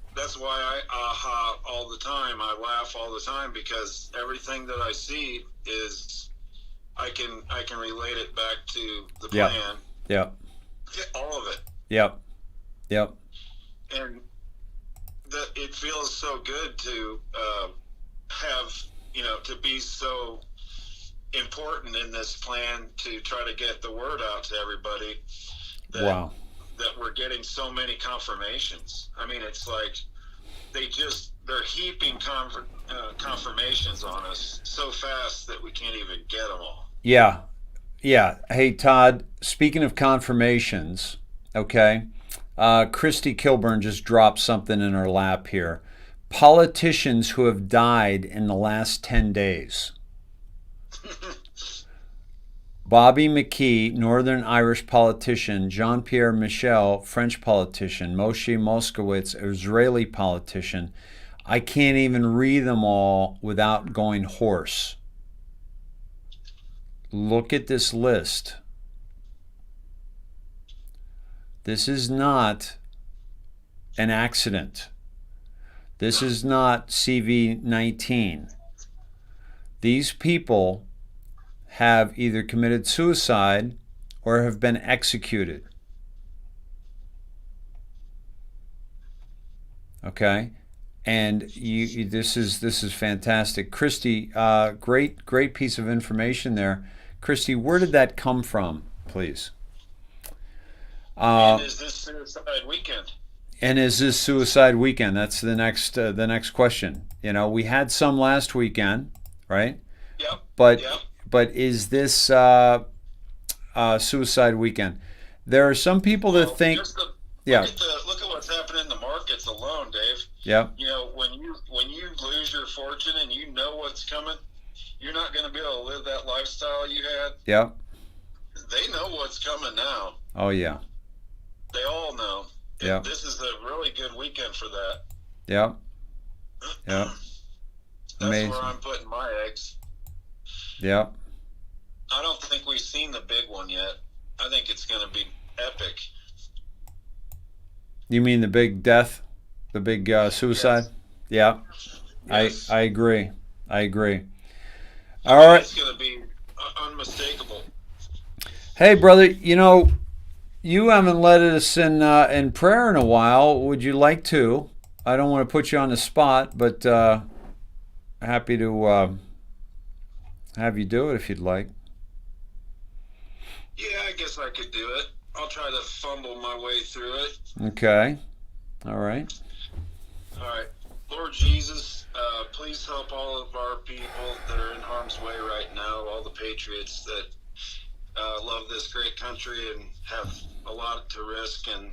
aha all the time. I laugh all the time, because everything that I see is I can relate it back to the plan. Yep. All of it. Yep. And it feels so good to have, to be so important in this plan, to try to get the word out to everybody that we're getting so many confirmations. I mean, it's like they're heaping confirmations on us so fast that we can't even get them all. Yeah. Hey, Todd, speaking of confirmations, okay, Christy Kilburn just dropped something in her lap here. Politicians who have died in the last 10 days. Bobby McKee, Northern Irish politician. Jean-Pierre Michel, French politician. Moshe Moskowitz, Israeli politician. I can't even read them all without going hoarse. Look at this list. This is not an accident. This is not CV-19. These people have either committed suicide or have been executed. Okay? And this is fantastic. Christy, great piece of information there. Christy, where did that come from, please? And is this suicide weekend? And is this suicide weekend? That's the next question. We had some last weekend, right? Yep. But is this suicide weekend? There are some people that think. Look at what's happening in the markets alone, Dave. Yeah. When you lose your fortune and you know what's coming, you're not going to be able to live that lifestyle you had. Yeah. They know what's coming now. Oh yeah. They all know. Yeah. This is a really good weekend for that. Yeah. Yeah. That's Amazing. where I'm putting my eggs. Yeah. I don't think we've seen the big one yet. I think it's going to be epic. You mean the big death, the big suicide? Yes. Yeah. Yes. I agree. All right. It's going to be unmistakable. Hey, brother. You haven't led us in prayer in a while. Would you like to? I don't want to put you on the spot, but happy to have you do it if you'd like. Yeah, I guess I could do it. I'll try to fumble my way through it. Okay. All right. All right. Lord Jesus, please help all of our people that are in harm's way right now, all the patriots that love this great country and have a lot to risk and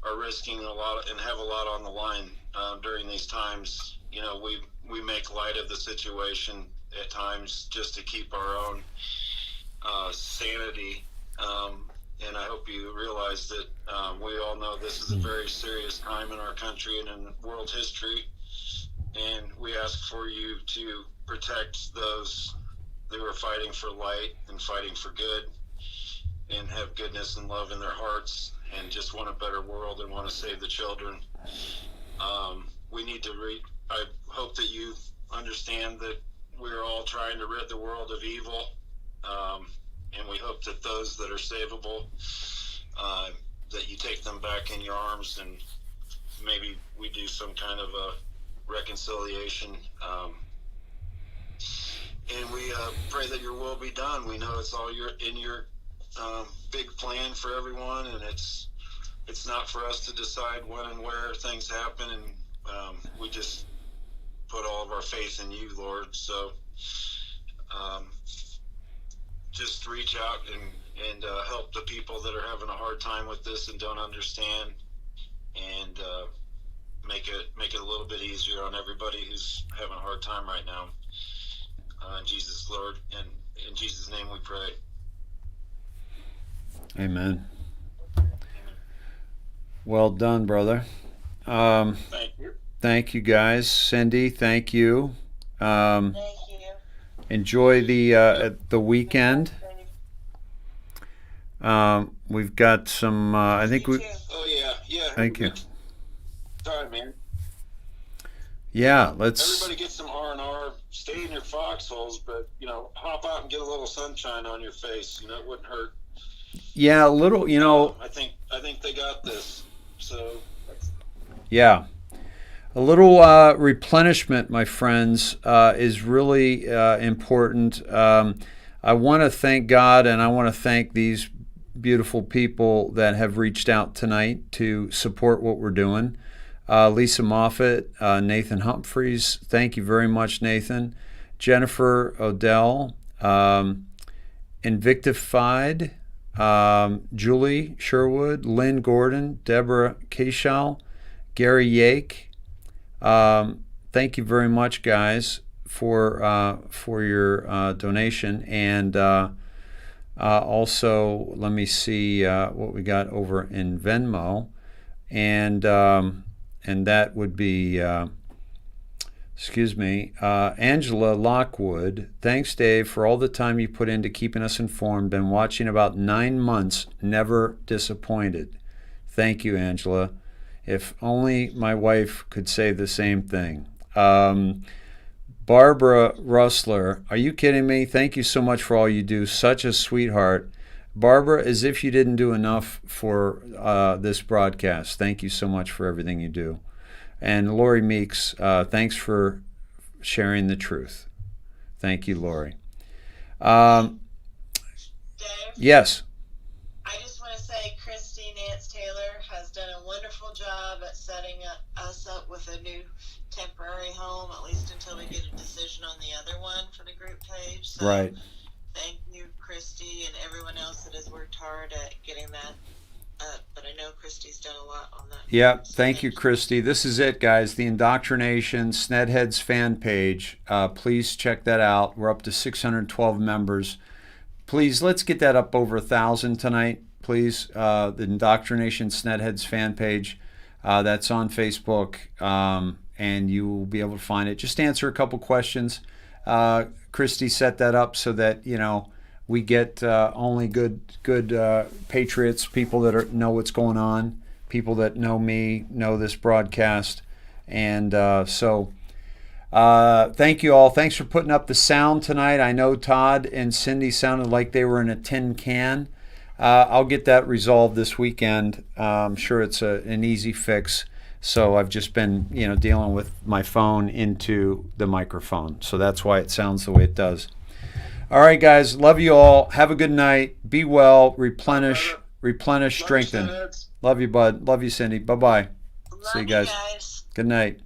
are risking a lot and have a lot on the line during these times. You know, we make light of the situation at times just to keep our own sanity. And I hope you realize that we all know this is a very serious time in our country and in world history. And we ask for you to protect those who are fighting for light and fighting for good and have goodness and love in their hearts and just want a better world and want to save the children. We need to I hope that you understand that we're all trying to rid the world of evil. And we hope that those that are savable, that you take them back in your arms and maybe we do some kind of a reconciliation. And we pray that your will be done. We know it's all in your big plan for everyone, and it's not for us to decide when and where things happen, and we just put all of our faith in you, Lord. So just reach out and help the people that are having a hard time with this and don't understand, and make it a little bit easier on everybody who's having a hard time right now. In Jesus, Lord, and in Jesus' name we pray. Amen. Well done, brother. Thank you. Thank you, guys. Cindy, thank you. Thank you. Enjoy the weekend. We've got some. I think we. Oh yeah. Thank you. Sorry, man. Yeah, let's. Everybody get some R&R. Stay in your foxholes, but hop out and get a little sunshine on your face. It wouldn't hurt. Yeah, a little. I think they got this. So. Yeah. A little replenishment, my friends, is really important. I want to thank God, and I want to thank these beautiful people that have reached out tonight to support what we're doing. Lisa Moffat, Nathan Humphreys, thank you very much, Nathan. Jennifer Odell, Invictified, Julie Sherwood, Lynn Gordon, Deborah Kashal, Gary Yake. Thank you very much, guys, for your donation. And also, let me see what we got over in Venmo, and that would be, Angela Lockwood. Thanks, Dave, for all the time you put into keeping us informed. Been watching about 9 months, never disappointed. Thank you, Angela. If only my wife could say the same thing. Barbara Russler, are you kidding me? Thank you so much for all you do. Such a sweetheart. Barbara, as if you didn't do enough for this broadcast. Thank you so much for everything you do. And Lori Meeks, thanks for sharing the truth. Thank you, Lori. Dave? Yes. I just want to say Christy Nance Taylor has done a wonderful job at setting us up with a new temporary home, at least until we get a decision on the other one for the group page. So Right. Thank you, Christy, and everyone else that has worked hard at getting that up. But I know Christy's done a lot on that. Yeah, thank you, Christy. This is it, guys. The IndoctriNATION Snedheads fan page. Please check that out. We're up to 612 members. Please, let's get that up over 1,000 tonight, please. The IndoctriNATION Snedheads fan page. That's on Facebook, and you will be able to find it. Just answer a couple questions. Christy set that up so that, we get only good patriots, people that know what's going on, people that know me, know this broadcast. And so thank you all. Thanks for putting up the sound tonight. I know Todd and Cindy sounded like they were in a tin can. I'll get that resolved this weekend. I'm sure it's an easy fix. So I've just been, dealing with my phone into the microphone. So that's why it sounds the way it does. All right, guys. Love you all. Have a good night. Be well. Replenish, strengthen. Love you, bud. Love you, Cindy. Bye-bye. Love See you guys. guys. Good night.